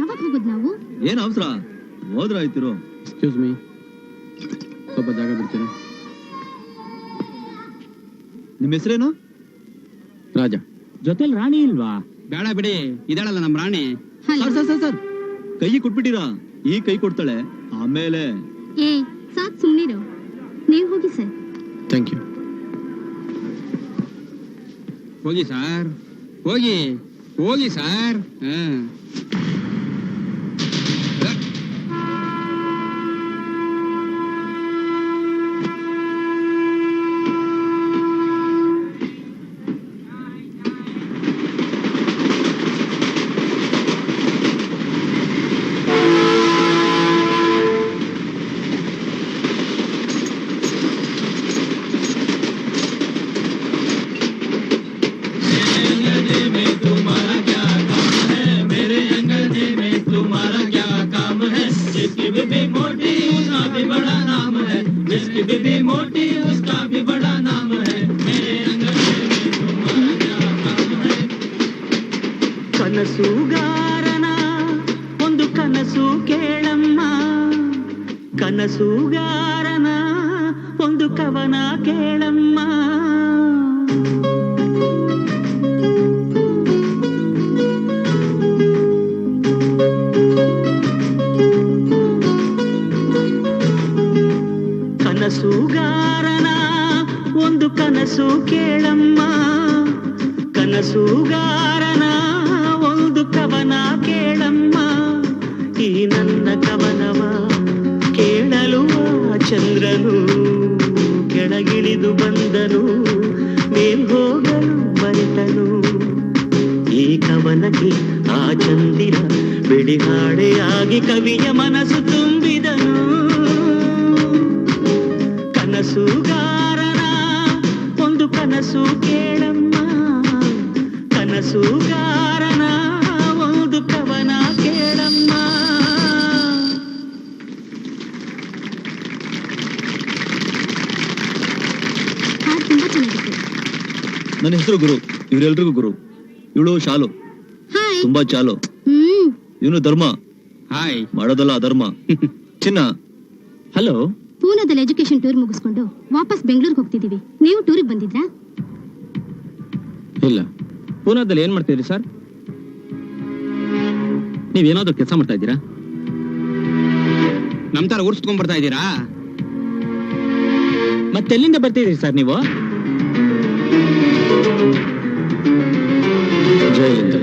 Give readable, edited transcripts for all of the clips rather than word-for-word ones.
ಯಾವಾಗ ಹೋಗೋದು ನಾವು? ಏನ್ ಅವಸರ, ಹೋದ್ರ ಆಯ್ತಿರೋ. ಎಕ್ಸ್ಕ್ಯೂಸ್ ಮೀ, ಸ್ವಲ್ಪ ಜಾಗ ಬಿಡ್ತೀರಾ? ನಿಮ್ ಹೆಸರೇನು? ರಾಜ. ಜೊತೆಲ್ ರಾಣಿ ಇಲ್ವಾ? ಬೇಡ ಬಿಡಿ, ಇದಾಳಲ್ಲ ನಮ್ ರಾಣಿ. ಸರ್ ಕೈ ಕೊಟ್ಬಿಟ್ಟಿರಾ? ಈ ಕೈ ಕೊಡ್ತಾಳೆ ಆಮೇಲೆ. ಏ ಸಾಕ್ ಸುಮ್ನಿರು, ನೀವ್ ಹೋಗಿ ಸರ್. Thank you. ಹೋಗಿ ಸರ್, ಹೋಗಿ ಹೋಗಿ ಸರ್. ಕನಸುಗಾರನ ಒಂದು ಕನಸು ಕೇಳಮ್ಮ, ಕನಸುಗಾರನ ಒಂದು ಕವನ ಕೇಳಮ್ಮ. ಕನಸುಗಾರನ ಒಂದು ಕನಸು ಕೇಳಮ್ಮ, ಕನಸುಗಾರನ ಒಂದು ಕವನ ಕೇಳಮ್ಮ. ಈ ನನ್ನ ಕವನವ ಕೇಳಲು ಚಂದ್ರನು ಕೆಳಗಿಳಿದು ಬಂದನು, ಮೇಲ್ ಹೋಗಲು ಬರೆತನು. ಈ ಕವನಕ್ಕೆ ಆ ಚಂದಿರ ಬಿಡಿ ಹಾಡೆಯಾಗಿ ಕವಿಯ ಮನಸ್ಸು ತುಂಬಿದನು. ಕನಸುಗಾರನ ಒಂದು ಕನಸು ಕೇಳಮ್ಮ, ಕನಸುಗಾರನ ಒಂದು ಕವನ ಕೇಳಮ್ಮ. ತುಂಬಾ ಚೆನ್ನಾಗಿತ್ತು. ನನ್ನ ಹೆಸರು ಗುರು, ಇವರೆಲ್ರಿಗೂ ಗುರು. ಇವಳು ಶಾಲು, ತುಂಬಾ ಚಾಲು. ಇವನು ಧರ್ಮ, ಹಾಯ್. ಮಾಡೋದಲ್ಲ ಅಧರ್ಮ. ಚಿನ್ನ. ಹಲೋ. ಪೂನಾದಲ್ಲಿ ಎಜುಕೇಶನ್ ಟೂರ್ ಮುಗಿಸ್ಕೊಂಡು ವಾಪಸ್ ಬೆಂಗಳೂರಿಗೆ ಹೋಗ್ತಿದೀವಿ. ನೀವು ಟೂರಿಗೆ ಬಂದಿದ್ರಾ? ಇಲ್ಲ. ಪೂನಾದಲ್ಲಿ ಏನ್ ಮಾಡ್ತಿದ್ರಿ ಸರ್? ನೀವೇನಾದ್ರೂ ಕೆಲಸ ಮಾಡ್ತಾ ಇದ್ದೀರಾ? ನಮ್ ತರ ಉರ್ಸ್ಕೊಂಡ್ ಬರ್ತಾ ಇದ್ದೀರಾ? ಮತ್ತೆಲ್ಲಿಂದ ಬರ್ತಿದ್ದೀರಿ ಸರ್ ನೀವು? ಜೈಲಿಂದ.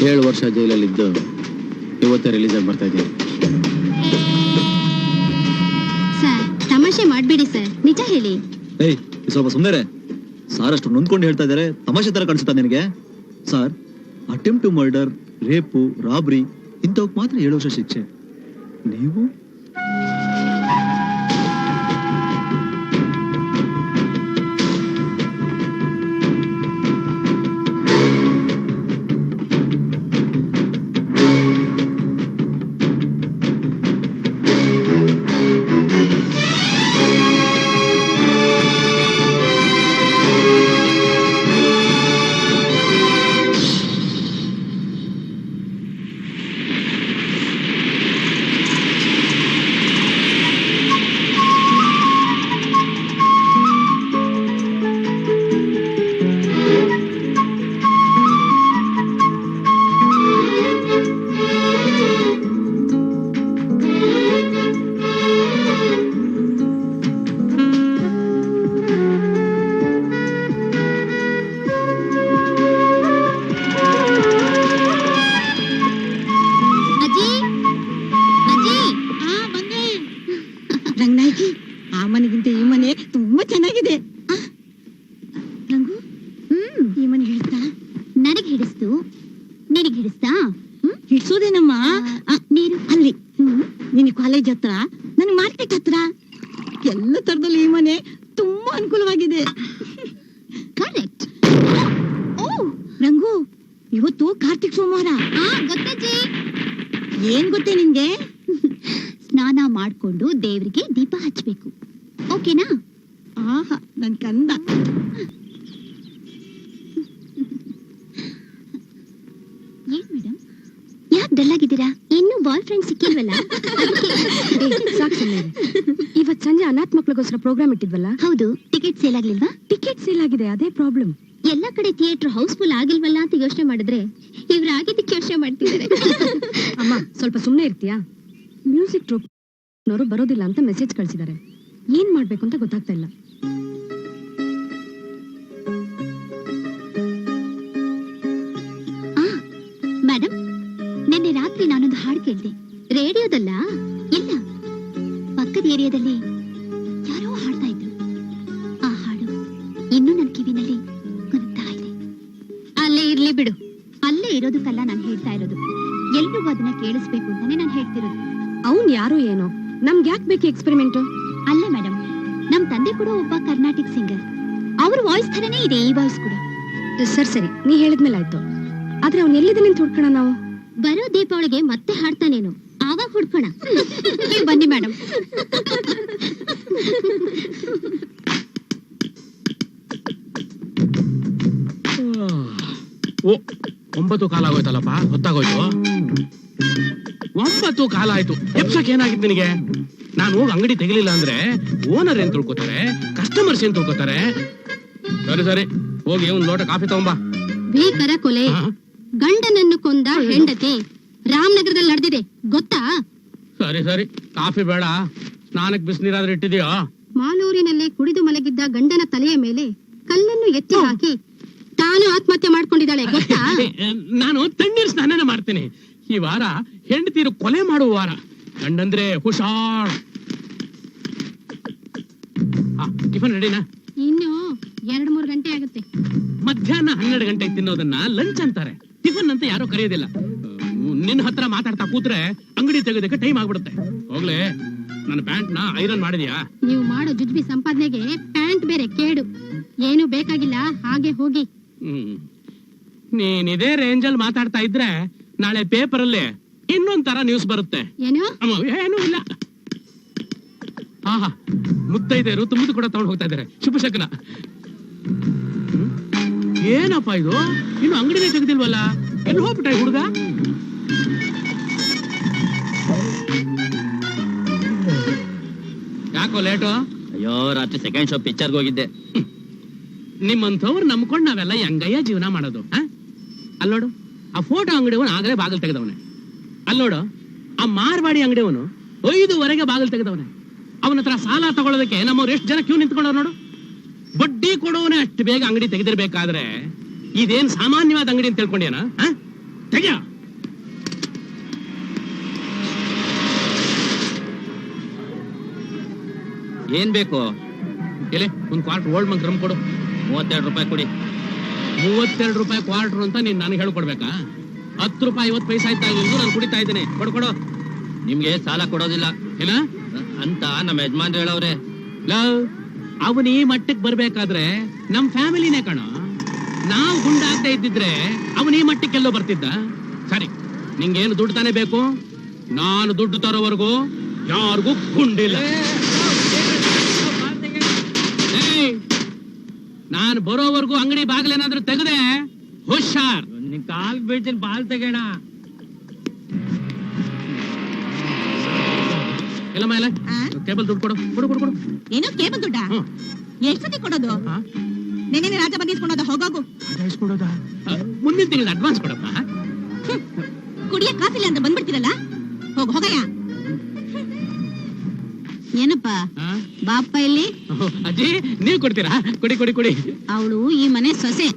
7 ವರ್ಷ ಜೈಲಲ್ಲಿದ್ದು ಇವತ್ತೇ ರಿಲೀಸ್ ಆಗಿ ಬರ್ತಾ ಇದ್ದೀನಿ. ಸರ್ ತಮಾಷೆ ಮಾಡ್ಬೇಡಿ ಸರ್, ನಿಜ ಹೇಳಿ. ಏಯ್ ಸ್ವಲ್ಪ ಸುಮ್ಮನೆ. ಸಾರ್ ಅಷ್ಟು ನೊಂದ್ಕೊಂಡು ಹೇಳ್ತಾ ಇದಾರೆ, ತಮಾಷೆ ತರ ಕಾಣಿಸುತ್ತಾ ನಿನಗೆ? Sir, attempt to murder, rape, robbery ಇಂಥವಕ್ಕೆ ಮಾತ್ರ 7 ವರ್ಷ ಶಿಕ್ಷೆ. ನೀವು ರಂಗನಾಯ್ಕಿ, ಆ ಮನೆಗಿಂತ ಈ ಮನೆ ತುಂಬಾ ಚೆನ್ನಾಗಿದೆ. ರಂಗು, ಈ ಮನೆ ಹಿಡಿಸ್ತಾ? ನನಗೆ ಹಿಡಿಸ್ತು, ನಿನಗೆ ಹಿಡಿಸ್ತಾ? ಹಿಡ್ಸೋದೇನಮ್ಮ? ನೀರು ಅಲ್ಲಿ ನಿನ್ ಕಾಲೇಜ್ ಹತ್ರ, ನನ್ ಮಾರ್ಕೆಟ್ ಹತ್ರ, ಎಲ್ಲ ತರದಲ್ಲಿ ಈ ಮನೆ ತುಂಬಾ ಅನುಕೂಲವಾಗಿದೆ. ಕರೆಕ್ಟ್. ರಂಗು, ಇವತ್ತು ಕಾರ್ತಿಕ್ ಸೋಮವಾರ. ಗೊತ್ತಜ್ಜಿ. ಏನ್ ಗೊತ್ತೇ ನಿನ್ಗೆ? ಸ್ನಾನ ಮಾಡ್ಕೊಂಡು ದೇವ್ರಿಗೆ ದೀಪ ಹಚ್ಬೇಕು, ಓಕೆನಾ? ಆಹಾ, ನನ್ ಕಂದ. ಏನ್ ಮೇಡಮ್ ಯಾಕೆ ಡಲ್ ಆಗಿದ್ದೀರಾ? ಇನ್ನೂ ಬಾಯ್ ಫ್ರೆಂಡ್ ಸಿಕ್ಕಿಲ್ವಲ್ಲ? ಸಾಕು ಇವತ್ ಸಂಜೆ ಅನಾಥ ಮಕ್ಳಿಗೋಸ್ಕರ ಪ್ರೋಗ್ರಾಮ್ ಇಟ್ಟಿದ್ವಲ್ಲ? ಹೌದು. ಟಿಕೆಟ್ ಸೇಲ್ ಆಗ್ಲಿಲ್ವಾ? ಟಿಕೆಟ್ ಸೇಲ್ ಆಗಿದೆ, ಅದೇ ಪ್ರಾಬ್ಲಮ್. ಎಲ್ಲಾ ಕಡೆ ಥಿಯೇಟರ್ ಹೌಸ್ಫುಲ್ ಆಗಿಲ್ವಲ್ಲ ಅಂತ ಯೋಚನೆ ಮಾಡಿದ್ರೆ ಇವ್ರು ಆಗಿದ್ದಕ್ಕೆ ಯೋಚನೆ ಮಾಡ್ತಿದ್ದಾರೆ. ಅಮ್ಮ ಸ್ವಲ್ಪ ಸುಮ್ನೆ ಇರ್ತೀಯಾ? ಮ್ಯೂಸಿಕ್ ಟ್ರೂಪ್ ನವರು ಬರೋದಿಲ್ಲ ಅಂತ ಮೆಸೇಜ್ ಕಳ್ಸಿದ್ದಾರೆ. ಏನ್ ಮಾಡ್ಬೇಕು ಅಂತ ಗೊತ್ತಾಗ್ತಾ ಇಲ್ಲ. ಮೇಡಮ್, ನಿನ್ನೆ ರಾತ್ರಿ ನಾನೊಂದು ಹಾಡು ಕೇಳಿದೆ. ರೇಡಿಯೋದಲ್ಲ, ಇಲ್ಲ, ಪಕ್ಕದ ಏರಿಯಾದಲ್ಲಿ ಯಾರೋ ಹಾಡ್ತಾ ಇದ್ರು. ಆ ಹಾಡು ಇನ್ನೂ ನನ್ನ ಕಿವಿನಲ್ಲಿ ಗುನುಗ್ತಾ ಇದೆ. ಅಲ್ಲೇ ಇರ್ಲಿ ಬಿಡು. ಅಲ್ಲೇ ಇರೋದಕ್ಕಲ್ಲ ನಾನು ಹೇಳ್ತಾ ಇರೋದು, ಎಲ್ರಿಗೂ ಅದನ್ನ ಕೇಳಿಸ್ಬೇಕು ಅಂತಾನೆ ನಾನು ಹೇಳ್ತಿರೋದು. ಅವ್ನ್ ಯಾರೋ ಏನೋ, ನಮ್ಗೆ ಯಾಕೆ ಬೇಕು ಎಕ್ಸ್ಪೆರಿಮೆಂಟ್? ಅಲ್ಲ ಮೇಡಮ್, ನಮ್ ತಂದೆ ಕೂಡ ಒಬ್ಬ ಕರ್ನಾಟಿಕ್ ಸಿಂಗರ್. ಅವ್ರ ವಾಯ್ಸ್ ಥರನೇ ಇದೆ ಈ ವಾಯ್ಸ್ ಕೂಡ. ಸರಿ, ನೀ ಹೇಳಿದ್ಮೇಲೆ ಆಯ್ತು. ಆದ್ರೆ ಅವ್ನ್ ಎಲ್ಲಿದ್ದಾನೆ ಅಂತ ಹುಡ್ಕೋಣ ನಾವು. ಬರೋ ದೀಪಾವಳಿಗೆ ಮತ್ತೆ ಹಾಡ್ತಾನೇನು, ಆವಾಗ ಹುಡ್ಕೋಣ. ನೀವು ಬನ್ನಿ ಮೇಡಮ್. ಓ 9 ಕಾಲ ಆಗೋಯ್ತಲ್ಲಪ್ಪ, ಹೊತ್ತಾಗೋಯ್ತು. 9 ಕಾಲ ಆಯ್ತು. ಎಪ್ಸಕ್ ಏನಾಗಿತ್ತು ನಿನಗೆ? ನಾನು ಹೋಗಿ ಅಂಗಡಿ ತೆಗಿಲಿಲ್ಲ ಅಂದ್ರೆ ಓನರ್ ಏನ್ ತಿಳ್ಕೊತಾರೆ, ಕಸ್ಟಮರ್ಸ್ ಏನ್ ತಿಳ್ಕೊತಾರೆ. ಸರಿ ಹೋಗಿ ಒಂದ್ ಲೋಟ ಕಾಫಿ ತಗೊಂಬಾ. ಭೀಕರ ಕೊಲೆ, ಗಂಡನನ್ನು ಕೊಂದ ಹೆಂಡತಿ ರಾಮನಗರದಲ್ಲಿ ನಡೆದಿದೆ, ಗೊತ್ತಾ? ಸರಿ ಕಾಫಿ ಬೇಡ, ಸ್ನಾನಕ್ ಬಿಸಿನೀರಾದ್ರೂ ಇಟ್ಟಿದ್ಯಾ? ಮಾಲೂರಿನಲ್ಲಿ ಕುಡಿದು ಮಲಗಿದ್ದ ಗಂಡನ ತಲೆಯ ಮೇಲೆ ಕಲ್ಲನ್ನು ಎತ್ತಿ ಹಾಕಿ ತಾನು ಆತ್ಮಹತ್ಯೆ ಮಾಡ್ಕೊಂಡಿದ್ದಾಳೆ, ಗೊತ್ತಾ? ನಾನು ತಣ್ಣೀರ್ ಸ್ನಾನ ಮಾಡ್ತೀನಿ. ಈ ವಾರ ಹೆಂಡತಿರು ಕೊಲೆ ಮಾಡುವ ವಾರ. ಗಂಡಂದ್ರೆ ಹುಷಾರ್. ಟಿಫನ್ ರೆಡಿನಾ? ಇನ್ನು 2-3 ಗಂಟೆ ಆಗುತ್ತೆ. ಮಧ್ಯಾಹ್ನ 12 ಗಂಟೆಗೆ ತಿನ್ನೋದನ್ನ ಲಂಚ್ ಅಂತಾರೆ, ಟಿಫನ್ ಅಂತ ಯಾರೋ ಕರೆಯೋದಿಲ್ಲ. ನಿನ್ನ ಹತ್ರ ಮಾತಾಡ್ತಾ ಕೂತ್ರೆ ಅಂಗಡಿ ತೆಗೋದಕ್ಕೆ ಟೈಮ್ ಆಗ್ಬಿಡುತ್ತೆ. ಹೋಗ್ಲೇ, ನನ್ನ ಪ್ಯಾಂಟ್ ನ ಐರನ್ ಮಾಡಿದ್ಯಾ? ನೀವು ಮಾಡೋ ಜುಜ್ಬಿ ಸಂಪಾದನೆಗೆ ಪ್ಯಾಂಟ್ ಬೇರೆ ಕೇಡು. ಏನು ಬೇಕಾಗಿಲ್ಲ, ಹಾಗೆ ಹೋಗಿ. ನೀನ್ ಇದೇ ರೇಂಜಲ್ಲಿ ಮಾತಾಡ್ತಾ ಇದ್ರೆ ನಾಳೆ ಪೇಪರ್ ಅಲ್ಲಿ ಇನ್ನೊಂದ್ ತರ ನ್ಯೂಸ್ ಬರುತ್ತೆ. ಏನು? ಏನೂ ಇಲ್ಲ. ಆಹಾ, ಮುತ್ತೈದೆಯರು ತುಂಬದು ಕೂಡ ತಗೊಂಡು ಹೋಗ್ತಾ ಇದಾರೆ. ಶುಭ ಶಕನ. ಏನಪ್ಪ ಇದು, ಇನ್ನು ಅಂಗಡಿನೇ ತೆಗೆದಿಲ್ವಲ್ಲ? ಎಲ್ಲಿ ಹೋಗ್ಬಿಟ್ಟ ಹುಡುಗ? ಯಾಕೋ ಲೇಟು? ಅಯ್ಯೋ, ರಾತ್ರಿ ಸೆಕೆಂಡ್ ಶೋ ಪಿಕ್ಚರ್ಗೆ ಹೋಗಿದ್ದೆ. ನಿಮ್ಮಂಥವ್ರು ನಂಬ್ಕೊಂಡು ನಾವೆಲ್ಲ ಹೆಂಗಯ್ಯ ಜೀವನ ಮಾಡೋದು? ಅಲ್ಲೋಡು, ಆ ಫೋಟೋ ಅಂಗಡಿಯವನು ಆಗಲೇ ಬಾಗಿಲು ತೆಗೆದವನೆ. ಅಲ್ಲೋಡು, ಆ ಮಾರ್ವಾಡಿ ಅಂಗಡಿಯವನು 5:15 ಬಾಗಿಲು ತೆಗೆದವನೆ. ಅವನ ಹತ್ರ ಸಾಲ ತಗೊಳ್ಳೋದಕ್ಕೆ ನಮ್ಮವ್ರು ಎಷ್ಟು ಜನ ಕ್ಯೂ ನಿಂತ್ಕೊಂಡವ್ರು ನೋಡು. ಬಡ್ಡಿ ಕೊಡೋವನೇ ಅಷ್ಟು ಬೇಗ ಅಂಗಡಿ ತೆಗೆದಿರ್ಬೇಕಾದ್ರೆ ಇದೇನ್ ಸಾಮಾನ್ಯವಾದ ಅಂಗಡಿ ಅಂತ ತಿಳ್ಕೊಂಡ್ಯಾನ? ತೆಗಿಯ. ಏನ್ ಬೇಕು? ಎಲೆ ಒಂದ್ ಕ್ವಾರ್ಟರ್ ಓಲ್ಡ್ ಮಂಕ್ ರಮ್ ಕೊಡು. 32 ರೂಪಾಯಿ ಕೊಡಿ. 32 ರೂಪಾಯಿ ಕ್ವಾರ್ಟರ್ ಅಂತ ನೀನ್ ನನಗೆ ಹೇಳ್ಕೊಡ್ಬೇಕಾ? 10 ರೂಪಾಯಿ 50 ಪೈಸೆ ಆಯ್ತಾ ನಾನು ಕುಡಿತಾ ಇದ್ದೇನೆ. ಕೊಡು. ನಿಮ್ಗೆ ಸಾಲ ಕೊಡೋದಿಲ್ಲ ಏನ ಅಂತ ನಮ್ಮ ಯಜಮಾನ್ರು ಹೇಳವ್ರೆ. ಅವನ್ ಈ ಮಟ್ಟಕ್ಕೆ ಬರ್ಬೇಕಾದ್ರೆ ನಮ್ ಫ್ಯಾಮಿಲಿನೇ ಕಣ. ನಾವು ಗುಂಡಾಗ್ತಾ ಇದ್ದಿದ್ರೆ ಅವನ್ ಈ ಮಟ್ಟಕ್ಕೆಲ್ಲೋ ಬರ್ತಿದ್ದ. ಸರಿ, ನಿಂಗೇನು ದುಡ್ಡು ತಾನೇ ಬೇಕು? ನಾನು ದುಡ್ಡು ತರೋವರೆಗೂ ಯಾರಿಗೂ ಗುಂಡಿಲ್ಲ. ನಾನು ಬರೋವರೆಗೂ ಅಂಗಡಿ ಬಾಗಿಲೇನಾದ್ರೂ ತೆಗೆದೆ ಹುಷಾರ್. ನಿನ್ ಕಾಲ್ ಬೀಳ್ತೀನಿ, ಬಾಲ್ ತೆಗೋಣ. ಎಲ್ಲ ಮೇಲೆ ಕೇಬಲ್ ದುಡ್ಡು ಕೊಡು. ಏನೋ ಕೇಬಲ್ ದುಡ್ಡ? ಎಷ್ಟೊತ್ತಿ ಕೊಡೋದು? ನೆನೆ ರಾಜ ಬಂದಿಸ್ಕೊಳೋದ? ಹೋಗೋಗು. ಮುಂದಿನ ತಿಂಗಳ ಅಡ್ವಾನ್ಸ್ ಕೊಡಪ್ಪ. ಕುಡಿಯ ಕಾಸಿಲ್ಲ ಅಂತ ಬಂದ್ಬಿಡ್ತೀರಲ್ಲ, ಹೋಗಯ್ಯ. ಏನಪ್ಪ ಬಾಪ್ಪ ಇಲ್ಲಿ? ಅಜ್ಜಿ, ನೀವ್ ಕೊಡ್ತೀರಾ? ಕೊಡಿ. ಅವಳು ಈ ಮನೆ ಸೊಸೆ,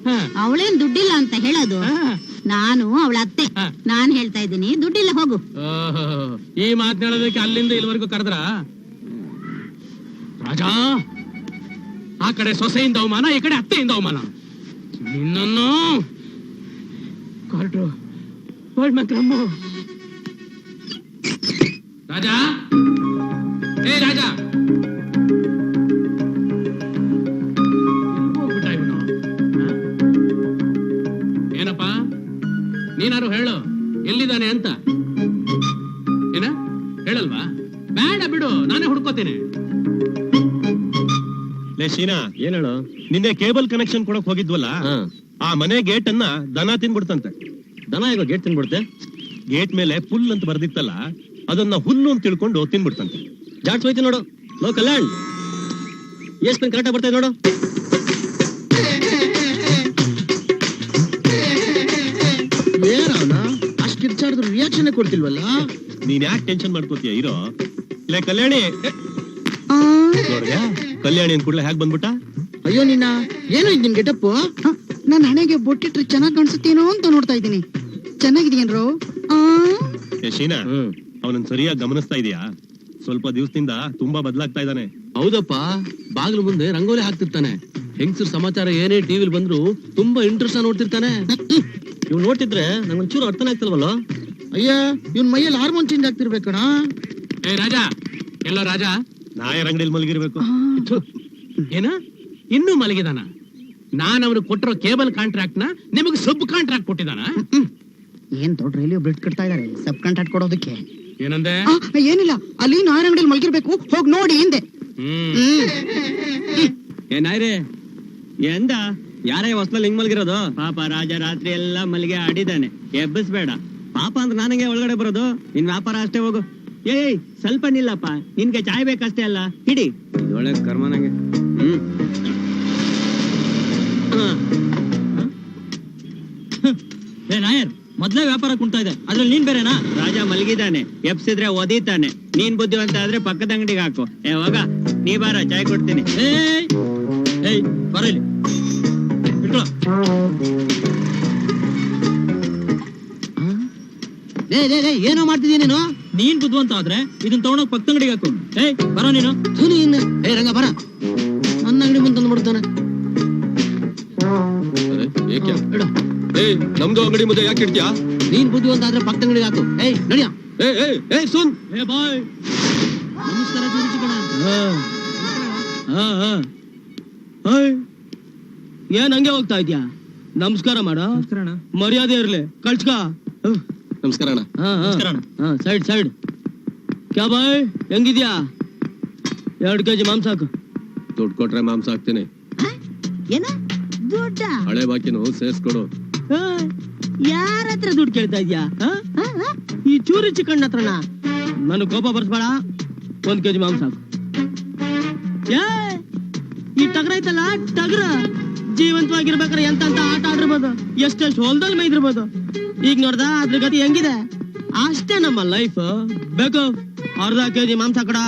ಅವಳೇನ್ ದುಡ್ಡಿಲ್ಲ ಅಂತ ಹೇಳೋದು. ನಾನು ಅವಳ ಅತ್ತೆ, ನಾನ್ ಹೇಳ್ತಾ ಇದ್ದೀನಿ ದುಡ್ಡಿಲ್ಲ, ಹೋಗು. ಈ ಮಾತನಾಡೋದಕ್ಕೆ ಅಲ್ಲಿಂದ ಇಲ್ಲಿವರೆಗೂ ಕರೆದ್ರ ರಾಜ? ಆ ಕಡೆ ಸೊಸೆಯಿಂದ ಅವಮಾನ, ಈ ಕಡೆ ಅತ್ತೆಯಿಂದ ಅವಮಾನ. ನಿನ್ನನ್ನು ಕೊರ್ಟು ಓಲ್ಡ್ ಮಂಕ್ರಮ್ಮು. ರಾಜ, ಏ ರಾಜ, ಹೋಗ್ಬಿಟ್ಟ ಇವನು. ಏನಪ್ಪ, ನೀನಾರು ಹೇಳು ಎಲ್ಲಿದ್ದಾನೆ ಅಂತ. ಏನ ಹೇಳಲ್ವಾ? ಬೇಡ ಬಿಡು, ನಾನೇ ಹುಡ್ಕೋತೀನಿ. ಲೇ ಶೀನಾ, ಏನ್ ಹೇಳು? ನಿನ್ನೆ ಕೇಬಲ್ ಕನೆಕ್ಷನ್ ಕೊಡಕ್ ಹೋಗಿದ್ವಲ್ಲ, ಆ ಮನೆ ಗೇಟ್ ಅನ್ನ ದನ ತಿನ್ಬಿಡ್ತಂತೆ. ದನ ಈಗ ಗೇಟ್ ತಿನ್ಬಿಡುತ್ತೆ. ಗೇಟ್ ಮೇಲೆ ಪುಲ್ ಅಂತ ಬರ್ದಿತ್ತಲ್ಲ, ಅದನ್ನ ಹುಲ್ಲು ಅಂತ ತಿಳ್ಕೊಂಡು ತಿನ್ಬಿಡ್ತಂತೆ. ಜಾಡ್ಸ್ ಹೋಯ್ತು ನೋಡು. ಲೋ ಕಲ್ಯಾಣ್, ಎಷ್ಟು ಕರೆಕ್ಟಾಗಿ ಬರ್ತಾ ನೋಡು. ಏನವನ ಅಷ್ಟು ಕಿರ್ಚಾಡಿದ್ರು ರಿಯಾಕ್ಷನ್ ಕೊಡ್ತಿಲ್ವಲ್ಲ? ನೀನ್ ಯಾಕೆ ಟೆನ್ಷನ್ ಮಾಡ್ಕೋತೀಯ? ಇರೋ ಇಲ್ಲ ಕಲ್ಯಾಣಿ. ನೋಡ್ಯಾ ಕಲ್ಯಾಣಿ ಅಂದ್ ಕೂಡಲೇ ಹೇಗ್ ಬಂದ್ಬಿಟ್ಟ? ಅಯ್ಯೋ ನಿನ್ನ ಏನೋ ಇದ್ ನಿನ್ ಗೆಟಪ್. ನನ್ ಹಣೆಗೆ ಬೊಟ್ಟಿಟ್ರೆ ಚೆನ್ನಾಗ್ ಕಾಣಿಸುತ್ತೇನೋ ಅಂತ ನೋಡ್ತಾ ಇದ್ದೀನಿ. ಚೆನ್ನಾಗಿದೆಯೇನ್ರೋ? ಶೀನಾ, ಅವನನ್ನ ಸರಿಯಾಗಿ ಗಮನಿಸ್ತಾ ಇದೀಯಾ? ಸ್ವಲ್ಪ ದಿವಸದಿಂದ ತುಂಬಾ ಬದಲಾಗ್ತಾ ಇದ್ದಾನೆ. ಹೌದಪ್ಪ, ಬಾಗಿಲು ಮುಂದೆ ರಂಗೋಲಿ ಹಾಕ್ತಿರ್ತಾನೆ. ಹೆಂಗಸರ್ ಸಮಾಚಾರ ಏನೇ ಟಿವಿಲ್ ಬಂದ್ರು ತುಂಬಾ ಇಂಟ್ರೆಸ್ಟ್ ನೋಡ್ತಿರ್ತಾನೆ. ಇವ್ ನೋಡ್ತಿದ್ರೆ ನಂಗೊಂಚೂರು ಅರ್ಥನೇ ಆಗ್ತಿಲ್ವಲ್ಲ. ಅಯ್ಯ ಇವ್ನ ಮೈಯಲ್ಲಿ ಹಾರ್ಮೋನ್ ಚೇಂಜ್ ಆಗ್ತಿರ್ಬೇಕಣ. ಏ ರಾಜ, ಎಲ್ಲೋ ರಾಜ ನಾಯರ್ ಅಂಗಡಿಯಲ್ಲಿ ಮಲಗಿರ್ಬೇಕು. ಏನ ಇನ್ನೂ ಮಲಗಿದಾನ? ನಾನ್ ಅವ್ರಿಗೆ ಕೊಟ್ಟಿರೋ ಕೇಬಲ್ ಕಾಂಟ್ರಾಕ್ಟ್ ನ ನಿಮಗೆ ಸಬ್ ಕಾಂಟ್ರಾಕ್ಟ್ ಕೊಟ್ಟಿದಾನ? ಏನ್ ದೊಡ್ಡ ರೈಲ್ವೆ ಬ್ರಿಡ್ಜ್ ಕಟ್ತಾ ಇದಾರೆ ಸಬ್ ಕಾಂಟ್ರಾಕ್ಟ್ ಕೊಡೋದಕ್ಕೆ. ಏನಂದೆ? ಏನಿಲ್ಲ, ಅಲ್ಲಿ ನಾಯರ್ ಅಂಗಡಿಯಲ್ಲಿ ಮಲಗಿರ್ಬೇಕು, ಹೋಗ್ ನೋಡಿ ಹಿಂದೆ. ಏನಾಯ್ರಿ ಎಂದ ಯಾರೇ ಹೊಸ್ಲಲ್ಲಿ ಹಿಂಗ್ ಮಲಗಿರೋದು? ಪಾಪ ರಾಜ ರಾತ್ರಿ ಎಲ್ಲ ಮಲ್ಲಿಗೆ ಆಡಿದಾನೆ, ಎಬ್ಬಿಸ್ಬೇಡ. ಪಾಪ ಅಂದ್ರೆ ನನಗೆ ಒಳಗಡೆ ಬರೋದು. ನಿನ್ ವ್ಯಾಪಾರ ಅಷ್ಟೇ, ಹೋಗು. ಏಯ್ ಸ್ವಲ್ಪ ನಿಲ್ಲಪ್ಪ, ನಿನ್ಗೆ ಚಾಯ್ ಬೇಕಷ್ಟೇ ಅಲ್ಲ, ಹಿಡಿ. ಒಳ್ಳೆ ಕರ್ಮ ನಂಗೆ. ಏ ನಾಯರ್, ಮೊದ್ಲೇ ವ್ಯಾಪಾರ ಕುಂತಾ ಇದೆ, ಅದ್ರಲ್ಲಿ ನೀನ್ ಬೇರೆನಾ? ರಾಜ ಮಲಗಿದಾನೆ, ಎಬ್ಸಿದ್ರೆ ಒದೀತಾನೆ. ನೀನ್ ಬುದ್ಧಿವಂತ ಆದ್ರೆ ಪಕ್ಕದ ಅಂಗಡಿಗೆ ಹಾಕು. ಏ ಹೋಗ, ನೀ ಬಾರ, ಚಾಯ್ ಕೊಡ್ತೀನಿ. ಏಯ್ ಬರ ಇಲ್ಲಿ, ಇಟ್ಕೊಳ್ಳೋ. ಏನೋ ಮಾಡ್ತಿದೀಯ ನೀನು? ನೀನ್ ಬುದ್ಧಿವಂತ ಆದ್ರೆ ಇದನ್ನ ತಗೊಂಡೋಗ್ ಪಕ್ಕದ ಅಂಗಡಿಗೆ ಹಾಕು. ಏಯ್ ಬರೋ ನೀನು. ಏ ರಂಗ ಬರ, ನನ್ನ ಅಂಗಡಿ ಮುಂದೆ ತಂದ್ಬಿಡ್ತಾನೆ. ನಮ್ದು ಅಂಗಡಿ ಮುಂದೆ ಯಾಕೆ ಇಡ್ತೀಯಾ? ನೀನ್ ಬುದ್ಧಿವಂತ ಆದ್ರೆ ಪಕ್ಕದ ಅಂಗಡಿಗೆ ಹಾಕು. ಏಯ್ ನಡಿಯ. ಸುನ್. ಏ ಬಾಯ್, ನಮಸ್ಕಾರ ಚಿಕ್ಕಣ. ಏನ್ ಹಂಗೆ ಹೋಗ್ತಾ ಇದ್ಯಾ? ನಮಸ್ಕಾರ ಮಾಡ, ಮರ್ಯಾದೆ ಇರ್ಲಿ, ಕಳ್ಸ್ಕ. ನಮಸ್ಕಾರ ಅಣ್ಣ. Side side. ಕ್ಯಾ ಬಾಯ್, ಹೆಂಗಿದ್ಯಾ? 2 kg ಮಾಂಸ ಹಾಕು. ದುಡ್ಡು ಕೊಟ್ರೆ ಮಾಂಸ ಹಾಕ್ತೀನಿ. ಏನ ದುಡ್ಡ? ಹಳೆ ಬಾಕಿನು ಸೇರ್ಸ್ಕೊಡು. ಯಾರ ಹತ್ರ ದುಡ್ಡು ಕೇಳ್ತಾ ಇದ್ಯಾ? ಈ ಚೂರಿ ಚಿಕನ್ ಹತ್ರನ? ನನಗ್ ಕೋಪ ಬರ್ಸ್ಬೇಡ, 1 kg ಮಾಂಸ ಹಾಕು. ಈ ಟಗರ ಐತಲ್ಲ, ಟಗರ ಜೀವಂತವಾಗಿರ್ಬೇಕಾದ್ರೆ ಎಂತ ಆಟ ಆಡಿರ್ಬೋದು, ಎಷ್ಟೆಷ್ಟು ಹೊಲದಲ್ಲಿ ಮೈದಿರ್ಬೋದು. ಈಗ ನೋಡ್ದ ಅದ್ರ ಗತಿ ಹೆಂಗಿದೆ? ಅಷ್ಟೇ ನಮ್ಮ ಲೈಫ್. ಬೇಕು 1/2 kg ಮಾಂಸ ಕೊಡ.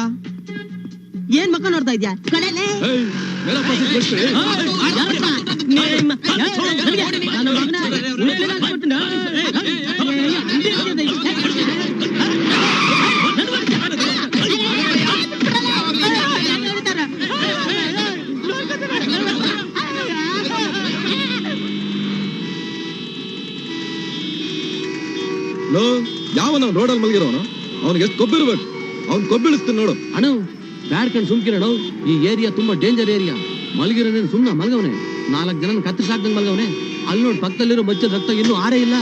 ಏನ್ ಮಕ್ಕ ನೋಡ್ತಾ ಇದ್ಯಾ? ಕಡೆಲೆ ಯಾವನ ರೋಡಲ್ಲಿ ಮಲಗಿರೋನು? ಅವ್ನಿಗೆ ಎಷ್ಟು ಕೊಬ್ಬಿರ್ಬೇಕು. ಅವ್ನ್ ಕೊಬ್ಬಿಳಿಸ್ತೀನಿ ನೋಡು. ಅಣ್ಣ ಬ್ಯಾಡ್ಕಂಡ್ ಸುಮ್ಕಿರಣ. ಈ ಏರಿಯಾ ತುಂಬಾ ಡೇಂಜರ್ ಏರಿಯಾ. ಮಲಗಿರೋನೇನು ಸುಮ್ನ ಮಲಗವನೆ. 4 ಜನ ಕತ್ತರಿಸಾಕ್ದಂಗ್ ಮಲಗವನೆ. ಅಲ್ಲಿ ನೋಡಿ ಪಕ್ಕದಲ್ಲಿರೋ ಬಚ್ಚ ರಕ್ತ ಇನ್ನೂ ಆರೇ ಇಲ್ಲ.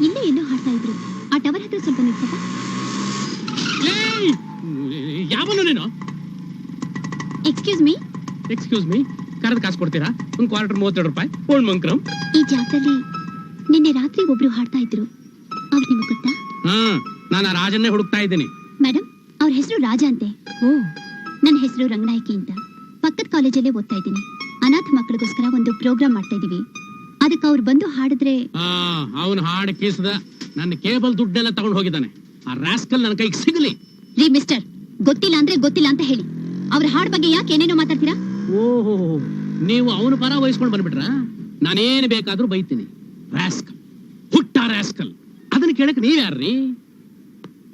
ಇಲ್ಲೇ ಎಲ್ಲೋ ಹಾಡ್ತಾ ಇದ್ರು. ಆ ಟವರ್ ಹತ್ರ ಸ್ವಲ್ಪ ನಿಲ್ಸಪ್ಪ. ಯಾವನು ನೀನು? Excuse me. ಎಕ್ಸ್ಕ್ಯೂಸ್ ಮೀ, ಕರೆದ ಕಾಸು ಕೊಡ್ತೀರಾ? ಒಂದು ಕ್ವಾರ್ಟರ್ 32 ರೂಪಾಯಿ. ಓಲ್ಡ್ ಮಂಕ್ರಮ್. ಈ ಜಾಗದಲ್ಲಿ ನಿನ್ನೆ ರಾತ್ರಿ ಒಬ್ರು ಹಾಡ್ತಾ ಇದ್ರು. ಅವ್ರು ನಿಮಗೆ ಗೊತ್ತಾ? ನಾನು ಆ ರಾಜನ್ನೇ ಹುಡುಕ್ತಾ ಇದ್ದೀನಿ. ಮೇಡಮ್, ಅವ್ರ ಹೆಸರು ರಾಜ ಅಂತೆ. ಓ, ನನ್ನ ಹೆಸರು ರಂಗನಾಯಕಿ ಅಂತ. ಪಕ್ಕದ ಕಾಲೇಜಲ್ಲೇ ಓದ್ತಾ ಇದ್ದೀನಿ. ಅನಾಥ ಮಕ್ಕಳಿಗೋಸ್ಕರ ಒಂದು ಪ್ರೋಗ್ರಾಮ್ ಮಾಡ್ತಾ ಇದೀವಿ. ಅದಕ್ಕೆ ಅವ್ರು ಬಂದು ಹಾಡಿದ್ರೆ. ಅವನು ಹಾಡು ಕೀಸದ ನನ್ನ ಕೇಬಲ್ ದುಡ್ಡೆಲ್ಲ ತಗೊಂಡು ಹೋಗಿದ್ದಾನೆ. ಆ ರಾಸ್ಕಲ್ ನನ್ನ ಕೈಗೆ ಸಿಗಲಿ. ರೀ ಮಿಸ್ಟರ್, ಗೊತ್ತಿಲ್ಲ ಅಂದ್ರೆ ಗೊತ್ತಿಲ್ಲ ಅಂತ ಹೇಳಿ. ಅವ್ರ ಹಾಡ್ ಬಗ್ಗೆ ಯಾಕೆ ಏನೇನೋ ಮಾತಾಡ್ತೀರಾ? ಓಹೋ, ನೀವು ಅವನು ಪರ ವಹಿಸ್ಕೊಂಡು ಬಂದ್ಬಿಟ್ರ? ನಾನೇನು ಬೇಕಾದ್ರೂ ಬೈತೀನಿ. ರಾಸ್ಕಲ್, ಹುಟ್ಟ ರಾಸ್ಕಲ್. ಅದನ್ನ ಕೇಳಕ್ ನೀವ್ ಯಾರ್ರೀ?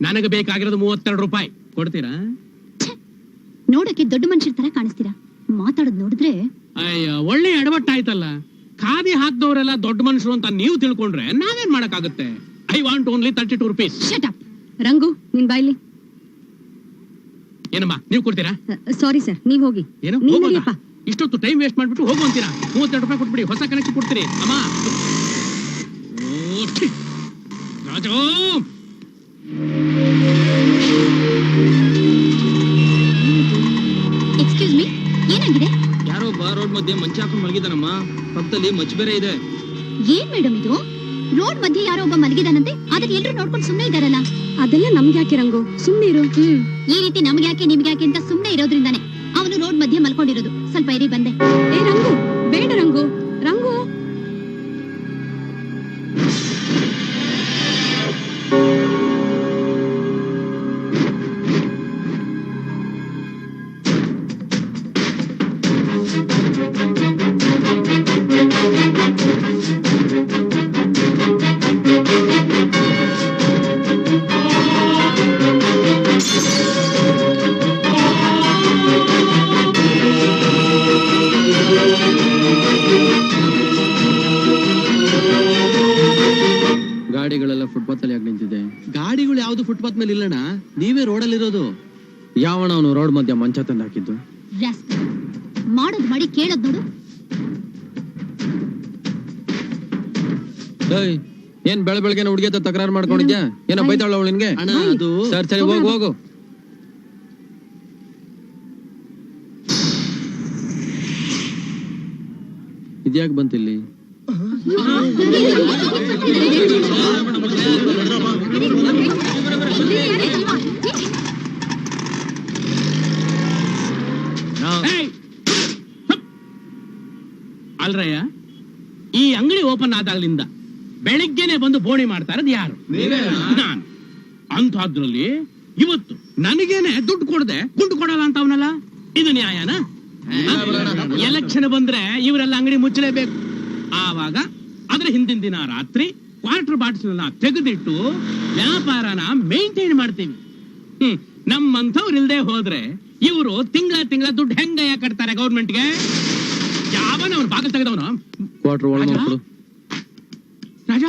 ನನಗೆ ಬೇಕಾಗಿರೋದು 32 ರೂಪಾಯಿ. ಕೊಡ್ತೀರಾ? ನೋಡಕ್ಕೆ ದೊಡ್ಡ ಮನುಷ್ಯರ ತರ ಕಾಣಿಸ್ತೀರಾ. ಮಾತಾಡೋದ್ ನೋಡಿದ್ರೆ ಅಯ್ಯ, ಒಳ್ಳೆ ಎಡವಟ್ಟಾಯ್ತಲ್ಲ. ಖಾದಿ ಹಾಕ್ದವರೆಲ್ಲ ದೊಡ್ಡ ಮನುಷ್ಯರು ಅಂತ ನೀವು ತಿಳ್ಕೊಂಡ್ರೆ ನಾವೇನ್ ಮಾಡಕ್ಕಾಗುತ್ತೆ? I want only 32 rupees. Shut up. Rangu, ನಿನ್ ಬಾಯ್ಲಿ. ಏನಮ್ಮ, ನೀವು ಕೊಡ್ತೀರಾ? ಸಾರಿ ಸರ್, ನೀವ್ ಹೋಗಿ. ಏನು ಹೋಗೋದಾ? ಇಷ್ಟೊತ್ತು ಟೈಮ್ ವೇಸ್ಟ್ ಮಾಡ್ಬಿಟ್ಟು ಹೋಗು ಅಂತೀರಾ? 32 ರೂಪಾಯಿ ಕೊಟ್ಬಿಡಿ, ಹೊಸ ಕನೆಕ್ಷನ್ ಕೊಡ್ತೀರಿ. ಅಮ್ಮ ರಾಜು, ಎಕ್ಸ್ಕ್ಯೂಸ್ ಮೀ, ಏನಾಗಿದೆ? ಯಾರೋ ರೋಡ್ ಮಧ್ಯೆ ಮಂಚ ಹಾಕೊಂಡು ಮಲಗಿದಾನಮ್ಮ. ಪಕ್ಕದಲ್ಲಿ ಮಚ್ಚ ಬೇರೆ ಇದೆ. ಏನ್ ಮೇಡಮ್ ಇದು? ರೋಡ್ ಮಧ್ಯೆ ಯಾರೋ ಒಬ್ಬ ಮಲಗಿದಾನಂತೆ, ಅದನ್ನ ಎಲ್ರು ನೋಡ್ಕೊಂಡು ಸುಮ್ನೆ ಇದಾರಲ್ಲ. ಅದೆಲ್ಲ ನಮ್ಗೆ ಯಾಕೆ ರಂಗು, ಸುಮ್ನೆ ಇರು. ಈ ರೀತಿ ನಮ್ಗೆ ಯಾಕೆ ನಿಮ್ಗೆ ಯಾಕೆ ಅಂತ ಸುಮ್ನೆ ಇರೋದ್ರಿಂದಾನೆ ಅವನು ರೋಡ್ ಮಧ್ಯೆ ಮಲ್ಕೊಂಡಿರೋದು. ಸ್ವಲ್ಪ ಇರಿ ಬಂದೆ. ಏ ರಂಗು, ಬೇಡ ರಂಗು. ರಂಗು ಗಾಡಿಗಳೆಲ್ಲ ಫುಟ್ಪಾತ್ ಅಲ್ಲಿ ಯಾಕೆ ನಿಂತಿದೆ? ಗಾಡಿಗಳು ಯಾವ್ದು ಫುಟ್ಪಾತ್ ಮೇಲೆ ಇಲ್ಲಣ್ಣ, ನೀವೇ ರೋಡಲ್ಲಿ ಇರೋದು. ಯಾವಣ ಅವನು ರೋಡ್ ಮಧ್ಯ ಮಂಚ ತಂದು ಹಾಕಿದ್ದು? ರಾಸ್ಕಲ್. ಮಾಡೋದ್ ಮಾಡಿ ಕೇಳೋದ್ ನೋಡು. ಏಯ್, ಏನ್ ಬೆಳಗ್ಗೆ ಹುಡುಗಿ ಹತ್ರ ತಕರಾರು ಮಾಡ್ಕೊಂಡಿದ್ಯಾ? ಏನೋ ಬೈತಾಳ ಅವಳು ನಿನ್ಗೆ? ಅಣ್ಣ ಅದು ಸರಿ ಹೋಗು ಹೋಗು. ಇದ್ಯಾಕೆ ಬಂತಿಲ್ಲಿ? ಅಲ್ರಯ್ಯ, ಈ ಅಂಗಡಿ ಓಪನ್ ಆದಾಗ್ಲಿಂದ ಬೆಳಿಗ್ಗೆನೆ ಬಂದು ಬೋಣಿ ಮಾಡ್ತಾ ಇರೋದು ಯಾರು? ನಾನು. ಅಂಥದ್ರಲ್ಲಿ ಇವತ್ತು ನನಗೇನೆ ದುಡ್ಡು ಕೊಡದೆ ಗುಂಡು ಕೊಡಲ್ಲ ಅಂತ ಅವನಲ್ಲ, ಇದು ನ್ಯಾಯನಾ? ಎಲೆಕ್ಷನ್ ಬಂದ್ರೆ ಇವರೆಲ್ಲ ಅಂಗಡಿ ಮುಚ್ಚಲೇಬೇಕು. ಆವಾಗ ಅದ್ರ ಹಿಂದಿನ ದಿನ ರಾತ್ರಿ ಕ್ವಾರ್ಟರ್ ಬಾಟ್ಸ್ನ ತೆಗೆದಿಟ್ಟು ವ್ಯಾಪಾರನ ಮೇಂಟೈನ್ ಮಾಡ್ತೀವಿ. ನಮ್ಮಂಥವ್ರು ಇಲ್ದೆ ಹೋದ್ರೆ ಇವರು ತಿಂಗಳ ದುಡ್ಡು ಹೆಂಗಯ್ಯ ಕಟ್ತಾರೆ ಗೌರ್ಮೆಂಟ್ಗೆ? ಯಾವನ ಅವ್ನು ಬಾಗಿಲು ತೆಗೆದವನು? ಕ್ವಾರ್ಟರ್ ಒಳಗೆ ನೋಡ್ಕೊಡು. ರಾಜ,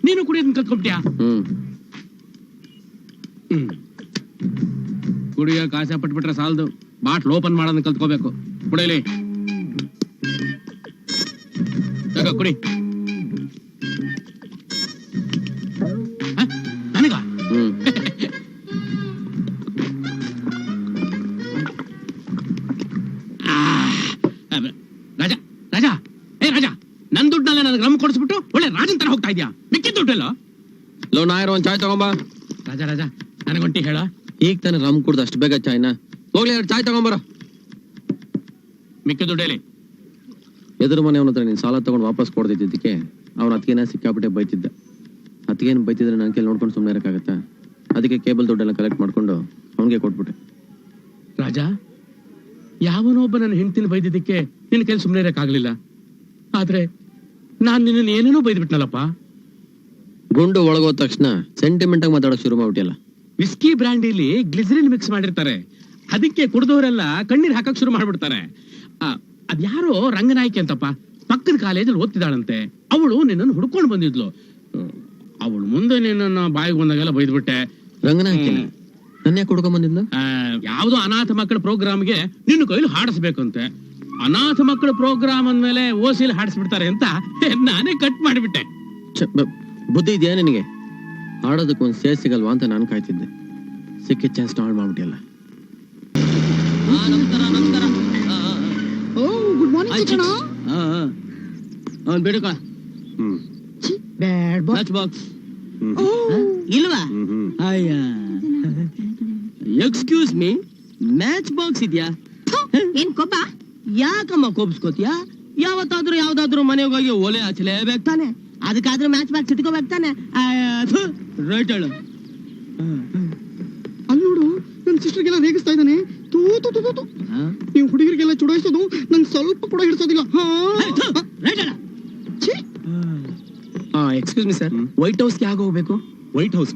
ನೀನು ಕುಡಿಯೋದನ್ನ ಕಲ್ತ್ಕೊಂಡ್ಯಾ? ಕುಡಿಯೋ ಕಾಸ ಪಟ್ಬಿಟ್ರೆ ಸಾಲದು, ಬಾಟ್ಲ್ ಓಪನ್ ಮಾಡೋದನ್ನ ಕಲ್ತ್ಕೋಬೇಕು. ಕುಡಿಯಲಿ, ಕುಡಿ. ನನಗ ರಾಜ ರಾಜ ಏ ರಾಜ, ನನ್ ದುಡ್ಡಲ್ಲ ನನಗೆ ರಮ್ ಕೊಡಿಸ್ಬಿಟ್ಟು ಒಳ್ಳೆ ರಾಜನ್ ತರ ಹೋಗ್ತಾ ಇದ್ಯಾ? ಮಿಕ್ಕಿದ ದುಡ್ಡೆಲ್ಲ ಲೋ ನಾಯರ್ ಒಂದ್ ಚಾಯ್ ತಗೊಂಬಾ. ರಾಜ ರಾಜ ನನಗೊಂಟಿ ಹೇಳ. ಈಗ ತಾನೆ ರಮ್ ಕುಡ್ದು ಅಷ್ಟು ಬೇಗ ಚಾಯ್ನ? ಹೋಗ್ಲಿ, 2 ಚಾಯ್ ತಗೊಂಬರ. ಮಿಕ್ಕಿದ ದುಡ್ಡೇಲಿ. ಎದುರು ಮನೆಯವನ ಹತ್ರ ನೀನ್ ಸಾಲ ತಗೊಂಡು ವಾಪಸ್ ಕೊಡ್ದಿದ್ದಕ್ಕೆ ಅವ್ನ ಅತ್ತಿಗೆನ ಸಿಕ್ಕಾಬಿಟ್ಟೆ ಬೈತಿದ್ದ. ಅತ್ತಿಗೇನು ಬೈತಿದ್ರೆ ನನ್ನ ಕೈಲಿ ನೋಡ್ಕೊಂಡು ಸುಮ್ಮನೆ ಇರಕ್ಕಾಗತ್ತಾ? ಅದಕ್ಕೆ ಕೇಬಲ್ ದುಡ್ಡೆಲ್ಲ ಕಲೆಕ್ಟ್ ಮಾಡ್ಕೊಂಡು ಅವನಿಗೆ ಕೊಟ್ಬಿಟ್ಟೆ. ರಾಜ, ಯಾವನೊಬ್ಬ ನನ್ನ ಹೆಂಡತಿನ ಬೈದಿದ್ದಕ್ಕೆ ನಿನ್ನ ಕೈಲಿ ಸುಮ್ಮನೆ ಇರಕ್ಕಾಗ್ಲಿಲ್ಲ. ಆದ್ರೆ ನಾನ್ ನಿನ್ನ ಏನೇನೋ ಬೈದ್ಬಿಟ್ನಲ್ಲಪ್ಪ. ಗುಂಡು ಒಳಗೋದ ತಕ್ಷಣ ಸೆಂಟಿಮೆಂಟ್ ಆಗಿ ಮಾತಾಡೋಕ್ ಶುರು ಮಾಡ್ಬಿಟ್ಟಿಯಲ್ಲ. ವಿಸ್ಕಿ ಬ್ರ್ಯಾಂಡಿಲಿ ಗ್ಲಿಸರಿನ್ ಮಿಕ್ಸ್ ಮಾಡಿರ್ತಾರೆ, ಅದಕ್ಕೆ ಕುಡ್ದವರೆಲ್ಲ ಕಣ್ಣೀರ್ ಹಾಕಕ್ ಶುರು ಮಾಡ್ಬಿಡ್ತಾರೆ. ಅದ್ಯಾರೋ ರಂಗನಾಯ್ಕೆ ಅಂತಪ್ಪ, ಪಕ್ಕದ ಕಾಲೇಜಲ್ಲಿ ಓದ್ತಿದ್ದಾಳಂತೆ. ಅವಳು ನಿನ್ನನ್ನು ಹುಡ್ಕೊಂಡು ಬಂದಿದ್ಲು. ಅವಳು ಮುಂದೆ ನಿನ್ನ ಬಾಯಿಗೆ ಬಂದಾಗೆಲ್ಲ ಬೈದ್ಬಿಟ್ಟೆ. ರಂಗನಾಯ್ಕೆ ನನ್ನ ಯಾಕೆ ಹುಡ್ಕೊಂಡ್ ಬಂದಿದ್ಲು? ಯಾವ್ದೋ ಅನಾಥ ಮಕ್ಕಳ ಪ್ರೋಗ್ರಾಮ್ಗೆ ನಿನ್ನ ಕೈಲಿ ಹಾಡಿಸ್ಬೇಕಂತೆ. ಅನಾಥ ಮಕ್ಕಳ ಪ್ರೋಗ್ರಾಮ್ ಅಂದ್ಮೇಲೆ ಓಸಿಲ್ ಹಾಡಿಸ್ಬಿಡ್ತಾರೆ ಅಂತ ನಾನೇ ಕಟ್ ಮಾಡಿಬಿಟ್ಟೆ. ಬುದ್ಧಿ ಇದೆಯಾ ನಿನಗೆ? ಆಡೋದಕ್ಕೊಂದು ಸೇರ್ ಸಿಗಲ್ವಾ ಅಂತ ನಾನು ಕಾಯ್ತಿದ್ದೆ. ಸಿಕ್ಕಿದ ಚಾನ್ಸ್ ಹಾಳು ಮಾಡ್ಬಿಟ್ಟಿಯಲ್ಲ. ಗುಡ್ ಮಾರ್ನಿಂಗ್ ಕಣ. ಬೇಡ ಬ್ಯಾಡ್ ಬಾಕ್ಸ್ ಇಲ್ವಾ? ಅಯ್ಯ, ಎಕ್ಸ್ಕ್ಯೂಸ್ ಮೀ, ಮ್ಯಾಚ್ ಬಾಕ್ಸ್ ಇದ್ಯಾ? ಏನ್ ಕೋಪ? ಯಾಕಮ್ಮ ಕೋಪಿಸ್ಕೋತಿಯಾ? ಯಾವತ್ತಾದ್ರೂ ಯಾವ್ದಾದ್ರು ಮನೆಗೆ ಹೋಗಿ ಒಲೆ ಹಚ್ಚಲೇಬೇಕು ತಾನೆ, ಅದಕ್ಕಾದ್ರೂ ಮ್ಯಾಚ್ ಬಾಕ್ಸ್ ಇಟ್ಕೋಬೇಕು ತಾನೆ. ರೈಟ್ ಹೇಳು. ಅಲ್ಲಿ ನೋಡು, ನನ್ನ ಸಿಸ್ಟರ್ಗೆಲ್ಲ ರೇಗಿಸ್ತಾ ಇದ್ದಾನೆ. ನೀವು ಹುಡುಗರಿಗೆಲ್ಲ ಚುಡಾಯಿಸೋದು ನನ್ ಸ್ವಲ್ಪ ಕೂಡ ಹಿಡಿಸೋದಿಲ್ಲ. ರೈಟ್ ಹೇಳ. Excuse me sir, white house ಗೆ ಹೋಗ್ಬೇಕು? ವೈಟ್ ಹೌಸ್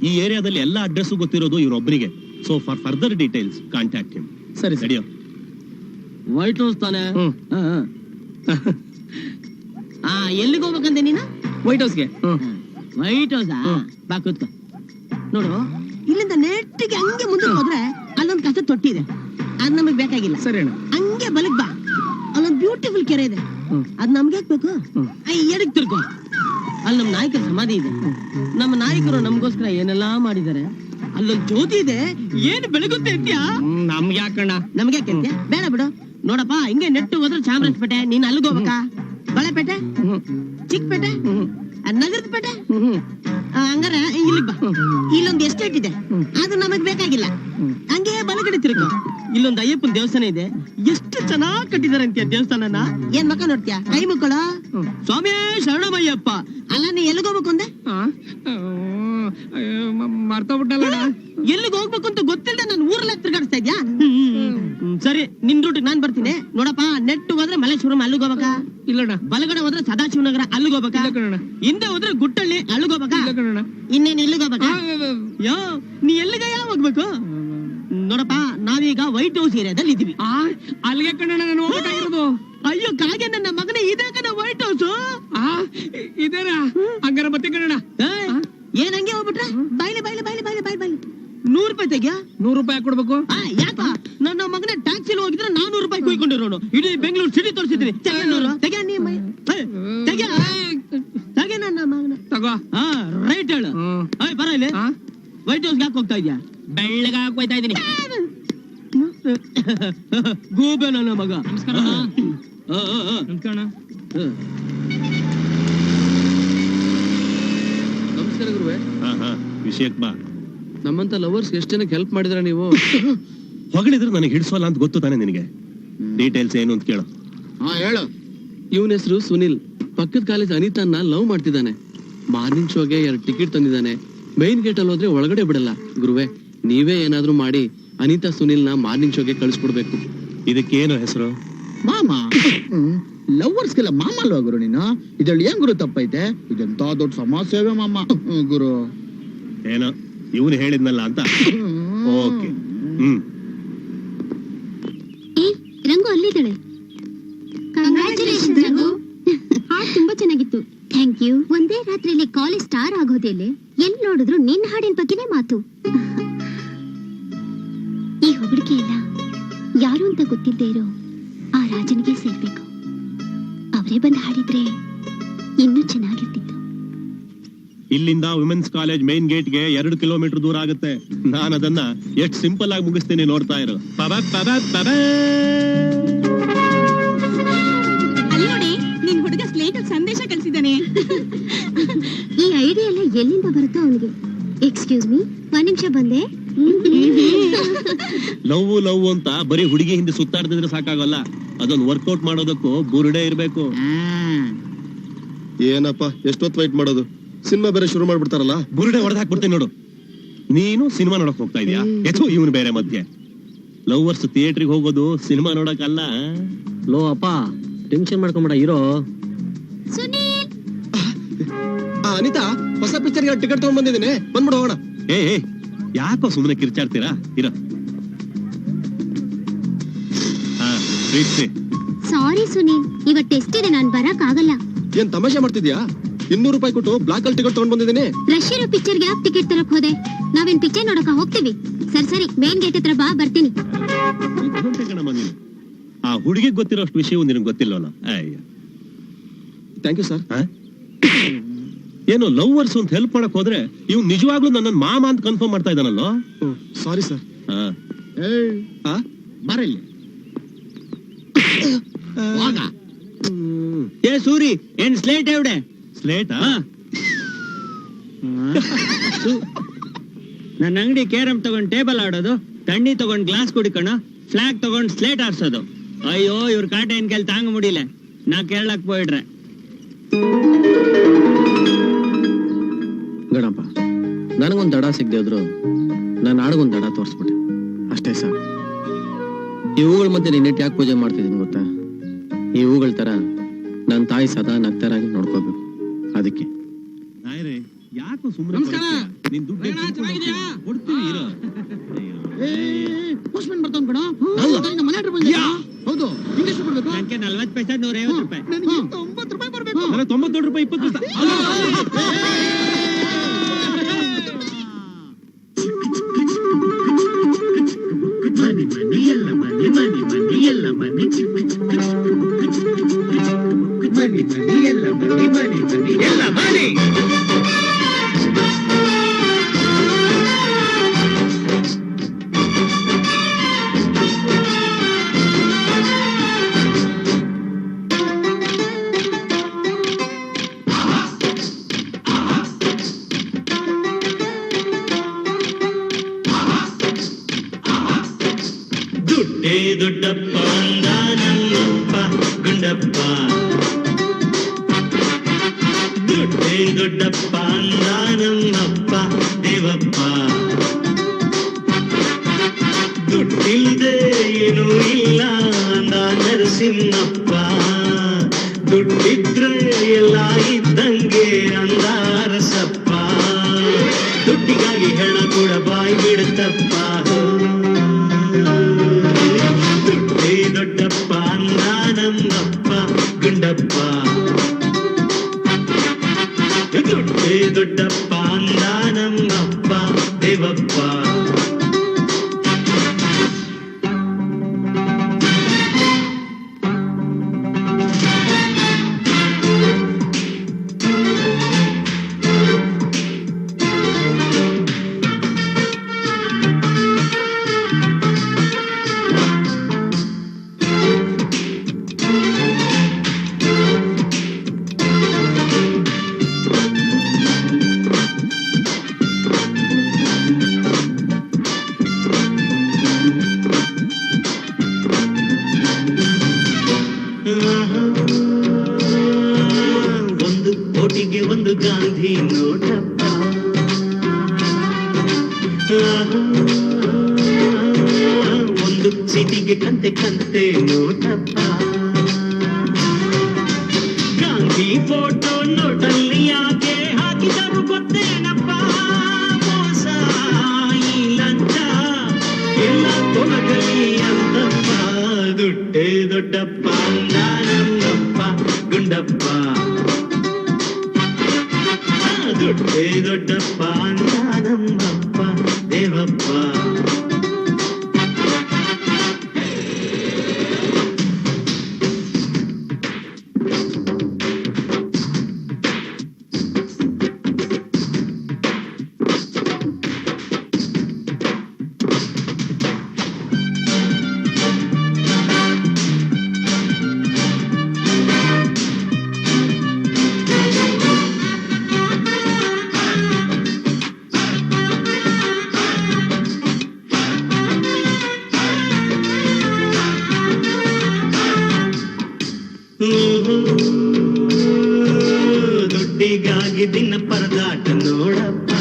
ಈ ಏರಿಯಾದಲ್ಲಿ ಎಲ್ಲ ಅಡ್ರೆಸ್ ಗೊತ್ತಿರೋದು ಇವ್ರೊಬ್ಬರಿಗೆ. So for further details contact him. ಸರಿ ಸರಿಯೋ? ವೈಟ್ ಹೌಸ್ ತಾನೆ. ಎಲ್ಲಿಗೆ ಹೋಗ್ಬೇಕಂತೆ ನೀನು? ವೈಟ್ ಹೌಸ್ಗೆ. ವೈಟ್ ಹೌಸ್ ಬಾ ಕೂತ್ಕೋ. ನೋಡು, ಇಲ್ಲಿಂದ ನೆಟ್ಟಿಗೆ ಹಂಗೆ ಮುಂದಕ್ಕೆ ಹೋದ್ರೆ ಅಲ್ಲೊಂದು ಕಸ ತೊಟ್ಟಿ ಇದೆ, ಅದ್ ನಮಗ್ ಬೇಕಾಗಿಲ್ಲ. ಸರಿ ಅಣ್ಣ. ಹಂಗೆ ಬಲಕ್ ಬಾ, ಅಲ್ಲೊಂದು ಬ್ಯೂಟಿಫುಲ್ ಕೆರೆ ಇದೆ, ಅದ್ ನಮ್ಗೆ ಹಾಕ್ಬೇಕು. ಎಡಕ್ ತಿರ್ಕೋ, ಅಲ್ಲಿ ನಮ್ ನಾಯಕರ ಸಮಾಧಿ ಇದೆ. ನಮ್ಮ ನಾಯಕರು ನಮ್ಗೋಸ್ಕರ ಏನೆಲ್ಲಾ ಮಾಡಿದ್ದಾರೆ. ಅಲ್ಲೊಂದು ಜ್ಯೋತಿ ಇದೆ, ಏನ್ ಬೆಳಗುತ್ತೆ ಅಂತ್ಯಾ? ನಮ್ಗೆ ಯಾಕಣ್ಣ? ನಮ್ಗೆ ಯಾಕೆ ಬೇಡ ಬಿಡು. ನೋಡಪ್ಪ, ಹಿಂಗೆ ನೆಟ್ಟು ಹೋದ್ರೆ ಚಾಮರಾಜಪೇಟೆ, ನೀನ್ ಅಲ್ಲಿಗೆ ಹೋಗ್ಬೇಕಾ? ಬಳೆಪೇಟೆ ಚಿಕ್ಕಪೇಟೆ ನಗರದ ಪೇಟೆ ಹಂಗಾರ ಇಲ್ಲಿಗ್ ಬಾ. ಇಲ್ಲೊಂದು ಎಸ್ಟೇಟ್ ಇದೆ, ಅದು ನಮಗ್ ಬೇಕಾಗಿಲ್ಲ. ಹಂಗೆ ಬಲಗಡೆ ತಿರುಗು, ಇಲ್ಲೊಂದು ಅಯ್ಯಪ್ಪನ ದೇವಸ್ಥಾನ ಇದೆ. ಎಷ್ಟು ಚೆನ್ನಾಗ್ ಕಟ್ಟಿದಾರೆ ಅಂತೀಯ ದೇವಸ್ಥಾನನ. ಏನ್ ಮಕ್ಕ ನೋಡ್ತೀಯ? ಕೈ ಮುಕ್ಕಳ ಸ್ವಾಮಿ ಶರಣಮಯ್ಯಪ್ಪ. ಅಲ್ಲ ನೀ ಎಲ್ಲಿಗೋಗ್ಬೇಕು ಅಂದೆ? ಮರ್ತೋಗ್ಬಿಟ್ಟಲ್ಲ. ಎಲ್ಲಿಗೆ ಹೋಗ್ಬೇಕು ಅಂತ ಗೊತ್ತಿಲ್ಲದೆ ನಾನು ಊರಲ್ಲ ತಿರ್ಗಾಡಿಸ್ತಾ ಇದ್ಯಾ? ಸರಿ, ನಿನ್ ರೂಟಿಗೆ ನಾನ್ ಬರ್ತೀನಿ. ನೋಡಪ್ಪ, ನೆಟ್ಟು ಹೋದ್ರೆ ಮಲ್ಲೇಶ್ವರಂ ಅಲ್ಲಿಗೆ ಹೋಗ್ಬೇಕಾ? ಇಲ್ಲಣ್ಣ. ಬಲಗಡೆ ಹೋದ್ರೆ ಸದಾಶಿವನಗರ ಅಲ್ಲಿಗೆ ಹೋಗ್ಬೇಕಾ? ಹಿಂದೆ ಹೋದ್ರೆ ಗುಟ್ಟಳ್ಳಿ ಅಲ್ಲಿಗೆ ಹೋಗ್ಬೇಕಾ? ಇನ್ನೇನು ಇಲ್ಲಿಗೆ ಹೋಗ್ಬೇಕಾ? ಯೋ, ನೀ ಎಲ್ಲಿಗಯ್ಯ ಹೋಗ್ಬೇಕು? ನೋಡಪ್ಪ, ನಾವೀಗ ವೈಟ್ ಹೌಸ್ ಏರಿಯಾದಲ್ಲಿ ಇದೀವಿ. ಅಲ್ಲಿಗೆ ಕಣ್ಣಣ್ಣ ನಾನು ಹೋಗ್ಬೇಕಾಗಿರೋದು. ಅಯ್ಯೋ ಕಾಗೆ ನನ್ನ ಮಗನೇ, ಇದೇ ಕಣ ವೈಟ್ ಹೌಸ್. ಇದೇನಾ? ಹಂಗಾರ ಮತ್ತೆ ಕಣ್ಣಣ್ಣ. ಏನ್ ಹಂಗೆ ಹೋಗ್ಬಿಟ್ರೆ? ಬಾಯ್ಲಿ ಬಾಯ್ಲಿ ಬಾಯ್ಲಿ ಬಾಯ್ಲಿ ಬಾಯ್ಲಿ ಬಾಯ್ಲಿ. 100 ರೂಪಾಯಿ ತೆಗ್ಯಾ? 100 ರೂಪಾಯಿ ಕೊಡ್ಬೇಕು. ಯಾಕ? ನನ್ನ ಮಗನ ಟ್ಯಾಕ್ಸಿಲಿ ಹೋಗಿದ್ರೆ 400 ರೂಪಾಯಿ ಕುಯ್ಕೊಂಡಿರೋನು. ಇಡೀ ಬೆಂಗಳೂರು ಸಿಟಿ ತೋರಿಸಿದ್ರಿ. ತೆಗೆ ನನ್ನ ಮಗನ ತಗೋ. ರೈಟ್ ಹೇಳು. ಬರ ಇಲ್ಲಿ. ವೈಟ್ ಹೌಸ್ ಯಾಕೆ ಹೋಗ್ತಾ ಇದ್ಯಾ? ಬೆಳ್ಳಗ ಹೋಗ್ತಾ ಇದೀನಿ. ಗೂಬೆ ನನ್ನ ಮಗ. ನಮಸ್ಕಾರ. ನಮಸ್ಕಾರ ಗುರುವೆ. ವಿಷಯಕ್ಕೆ ಬಾ. ನಮ್ಮಂತ ಲವರ್ಸ್ ಎಷ್ಟು ಜನಕ್ಕೆ ಹೆಲ್ಪ್ ಮಾಡಿದ್ರ ನೀವು? ಹೊಗಳಿದ್ರೆ ನನಗೆ ಹಿಡಿಸೋಲ್ಲ ಅಂತ ಗೊತ್ತು ತಾನೆ ನಿನಗೆ. ಡೀಟೇಲ್ಸ್ ಏನು ಅಂತ ಕೇಳು. ಹೇಳು. ಇವನ ಹೆಸರು ಸುನಿಲ್. ಪಕ್ಕದ ಕಾಲೇಜ್ ಅನಿತಾನ್ನ ಲವ್ ಮಾಡ್ತಿದ್ದಾನೆ. ಮಾರ್ನಿಂಗ್ ಶೋಗೆ 2 ಟಿಕೆಟ್ ತಂದಿದ್ದಾನೆ. ಮೈನ್ ಗೇಟ್ ಅಲ್ಲಿ ಹೋದ್ರೆ ಒಳಗಡೆ ಬಿಡಲ್ಲ. ಗುರುವೆ, ನೀವೇ ಏನಾದ್ರೂ ಮಾಡಿ ಅನಿತಾ ಸುನಿಲ್ನ ಮಾರ್ನಿಂಗ್ ಶೋಗೆ ಕಳಿಸ್ಕೊಡ್ಬೇಕು. ಇದಕ್ಕೇನು ಹೆಸರು? ಮಾಮ. ಲವರ್ಸ್ಗೆಲ್ಲ ಮಾಮ ಅಲ್ವಾ ಗುರು ನೀನು? ಇದ್ರಲ್ಲಿ ಏನ್ ಗುರು ತಪ್ಪೈತೆ? ಇದೆಂತ ದೊಡ್ಡ ಸಮಾಜ ಸೇವೆ ಮಾಮ. ಗುರು ಏನೋ ಇವನು ಹೇಳಿದ್ನಲ್ಲ ಅಂತ. ಓಕೆ. ರಂಗು ಅಲ್ಲಿದ್ದಾಳೆ. ಕಂಗ್ರಾಚುಲೇಷನ್ಸ್ ರಂಗು. ಹಾಡು ತುಂಬಾ ಚೆನ್ನಾಗಿತ್ತು. Thank you. ಒಂದೇ ರಾತ್ರಿಯಲ್ಲಿ ಕಾಲೇಜ್ ಸ್ಟಾರ್ ಆಗೋದೇಲೆ. ಎಲ್ಲಿ ನೋಡಿದ್ರು ನಿನ್ನ ಹಾಡಿನ ಬಗ್ಗೆನೇ ಮಾತು. ಈ ಹುಡುಗಿ ಎಲ್ಲ ಯಾರು ಅಂತ ಗೊತ್ತಿದ್ದೇ ಇರೋ ಆ ರಾಜನಿಗೆ ಸೇರ್ಬೇಕು. ಅವರೇ ಬಂದು ಹಾಡಿದ್ರೆ ಇನ್ನೂ ಚೆನ್ನಾಗಿರ್ತಿತ್ತು. ಇಲ್ಲಿಂದ ವಿಮೆನ್ಸ್ ಕಾಲೇಜ್ ಮೈನ್ ಗೇಟ್ಗೆ 2 ಕಿಲೋಮೀಟರ್ ದೂರ ಆಗುತ್ತೆ. ನಾನು ಅದನ್ನ ಎಷ್ಟು ಸಿಂಪಲ್ ಆಗಿ ಮುಗಿಸ್ತೀನಿ, ನೋಡ್ತಾ ಇರು. ನೋಡಿ, ನಿನ್ ಹುಡುಗ ಸ್ಲೇಟ್ ಸಂದೇಶ ಕಳಿಸಿದ್ದಾನೆ. ಈ ಐಡಿಯಾ ಎಲ್ಲ ಎಲ್ಲಿಂದ ಬರುತ್ತೋ ಅವನಿಗೆ. ಎಕ್ಸ್ಕ್ಯೂಸ್ ಮೀ, 1 ನಿಮಿಷ ಬಂದೆ. ಲವ್ ಅಂತ ಬರೀ ಹುಡುಗಿ ಹಿಂದೆ ಸುತ್ತಾಡ್ತಿದ್ರೆ ಸಾಕಾಗಲ್ಲ. ಅದೊಂದು ವರ್ಕೌಟ್ ಮಾಡೋದಕ್ಕೂ ಬುರುಡೆ ಇರ್ಬೇಕು. ಏನಪ್ಪ ಎಷ್ಟೊತ್ತು ವೈಟ್ ಮಾಡೋದು? ಸಿನಿಮಾ ಬೇರೆ ಶುರು ಮಾಡ್ಬಿಡ್ತಾರಲ್ಲ. ಬುರುಡೆ ಹೊಡೆದು ಹಾಕ್ಬಿಡ್ತೀನಿ ನೋಡು. ನೀನು ಸಿನಿಮಾ ನೋಡಕ್ ಹೋಗ್ತಾ ಇದೀಯಾ? ಎಥೋ ಇವನು ಬೇರೆ ಮಧ್ಯೆ. ಲವರ್ಸ್ ಥಿಯೇಟ್ರಿಗೆ ಹೋಗೋದು ಸಿನಿಮಾ ನೋಡಕ್ಕಲ್ಲ. ಲೋ ಅಪ್ಪ, ಟೆನ್ಷನ್ ಮಾಡ್ಕೊಂಬೇಡ ಇರೋ. ಸುನೀಲ್, ಅನಿತಾ, ಹೊಸ ಪಿಕ್ಚರ್ಗೆ ಟಿಕೆಟ್ ತಗೊಂಡ್ ಬಂದಿದ್ದೀನಿ, ಬಂದ್ಬಿಡು ಹೋಗೋಣ. ಏ ಯಾಕೋ ಸುಮ್ಮನೆ ಕಿರ್ಚಾಡ್ತೀರಾ? ಇರೋ. ಸಾರಿ ಸುನೀಲ್, ಇವಾಗ ಟೆಸ್ಟ್ ಇದೆ, ನಾನು ಬರಕ್ ಆಗಲ್ಲ. ಏನ್ ತಮಾಷೆ ಮಾಡ್ತಿದ್ಯಾ? 200 ರೂಪಾಯಿ ಕೊಟ್ಟು ಬ್ಲಾಕ್ ಅಲ್ಲಿ ಟಿಕೆಟ್ ತಗೊಂಡ್ ಬಂದಿದ್ದೀನಿ. ರಶ್ ಇರೋ ಪಿಕ್ಚರ್ಗೆ ಯಾಕೆ ಟಿಕೆಟ್ ತರಕ್ ಹೋದೆ? ನಾವೇನ್ ಪಿಕ್ಚರ್ ನೋಡಕ ಹೋಗ್ತೀವಿ. ಸರಿ ಮೇನ್ ಗೇಟ್ ಹತ್ರ ಬಾ, ಬರ್ತೀನಿ. ಆ ಹುಡುಗಿಗೆ ಗೊತ್ತಿರೋಷ್ಟು ವಿಷಯ ನಿನಗೆ ಗೊತ್ತಿಲ್ಲವಲ್ಲ. Thank you sir. ಏನೋ ಲವರ್ಸ್ ಅಂತ ಹೆಲ್ಪ್ ಮಾಡಕ್ ಹೋದ್ರೆ ಇವ್ ನಿಜವಾಗ್ಲೂ ನನ್ನ ಮಾಮ ಅಂತ ಕನ್ಫರ್ಮ್ ಮಾಡ್ತಾ ಇದ್ದಾನಲ್ಲೋ. Sorry sir. ಬರಲಿ. ಏ ಸೂರಿ, ಏನ್ ಸ್ಲೇಟ್ ಎವಡೆ? ಸ್ಲೇಟಾ? ನನ್ನ ಅಂಗಡಿ ಕೇರಂ ತಗೊಂಡ್ ಟೇಬಲ್ ಆಡೋದು, ತಣ್ಣಿ ತಗೊಂಡ್ ಗ್ಲಾಸ್ ಕುಡಿಕೋಣ, ಫ್ಲಾಗ್ ತಗೊಂಡ್ ಸ್ಲೇಟ್ ಆಡ್ಸೋದು. ಅಯ್ಯೋ, ಇವ್ರ ಕಾಟ ಏನ್ ಕೇಳಿ ತಾಂಗ ಮುಡಿಲೆ. ನಾ ಕೇಳಕ್ போயிடுறேன். ಗಣಪ, ನನಗೊಂದ್ ದಡ ಸಿಗದೆ ಹೋದ್ರು ನಾನು ಆಡಗೊಂದ್ ದಡ ತೋರಿಸ್ಬಿಟ್ಟೆ ಅಷ್ಟೇ ಸಾಕು. ಈ ಹೂಗಳ ಮಧ್ಯೆ ನಿನ್ನೆಟ್ಟು ಯಾಕೆ ಪೂಜೆ ಮಾಡ್ತಿದ್ದೀನಿ ಗೊತ್ತಾ? ಈ ಹೂಗಳ ತರ ನನ್ನ ತಾಯಿ ಸದಾ ನಗ್ತರಾಗಿ ನೋಡ್ಕೋಬೇಕು. ಅದಕ್ಕೆ ಯಾಕೋ ಸುಮ್ಮನೆ ನಿನ್ ದುಡ್ಡು ಕೊಡ್ತೀವಿ. ಇರೋ. ಪೋಸ್ಟ್ಮನ್ ಬರ್ತಾನ್ ಕಣ. ಮನೆ ಹತ್ರ ಬಂದಿದ್ಯಾ? ಹೌದು. ಇಂಗ್ಲಿಷ್ ಕೊಡ್ಬೇಕು. ನನಗೆ 40 ಪೈಸೆ 150 ರೂಪಾಯಿ. ನನಗೆ 90 ರೂಪಾಯಿ ಬರ್ಬೇಕು. ನನಗೆ 92 ರೂಪಾಯಿ 20 ಪೈಸೆ. ದುಡ್ಡೇ ದೊಡ್ಡಪ್ಪ ಅಂದ ನಮ್ಮಪ್ಪ ಗುಂಡಪ್ಪ ದುಡ್ಡೇ ದೊಡ್ಡಪ್ಪ ಅಂದ ನಮ್ಮಪ್ಪ ದೇವಪ್ಪ ದುಡ್ಡಿಲ್ದೆ ಏನೂ ಇಲ್ಲ ಅಂದ ನರಸಿಂಹಪ್ಪ ದುಡ್ಡಿದ್ರೆ ಎಲ್ಲ ಇದ್ದಂಗೆ ಅಂದ ಅರಸಪ್ಪ ದುಡ್ಡಿಗಾಗಿ ಹೆಣ ಕೂಡ ಬಾಯಿ ಬಿಡುತ್ತಪ್ಪ ದುಡ್ಡೇ ದೊಡ್ಡಪ್ಪ ಅಂದ ನಮ್ಮಪ್ಪ ಗುಂಡಪ್ಪ ದುಡ್ಡೇ ದೊಡ್ಡಪ್ಪ ಅಂದ ನಮ್ಮಪ್ಪ ದೇವಪ್ಪ ಒಂದು ಕೋಟಿಗೆ ಒಂದು ಗಾಂಧಿ ನೋಟಪ್ಪ ಒಂದು ಸಿಟಿಗೆ ಕಂತೆ ಕಂತೆ ನೋಟಪ್ಪ ಗಾಂಧಿ ಫೋಟೋ ನೋಟಲ್ಲಿ ಯಾಕೆ ಹಾಕಿದರು ಗೊತ್ತೇನಪ್ಪ ಮೋಸ ಈ ಲಂಚ ಎಲ್ಲ ತೊಲಗಲಿ ಅಂತಪ್ಪ ದುಡ್ಡೇ ದೊಡ್ಡಪ್ಪ ನಮ್ಮಪ್ಪ ಗುಂಡಪ್ಪ ದುಡ್ಡೇ ದೊಡ್ಡಪ್ಪ ನಮ್ಮಪ್ಪ ದೇವಪ್ಪ ದುಡ್ಡಿಗಾಗಿ ದಿನ ಪರದಾಟ ನೋಡಪ್ಪ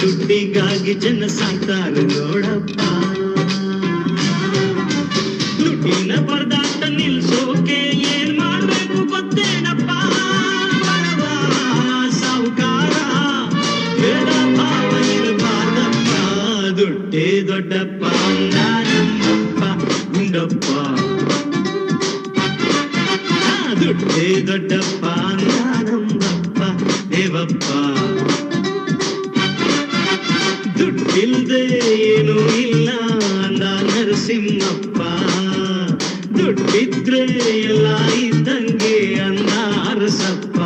ದುಡ್ಡಿಗಾಗಿ ಜನ ಸಾಯ್ತಾರ ನೋಡಪ್ಪ ದುಡ್ಡಿನ ಪರದಾಟ ನಿಲ್ಸೋಕೆ ಏನ್ ಮಾಡ್ಬೇಕು ಗೊತ್ತೇನಪ್ಪ ಬಡವ ಸಾಹುಕಾರ ಭೇದ ಭಾವ ಇರಬಾರ್ದಪ್ಪ ದುಡ್ಡೇ ದೊಡ್ಡಪ್ಪ ನಮ್ಮಪ್ಪ ಗುಂಡಪ್ಪ ದುಡ್ಡೇ ದೊಡ್ಡಪ್ಪ ನಮ್ಮಪ್ಪ ದೇವಪ್ಪ ದುಡ್ಡಿಲ್ದೆ ಏನೂ ಇಲ್ಲ ಅಂದ ನರಸಿಂಹಪ್ಪ ದುಡ್ಡಿದ್ರೆ ಎಲ್ಲ ಇದ್ದಂಗೆ ಅಂದ ಅರಸಪ್ಪ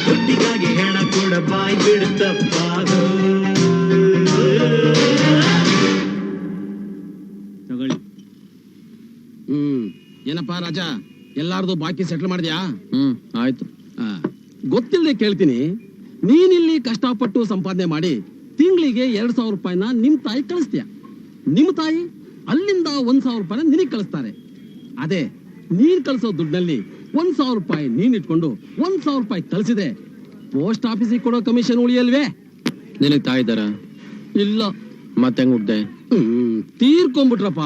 ದುಡ್ಡಿಗಾಗಿ ಹೆಣ ಕೂಡ ಬಾಯಿ ಬಿಡುತ್ತಪ್ಪ ತಗೊಳ್ಳಿ ಏನಪ್ಪಾ ರಾಜ ಎಲ್ಲಾರ್ದು ಬಾಕಿ ಸೆಟ್ಲ್ ಮಾಡಿದ್ಯಾ ಆಯ್ತು ಗೊತ್ತಿಲ್ಲದೆ ಕೇಳ್ತೀನಿ ನೀನಿಲ್ಲಿ ಕಷ್ಟಪಟ್ಟು ಸಂಪಾದನೆ ಮಾಡಿ ತಿಂಗಳಿಗೆ 2,000 ರೂಪಾಯಿನ ನಿಮ್ ತಾಯಿ ಕಳಿಸ್ತೀಯ ನಿಮ್ ತಾಯಿ ಅಲ್ಲಿಂದ 1,000 ರೂಪಾಯಿನ ನಿನಗ್ ಕಳಿಸ್ತಾರೆ ಅದೇ ನೀನ್ ಕಳಿಸೋ ದುಡ್ಡಿನಲ್ಲಿ 1,000 ರೂಪಾಯಿ ನೀನ್ ಇಟ್ಕೊಂಡು 1,000 ರೂಪಾಯಿ ಕಳಿಸಿದೆ ಪೋಸ್ಟ್ ಆಫೀಸಿಗೆ ಕೊಡೋ ಕಮಿಷನ್ ಉಳಿಯಲ್ವೇ? ನಿನಗ್ ತಾಯಿ ಇದ್ದಾರ? ಇಲ್ಲ. ಮತ್ತೆ ಹೆಂಗ್ ಹುಡ್ದೆ? ತೀರ್ಕೊಂಡ್ಬಿಟ್ರಪ್ಪ.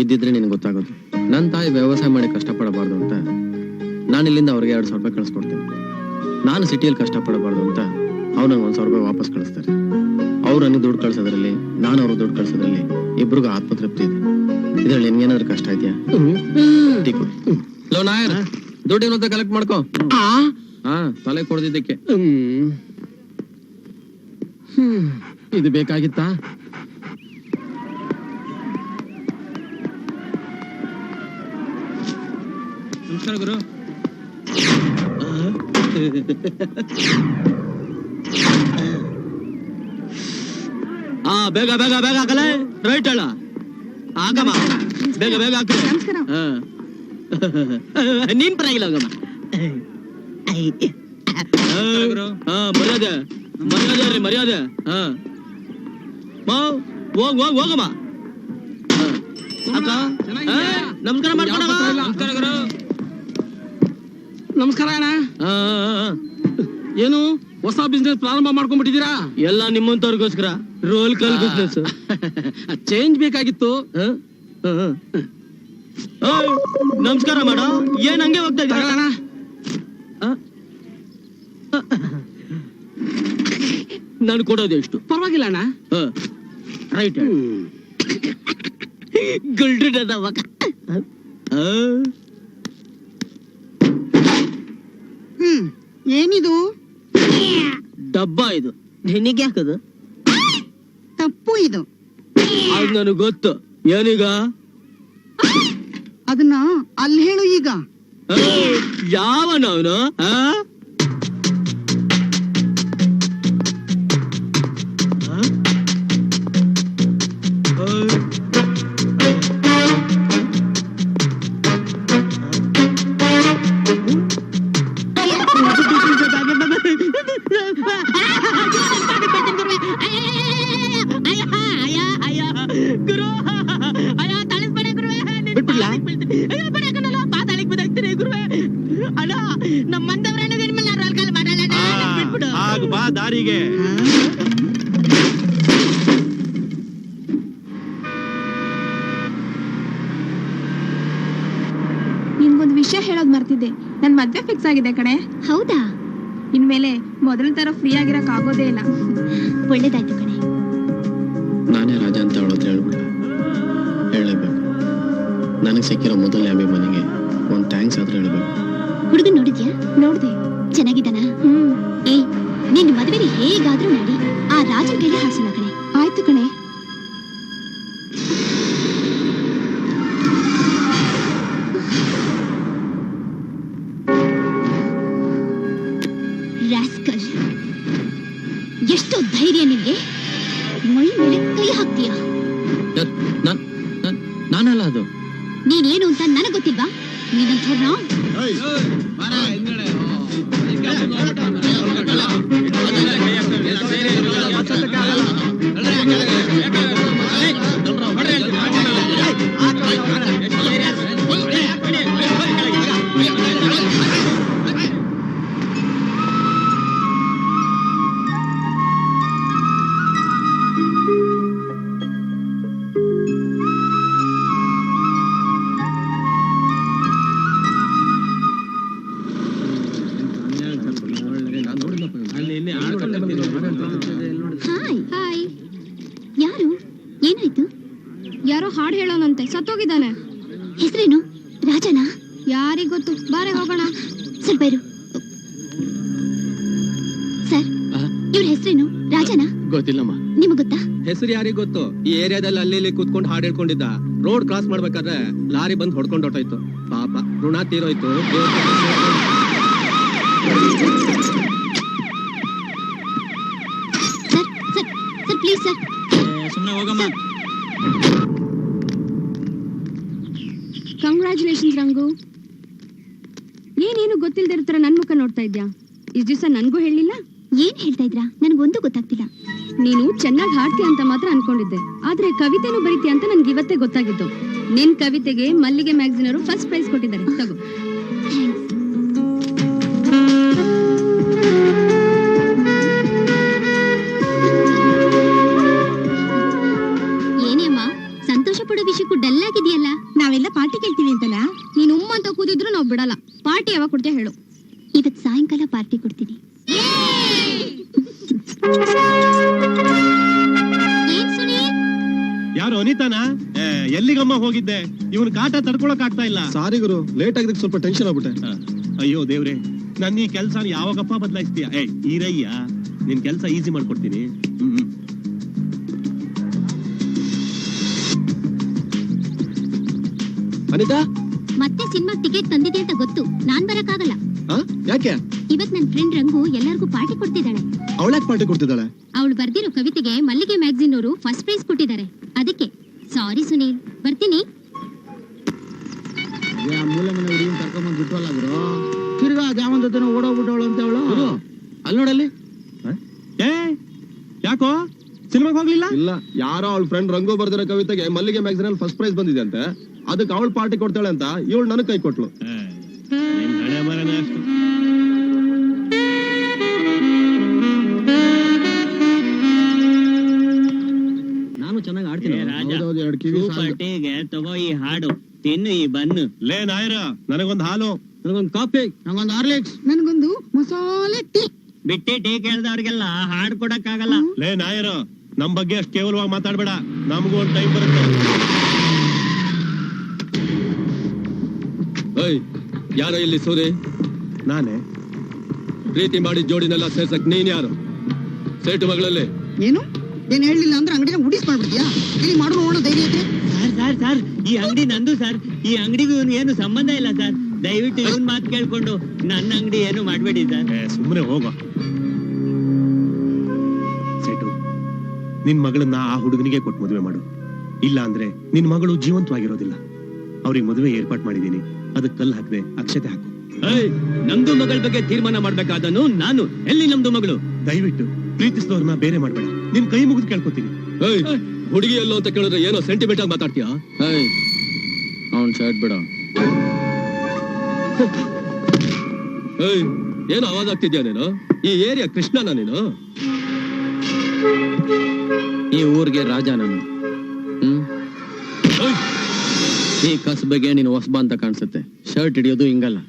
ಇದ್ದಿದ್ರೆ ನಿನ್ಗೆ ಗೊತ್ತಾಗೋದು. ನನ್ ತಾಯಿ ವ್ಯವಸಾಯ ಮಾಡಿ ಕಷ್ಟಪಡಬಾರ್ದು ಅಂತ ನಾನು ಇಲ್ಲಿಂದ ಅವ್ರಿಗೆ 2,000 ರೂಪಾಯಿ ಕಳಿಸ್ಕೊಡ್ತೇನೆ. ನಾನು ಸಿಟಿಯಲ್ಲಿ ಕಷ್ಟಪಡಬಾರ್ದು ಅಂತ ಅವ್ರು ನಂಗೆ 1,000 ರೂಪಾಯಿ ವಾಪಸ್ ಕಳಿಸ್ತಾರೆ. ಅವ್ರು ನನಗೆ ದುಡ್ಡು ಕಳ್ಸೋದ್ರಲ್ಲಿ ನಾನು ಅವ್ರಿಗೆ ದುಡ್ಡು ಕಳ್ಸೋದ್ರಲ್ಲಿ ಇಬ್ರಿಗೂ ಆತ್ಮತೃಪ್ತಿ ಇದೆ. ಇದ್ರಲ್ಲಿ ನಿನ್ಗೇನಾದ್ರೂ ಕಷ್ಟ ಇದೆಯಾ? ಲೋ ನಾಯರ್, ದುಡ್ಡು ಏನಂತ ಕಲೆಕ್ಟ್ ಮಾಡ್ಕೋ. ಹಾ, ತಲೆ ಕೊಡ್ದಿದ್ದಕ್ಕೆ. ಇದು ಬೇಕಾಗಿತ್ತಾ? ನಮಸ್ಕಾರ ಗುರು. ಬೇಗ ಬೇಗ ಬೇಗ ಹಾಕಲೆ. ರೈಟ್ ಅಲ್ಲ ಆಗಮ್ಮ, ಬೇಗ ಬೇಗ ಹಾಕಲೆ. ನೀನ್ ಪರವಾಗಿಲ್ಲ ಹೋಗಮ್ಮ. ಮರ್ಯಾದೆ ಮರ್ಯಾದೆ ರೀ ಮರ್ಯಾದೆ. ಹಾ ಮಾವ್ ಹೋಗಮ್ಮ. ಅಕ್ಕ ನಮಸ್ಕಾರ ಮಾಡ್ಕೊಡಮ್ಮ. ನಮಸ್ಕಾರ ಅಣ್ಣ. ಏನು ಹೊಸ ಬಿಸ್ನೆಸ್ ಪ್ರಾರಂಭ ಮಾಡ್ಕೊಂಡ್ಬಿಟ್ಟಿದ್ದೀರಾ? ಎಲ್ಲ ನಿಮ್ಮಂತವ್ರಿಗೋಸ್ಕರ ರೋಲ್ ಕಾಲ್ ಬಿಸ್ನೆಸ್. ಚೇಂಜ್ ಬೇಕಾಗಿತ್ತು. ನಮಸ್ಕಾರ ಮೇಡಮ್. ಏನ್ ಹಂಗೆ ಹೋಗ್ತಾ ಇದ್ದೀರಾ? ತಗೊಳ್ಳೋಣ. ನಾನು ಕೊಡೋದು ಎಷ್ಟು? ಪರವಾಗಿಲ್ಲ ಅಣ್ಣ. ರೈಟ್ ಗೋಲ್ಡನ್ ಅದಾವಾಗ. ಏನಿದು? ಡಬ್ಬ ಇದು. ನಿನಗೆ ಹಾಕದು ತಪ್ಪು ಇದು. ಅದು ನನಗೆ ಗೊತ್ತು. ಏನೀಗ? ಅದನ್ನ ಅಲ್ಲಿ ಹೇಳು ಈಗ. ಯಾವನ ಅವನು? ಬಾ ದಾರಿಗೆ. ನಿನ್ಗೊಂದು ವಿಷಯ ಹೇಳೋದ್ ಮರ್ತಿದ್ದೆ. ನನ್ ಮದ್ವೆ ಫಿಕ್ಸ್ ಆಗಿದೆ ಕಣೆ. ಹೌದಾ? ಇನ್ಮೇಲೆ ಮೊದಲ ತರ ಫ್ರೀ ಆಗಿರಕ್ ಆಗೋದೇ ಇಲ್ಲ. ಒಳ್ಳೇದಾಯ್ತು ಕಣೆ. ನಾನೇ ರಾಜ ಅಂತ ಅವಳತ್ರ ಹೇಳ್ಬಿಟ್ಟ. ಹೇಳಲೇಬೇಕು. ನನಗೆ ಸಿಕ್ಕಿರೋ ಮೊದಲನೇ ಅಭಿಮಾನಿಗೆ ಒಂದು ಥ್ಯಾಂಕ್ಸ್ ಆದ್ರೆ ಹೇಳಬೇಕು. ಹುಡುಗನ್ ನೋಡಿದ್ಯಾ? ನೋಡ್ದೆ. ಚೆನ್ನಾಗಿದ್ದಾನ? ಏ ನಿನ್ನ ಮದುವೆಗೆ ಹೇಗಾದ್ರೂ ಮಾಡಿ ಆ ರಾಜನ್ ಕೈಲಿ ಹಾಸನ ಕಣೆ. ಆಯ್ತು ಕಣೆ. ರಾಸ್ಕಲ್, ಎಷ್ಟು ಧೈರ್ಯ ನಿನ್ಗೆ? ಮೈ ಮೇಲೆ ಕೈ ಹಾಕ್ತೀಯಾ? ನಾನಲ್ಲ ಅದು. ನೀನೇನು ಅಂತ ನನಗ್ ಗೊತ್ತಿಲ್ವಾ? ನೀನಂಥವ್ರನ್ನ ಹಾಯ್. ಯಾರು? ಏನಾಯ್ತು? ಯಾರೋ ಹಾಡು ಹೇಳೋನಂತೆ, ಸತ್ತೋಗಿದ್ದಾನೆ. ಹೆಸರೇನು? ರಾಜನಾ? ಯಾರಿಗ್ ಗೊತ್ತು? ಬಾರೆ ಹೋಗೋಣ. ಸ್ವಲ್ಪ ಇರು. ಸರ್, ಇವ್ರ ಹೆಸರೇನು? ರಾಜನಾ? ಗೊತ್ತಿಲ್ಲಮ್ಮ. ನಿಮಗ್ ಗೊತ್ತಾ? ಹೆಸರು ಯಾರಿಗ್ ಗೊತ್ತು? ಈ ಏರಿಯಾದಲ್ಲಿ ಅಲ್ಲಿ ಕೂತ್ಕೊಂಡು ಹಾಡು ಹೇಳ್ಕೊಂಡಿದ್ದ. ರೋಡ್ ಕ್ರಾಸ್ ಮಾಡ್ಬೇಕಾದ್ರೆ ಲಾರಿ ಬಂದು ಹೊಡ್ಕೊಂಡು ಹೊಟ್ಟೋಯ್ತು. ಪಾಪ ಋಣ ತೀರೋಯ್ತು. Sir sir sir please sir. ಸುಮ್ಮನೆ ಹೋಗಮ್ಮ. ಕಂಗ್ರ್ಯಾಚುಲೇಷನ್ಸ್ ರಂಗು. ಏನೇನು ಗೊತ್ತಿಲ್ದೇ ಇರ್ತಾರ ನನ್ ಮುಖ ನೋಡ್ತಾ ಇದ್ಯಾ? ಇಷ್ಟ ದಿವಸ ನನ್ಗೂ ಹೇಳಿಲ್ಲ. ಏನ್ ಹೇಳ್ತಾ ಇದ್ರಾ? ನನ್ಗೊಂದು ಗೊತ್ತಾಗ್ತಿಲ್ಲ. ನೀನು ಚೆನ್ನಾಗಿ ಹಾಡ್ತೀಯ ಅಂತ ಮಾತ್ರ ಅನ್ಕೊಂಡಿದ್ದೆ, ಆದ್ರೆ ಕವಿತೆನೂ ಬರೀತೀಯ ಅಂತ ನನ್ಗೆ ಇವತ್ತೇ ಗೊತ್ತಾಗಿತ್ತು. ನಿನ್ ಕವಿತೆಗೆ ಮಲ್ಲಿಗೆ ಮ್ಯಾಗಝಿನ್ ಅವರು ಫಸ್ಟ್ ಪ್ರೈಸ್ ಕೊಟ್ಟಿದ್ದಾರೆ. ತಗೋ. ಏನೇ ಅಮ್ಮ, ಸಂತೋಷ ಪಡೋ ವಿಷಯಕ್ಕೂ ಡಲ್ ಆಗಿದೆಯಲ್ಲ? ನಾವೆಲ್ಲ ಪಾರ್ಟಿ ಕೇಳ್ತೀವಿ ಅಂತಲ್ಲ. ನೀನು ಉಮ್ಮ ಅಂತ ಕೂದಿದ್ರು ನಾವು ಬಿಡಲ್ಲ. ಪಾರ್ಟಿ ಯಾವಾಗ ಕೊಡ್ತೀಯ ಹೇಳು? ಇವತ್ ಸಾಯಂಕಾಲ ಪಾರ್ಟಿ ಕೊಡ್ತೀನಿ. ಯಾರು ಅನಿತಾನ? ಎಲ್ಲಿಗಮ್ಮ ಹೋಗಿದ್ದೆ? ಇವನ್ ಕಾಟ ತಡ್ಕೊಳಕ್ ಆಗ್ತಾ ಇಲ್ಲ. ಸಾರಿ ಗುರು, ಲೇಟ್ ಆಗಿದ್ದಕ್ಕೆ ಸ್ವಲ್ಪ ಟೆನ್ಷನ್ ಆಗ್ಬಿಟ್ಟೆ. ಅಯ್ಯೋ ದೇವ್ರೆ, ನನ್ ಈ ಕೆಲ್ಸ ಯಾವಾಗಪ್ಪ ಬದಲಾಯಿಸ್ತೀಯ? ಈರಯ್ಯ, ನಿನ್ ಕೆಲ್ಸ ಈಸಿ ಮಾಡ್ಕೊಡ್ತೀನಿ. ಅನಿತಾ, ಮತ್ತೆ ಸಿನಿಮಾ ಟಿಕೆಟ್ ತಂದಿದೆ ಅಂತ ಗೊತ್ತು. ನಾನ್ ಬರಕ್ಕಾಗಲ್ಲ. ಯಾಕೆ? ಇವತ್ ನನ್ ಫ್ರೆಂಡ್ ರಂಗು ಎಲ್ಲರಿಗೂ ಪಾರ್ಟಿ ಕೊಡ್ತಿದ್ದಾಳೆ. ಅವಳ್ಯಾಕೆ ಪಾರ್ಟಿ ಕೊಡ್ತಿದ್ದಾಳೆ? ಅವಳು ಬರ್ದಿರೋ ಕವಿತೆಗೆ ಮಲ್ಲಿಗೆ ಮ್ಯಾಗಝಿನ್ ಅವರು ಫಸ್ಟ್ ಪ್ರೈಸ್ ಕೊಟ್ಟಿದ್ದಾರೆ. ಅದಕ್ಕೆ. ಸಾರಿ ಸುನೀಲ್, ಬರ್ತೀನಿ. ಮೂಲೆ ಮನೆ ಹುಡುಗಿನ ಕರ್ಕೊಂಬಂದ್ ಬಿಟ್ಟವಲ್ಲ ಗುರು. ತಿರ್ಗಾ ಅದ್ಯಾವಂತ ಓಡೋಗ್ಬಿಟ್ಟವಳು ಅಂತ ಅವಳು. ಅಲ್ಲಿ ನೋಡಲ್ಲಿ. ಇಲ್ಲ, ಯಾರೋ ಅವಳ ಫ್ರೆಂಡ್ ರಂಗು ಬರ್ದಿರೋ ಕವಿತೆಗೆ ಮಲ್ಲಿಗೆ ಮ್ಯಾಗಝಿನ್ ಅಲ್ಲಿ ಫಸ್ಟ್ ಪ್ರೈಸ್ ಬಂದಿದೆ ಅಂತೆ. ಅದಕ್ಕೆ ಅವಳು ಪಾರ್ಟಿ ಕೊಡ್ತಾಳೆ ಅಂತ ಇವಳು ನನಗೆ ಕೈ ಕೊಟ್ಲು. ಹಣೆ ಬರನ ಅಷ್ಟು. ನಾನು ಚೆನ್ನಾಗಿ ಆಡ್ತೀನಿ. ಹೌದೌದು, ಎರಡು ಕಿವಿ ಸಾಕು. ಪಾರ್ಟಿಗೆ ತಗೋ ಈ ಹಾಡು, ತಿನ್ನು ಈ ಬನ್ನು. ಲೇ ನಾಯರ, ನನಗೊಂದು ಹಾಲು, ನನಗೊಂದು ಕಾಫಿ, ನಂಗೊಂದು ಹಾರ್ಲಿಕ್ಸ್. ನನ್ಗೊಂದು ಮಸಾಲೆ ಟೀ. ಬಿಟ್ಟಿ ಟೀ ಕೇಳ್ದವ್ರಿಗೆಲ್ಲ ಹಾಡ್ ಕೊಡಕ್ ಆಗಲ್ಲ. ಲೇ ನಾಯರ, ನಮ್ ಬಗ್ಗೆ ಅಷ್ಟು ಕೇವಲವಾಗಿ ಮಾತಾಡ್ಬೇಡ, ನಮಗೂ ಒಂದು ಟೈಮ್ ಬರುತ್ತೆ. ಯಾರ ಇಲ್ಲಿ ಸೋದೆ? ನಾನೇ. ಪ್ರೀತಿ ಮಾಡಿ ಜೋಡಿನೆಲ್ಲ ಸೇರ್ಸಕ್ ನೀನ್ ಯಾರು? ಸೇಟು ಮಗಳಲ್ಲಿ ಏನು ಏನ್ ಹೇಳಲಿಲ್ಲ ಅಂದ್ರೆ ಅಂಗಡಿನ ಉಡಿಸ್ ಮಾಡ್ಬಿಡ್ತೀಯಾ? ಇಲ್ಲಿ ಮಾಡು ನೋಡೋಣ ಧೈರ್ಯ ಐತೆ. ಸರ್ ಈ ಅಂಗಡಿ ನಂದು ಸರ್. ಈ ಅಂಗಡಿಗೂ ಇವನು ಏನು ಸಂಬಂಧ ಇಲ್ಲ ಸರ್. ದಯವಿಟ್ಟು ಇವನ್ ಮಾತು ಕೇಳ್ಕೊಂಡು ನನ್ನ ಅಂಗಡಿ ಏನು ಮಾಡ್ಬೇಡಿ ಸರ್. ಸುಮ್ಮನೆ ಹೋಗ. ಸೇಟು, ನಿನ್ ಮಗಳನ್ನ ಆ ಹುಡುಗನಿಗೆ ಕೊಟ್ಟು ಮದುವೆ ಮಾಡು. ಇಲ್ಲ ಅಂದ್ರೆ ನಿನ್ ಮಗಳು ಜೀವಂತವಾಗಿರೋದಿಲ್ಲ. ಅವ್ರಿಗೆ ಮದುವೆ ಏರ್ಪಾಟ್ ಮಾಡಿದೀನಿ, ಅದಕ್ಕೆ ಕಲ್ಲು ಹಾಕದೆ ಅಕ್ಷತೆ ಹಾಕು. ನಮ್ದು ಮಗಳ ಬಗ್ಗೆ ತೀರ್ಮಾನ ಮಾಡ್ಬೇಕಾದನು ನಾನು. ಎಲ್ಲಿ ನಮ್ದು ಮಗಳು? ದಯವಿಟ್ಟು ಪ್ರೀತಿಸಿದವ್ರನ್ನ ಬೇರೆ ಮಾಡ್ಬೇಡ. ನಿನ್ ಕೈ ಮುಗಿದು ಕೇಳ್ಕೊತೀನಿ. ಹುಡುಗಿ ಎಲ್ಲೋ ಅಂತ ಕೇಳಿದ್ರೆ ಏನೋ ಸೆಂಟಿಮೆಂಟ್ ಆಗಿ ಮಾತಾಡ್ತೀಯಾ? ಅವ್ನ್ ಶರ್ಟ್ ಬಿಡ. ಏನು ಆವಾಜ್ ಆಗ್ತಿದ್ಯಾ ನೀನು? ಈ ಏರಿಯಾ ಕೃಷ್ಣನ ನೀನು? ಈ ಊರಿಗೆ ರಾಜ ನಾನು. ಈ ಕಸಬಗೆ ನೀನು ಹೊಸಬ ಅಂತ ಕಾಣಿಸುತ್ತೆ. ಶರ್ಟ್ ಹಿಡಿಯೋದು ಹಿಂಗಲ್ಲ.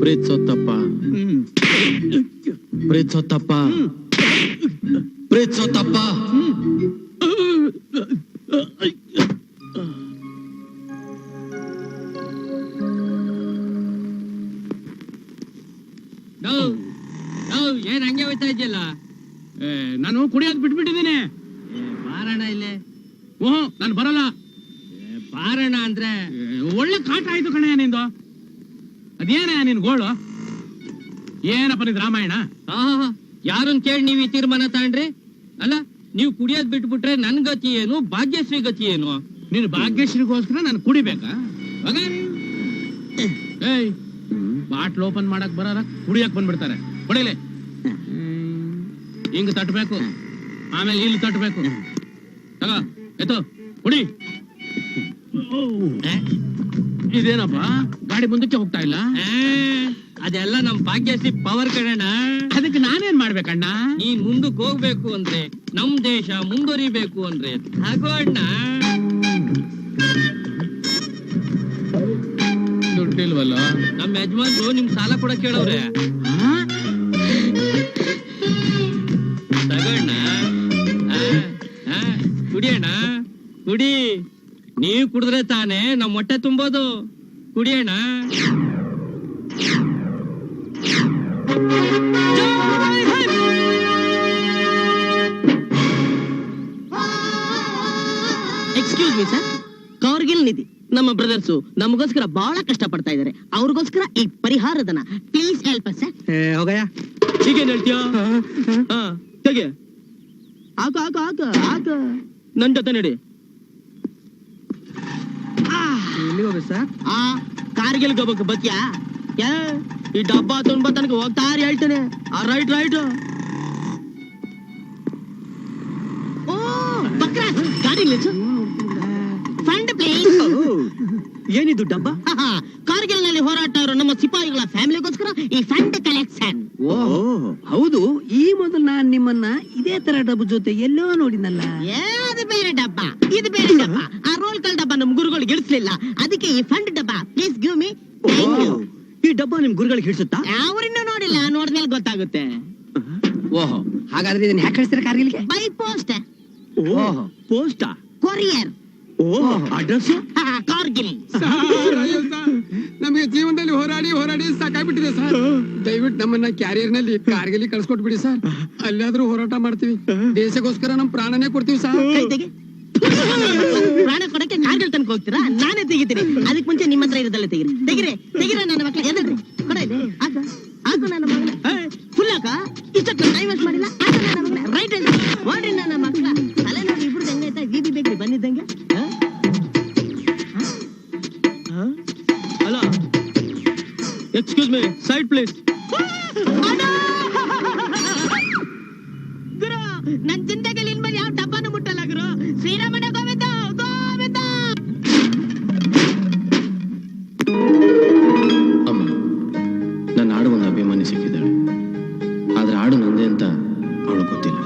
ಪ್ರೀತ್ಸೋ ತಪ್ಪ, ಪ್ರೀತ್ಸೋ ತಪ್ಪ, ಪ್ರೀತ್ಸೋ ತಪ್ಪ. ಏನ್ ಹಂಗೆ ಹೋಯ್ತಾ ಇದೆಯಲ್ಲ? ನಾನು ಕುಡಿಯೋದು ಬಿಟ್ಬಿಟ್ಟಿದ್ದೀನಿ. ಬಾರಣ ಇಲ್ಲೇ. ಓಹೋ, ನಾನು ಬರಲ್ಲ. ಬಾರಣ ಅಂದ್ರೆ ಒಳ್ಳೆ ಕಾಟ ಆಯ್ತು ಕಣಯ್ಯ ನಿಂದು. ಅದೇನ ನಿನ್ ಗೋಳು? ಏನಪ್ಪ ನಿದ್ ರಾಮಾಯಣ? ಯಾರನ್ ಕೇಳಿ ನೀವ್ ಈ ತೀರ್ಮಾನ ತಗೊಂಡ್ರಿ? ಅಲ್ಲ, ನೀವು ಕುಡಿಯೋದ್ ಬಿಟ್ಬಿಟ್ರೆ ನನ್ ಗತಿ ಏನು, ಭಾಗ್ಯಶ್ರೀ ಗತಿ ಏನು? ನೀನು ಭಾಗ್ಯಶ್ರೀಗೋಸ್ಕರ ನಾನು ಕುಡಿಬೇಕಾ? ಏಯ್, ಬಾಟ್ಲ್ ಓಪನ್ ಮಾಡಕ್ ಬರಲ್ಲ, ಕುಡಿಯಕ್ ಬಂದ್ಬಿಡ್ತಾರೆ. ಹೊಡಿಲೆ. ಹಿಂಗ್ ತಟ್ಬೇಕು, ಆಮೇಲೆ ಇಲ್ಲಿ ತಟ್ಬೇಕು. ತಗೋ, ಎತ್ತು ಕುಡಿ. ಇದೇನಪ್ಪ, ಗಾಡಿ ಮುಂದಕ್ಕೆ ಹೋಗ್ತಾ ಇಲ್ಲ? ಅದೆಲ್ಲ ನಮ್ ಭಾಗ್ಯಶ್ರೀ ಪವರ್ ಕಣಣ್ಣ. ಅದಕ್ಕೆ ನಾನೇನ್ ಮಾಡ್ಬೇಕಣ್ಣ? ನೀನ್ ಮುಂದಕ್ಕೆ ಹೋಗ್ಬೇಕು ಅಂದ್ರೆ, ನಮ್ ದೇಶ ಮುಂದುವರಿಬೇಕು ಅಂದ್ರೆ ಹಾಗೋ ಅಣ್ಣ. ದುಡ್ಡಿಲ್ವಲ್ಲ? ನಮ್ ಯಜಮಾನ್ರು ನಿಮ್ ಸಾಲ ಕೂಡ ಕೇಳವ್ರೆ. ತಗೋಣ್ಣ, ಕುಡಿಯಣ್ಣ, ಕುಡಿ. ನೀವ್ ಕುಡಿದ್ರೆ ತಾನೇ ನಮ್ ಹೊಟ್ಟೆ ತುಂಬೋದು. ಕುಡಿಯಣ್ಣ. ಎಕ್ಸ್ಕ್ಯೂಸ್ ಮೀ ಸರ್, ಕಾರ್ಗಿಲ್ ನಿಧಿ ನಮ್ಮ ಬ್ರದರ್ಸು ನಮಗೋಸ್ಕರ ಬಹಳ ಕಷ್ಟ ಪಡ್ತಾ ಇದಾರೆ. ಅವ್ರಿಗೋಸ್ಕರ ಈ ಪರಿಹಾರದನ ಪ್ಲೀಸ್ ಹೆಲ್ಪ್ ಅಸ್ ಸರ್. ಹೋಗಯ್ಯ. ಈಗೇನ್ ಹೇಳ್ತೀಯ? ತೆಗೆ. ಹಾಕು ಹಾಕು ಹಾಕು ಹಾಕು. ನನ್ ಜೊತೆ ನಡಿ. ಎಲ್ಲಿ ಹೋಗ್ಬೇಕು ಸರ್? ಕಾರ್ಗಿಲ್ ಹೋಗ್ಬೇಕು. ಬತ್ಯಾ? ಈ ಡಬ್ಬ ತುಂಬ ತನಕ ಹೋಗ್ತಾರ ಹೇಳ್ತೇನೆ. Right right. ಓ ಬಕ್ರ, ಗಾಡಿ ನಿಲ್ಸು. Fund please. ಏನಿದು ಡಬ್ಬ? ಕಾರ್ಗಿಲ್ ನಲ್ಲಿ ಹೋರಾಟವರು ನಮ್ಮ ಸಿಪಾಯಿಗಳ ಫ್ಯಾಮಿಲಿಗೋಸ್ಕರ ಈ ಫಂಡ್ ಕಲೆಕ್ಷನ್. ಹೌದು. ಈ ಮೊದಲು ನಾನ್ ನಿಮ್ಮನ್ನ ಇದೇ ತರ ಡಬ್ಬ ಜೊತೆ ಎಲ್ಲೋ ನೋಡಿನಲ್ಲ. ಅದು ಬೇರೆ ಡಬ್ಬ, ಇದು ಬೇರೆ ಡಬ್ಬ. ಆ ರೋಲ್ ಕಲ್ ಡಬ್ಬ ನಮ್ ಗುರುಗಳಿಗೆ ಇಡಿಸ್ಲಿಲ್ಲ, ಅದಕ್ಕೆ ಈ ಫಂಡ್ ಡಬ್ಬ. Please give me. ಈ ಡಬ್ಬ ನಿಮ್ ಗುರುಗಳಿಗೆ ಹಿಡಿಸುತ್ತಾ? ಅವ್ರಿನ್ನೂ ನೋಡಿಲ್ಲ, ನೋಡಿದ್ಮೇಲೆ ಗೊತ್ತಾಗುತ್ತೆ. ಓಹೋ, ಹಾಗಾದ್ರೆ ಇದನ್ನ ಯಾಕೆ ಕಳಿಸ್ತಾರೆ ಕಾರ್ಗಿಲ್ಗೆ? By post. ಓಹೋ, ಪೋಸ್ಟಾ? ಕೊರಿಯರ್. ಓಹೋ, ಅಡ್ರೆಸ್? ಕಾರ್ಗಿಲ್. ನಮಗೆ ಜೀವನದಲ್ಲಿ ಹೋರಾಡಿ ಹೋರಾಡಿ ಸಾಕಾಗ್ಬಿಟ್ಟಿದೆ ಸರ್. ದಯವಿಟ್ಟು ನಮ್ಮನ್ನ ಕ್ಯಾರಿಯರ್ ನಲ್ಲಿ ಕಾರ್ಗಿಲ್ ಕಳ್ಸ್ಕೊಟ್ಬಿಡಿ ಸರ್. ಅಲ್ಲಾದ್ರೂ ಹೋರಾಟ ಮಾಡ್ತೀವಿ. ದೇಶಕ್ಕೋಸ್ಕರ ನಮ್ ಪ್ರಾಣನೇ ಕೊಡ್ತೀವಿ ಸರ್. ಪ್ರಾಣ ಕೊಡಕ್ಕೆ ಕಾರ್ಗಿಲ್ ತನಕ ಹೋಗ್ತೀರಾ? ನಾನೇ ತೆಗಿತೀನಿ. ಅದಕ್ಕೆ ಮುಂಚೆ ನಿಮ್ಮ ಹತ್ರ ಇರೋದಲ್ಲ ತೆಗಿರಿ. ತೆಗಿರೆ ತೆಗಿರೆ ನನ್ನ ಮಕ್ಳು. ಎದ್ರಿ ಕೊಡ ಇದೆ. ಹಾಕು ಹಾಕು ನನ್ನ ಮಗನ. ಫುಲ್ ಹಾಕ. ಇಷ್ಟಕ್ಕೆ ಟೈಮ್ ವೇಸ್ಟ್ ಮಾಡಿಲ್ಲ. ಹಾಕ ನನ್ನ ಮಗನ. ರೈಟ್ ಅಂತ ನೋಡ್ರಿ ನನ್ನ ಮಕ್ಳ. ತಲೆ ನೋಡಿ ಇಬ್ರು ಹೆಂಗೈತಾ? ಬೀದಿ ಬೇಕ್ರಿ ಬಂದಿದ್ದಂಗೆ. Hello, excuse me, side please. ಗುರು, ನನ್ ಜಿಂದಗಿಲಿ ಇನ್ಮೇಲೆ ಯಾವ ಡಬ್ಬಾನು ಮುಟ್ಟಲ್ಲ ಗುರು. ಶ್ರೀರಾಮನ ಗೋವಿಂದ ಗೋವಿಂದ. ಅಮ್ಮ, ನನ್ನ ಹಾಡು ಒಂದು ಅಭಿಮಾನಿ ಸಿಕ್ಕಿದ್ದಾಳೆ. ಆದ್ರೆ ಹಾಡು ನಂದೇ ಅಂತ ಅವಳು ಗೊತ್ತಿಲ್ಲ.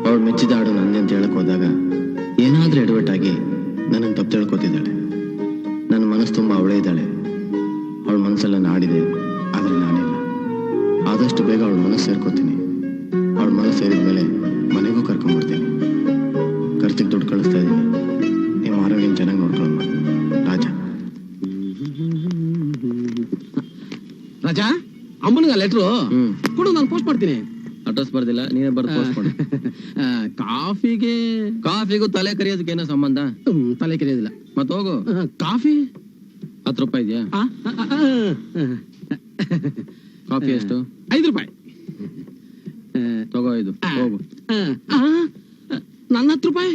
ಅವಳು ಮೆಚ್ಚಿದ ಹಾಡು ನಂದೇ ಅಂತ ಹೇಳಕ್ ಹೋದಾಗ ಏನಾದ್ರೂ ಎಡವಟ್ಟಾಗಿ ನನ್ನನ್ನು ತಪ್ಪು ತಿಳ್ಕೊತಿದ್ದಾಳೆ. ನನ್ನ ಮನಸ್ಸು ತುಂಬ ಅವಳೇ ಇದ್ದಾಳೆ. ಅವಳ ಮನಸ್ಸೆಲ್ಲ ನಾಡಿದೆ, ಆದ್ರೆ ನಾನಿಲ್ಲ. ಆದಷ್ಟು ಬೇಗ ಅವಳ ಮನಸ್ಸು ಸೇರ್ಕೋತೀನಿ. ಅವಳ ಮನಸ್ಸು ಸೇರಿದ ಮೇಲೆ ಮನೆಗೂ ಕರ್ಕೊಂಡ್ಬರ್ತೀನಿ. ಖರ್ಚಿಗೆ ದುಡ್ಡು ಕಳಿಸ್ತಾ ಇದ್ದೀನಿ. ನಿಮ್ಮ ಆರೋಗ್ಯ ಚೆನ್ನಾಗಿ ನೋಡ್ಕೊಳ್ಳಮ್ಮ. ರಾಜ. ರಾಜಾ, ಅಮ್ಮನಿಗೆ ಲೆಟ್ರು ಕೊಡು, ನಾನು ಪೋಸ್ಟ್ ಮಾಡ್ತೀನಿ. ಅಡ್ರೆಸ್ ಬರ್ದಿಲ್ಲ, ನೀನೇ ಬರ್ದು ಪೋಸ್ಟ್ ಮಾಡಿ. ಕಾಫಿಗೂ ತಲೆ ಕರಿಯೋದಕ್ಕೆ ಏನೋ ಸಂಬಂಧ? ತಲೆ ಕೆರೆಯೋದಿಲ್ಲ. ಮತ್ ಹೋಗು. ಕಾಫಿ 10 ರೂಪಾಯಿ ಇದೆಯಾ? ಕಾಫಿ ಎಷ್ಟು? 5 ರೂಪಾಯಿ. ತಗೋ, 5. ಹೋಗು. ನನ್ನ 10 ರೂಪಾಯಿ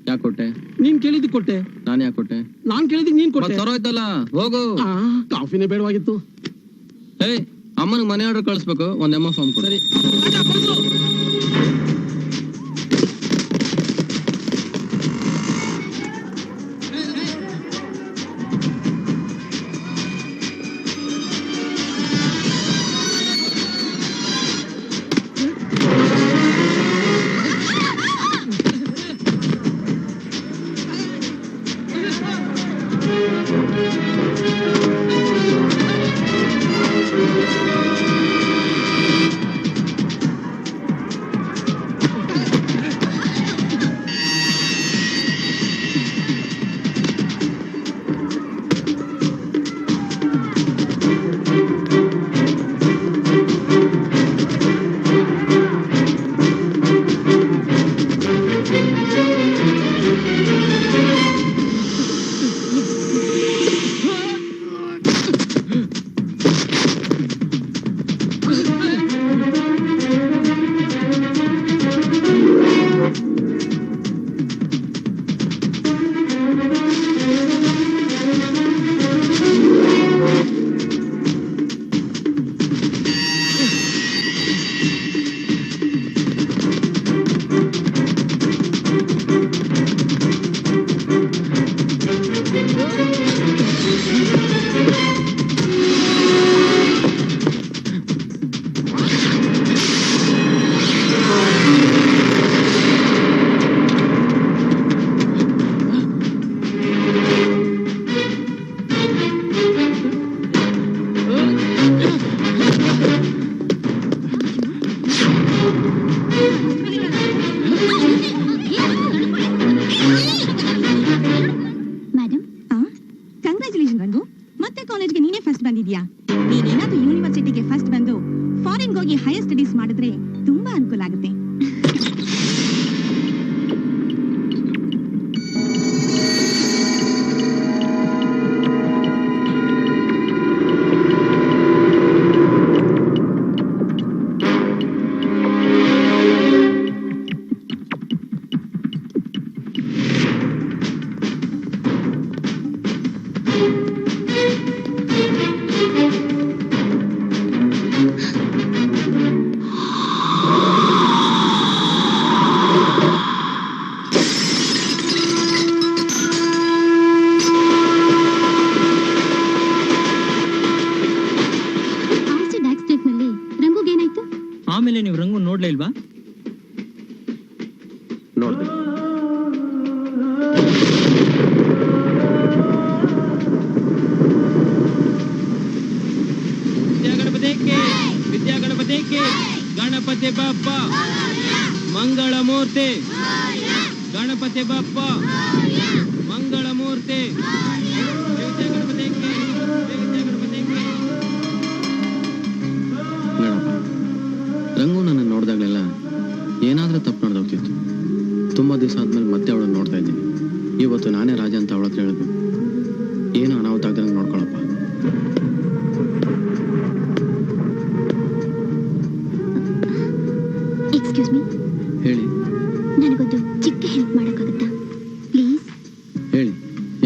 ಯಾಕೆ ಕೊಟ್ಟೆ? ನೀನ್ ಕೇಳಿದ್ದು ಕೊಟ್ಟೆ. ನಾನು ಯಾಕೆ ಕೊಟ್ಟೆ? ನಾನ್ ಕೇಳಿದ್ದು ನೀನ್ ಕೊಟ್ಟೆ. ಸರೋಯ್ತಲ್ಲ, ಹೋಗು. ಕಾಫಿನೇ ಬೇಡವಾಗಿತ್ತು. ಏಯ್, ಅಮ್ಮನಿಗೆ ಮನೆ ಆರ್ಡರ್ ಕಳಿಸ್ಬೇಕು. ಒಂದು ಎಮ್ಮ ಫಾರ್ಮ್ ಕೊಡಿ. ನೋಡ್ದೆ. ವಿದ್ಯಾ ಗಣಪತಿಗೆ ಗಣಪತಿ ಬಪ್ಪ ಮಂಗಳ ಮೂರ್ತಿ ಗಣಪತಿ ಬಪ್ಪ ಮಂಗಳ ಮೂರ್ತಿ ಗಣಪ, ರಂಗು ನನ್ನ ನೋಡಿದಾಗಲೆಲ್ಲ ಏನಾದ್ರೂ ತಪ್ಪು ನಡೆದೋಗ್ತಿತ್ತು. ತುಂಬಾ ದಿವಸ ಆದ್ಮೇಲೆ ಮತ್ತೆ ಅವಳನ್ನ ನೋಡ್ತಾ ಇದ್ದೀನಿ. ಇವತ್ತು ನಾನೇ ರಾಜ ಅಂತ ಅವಳ ಹತ್ರ ಹೇಳಿದ್ವಿ. ಏನು ಅನಾಹುತ ಆಗ್ದಂಗೆ ನೋಡ್ಕೊಳಪ್ಪ. ಎಕ್ಸ್ಕ್ಯೂಸ್ ಮೀ, ಹೇಳಿ ನನಗೊಂದು ಚಿಕ್ಕ ಹೆಲ್ಪ್ ಮಾಡೋಕ್ಕಾಗುತ್ತಾ ಪ್ಲೀಸ್? ಹೇಳಿ,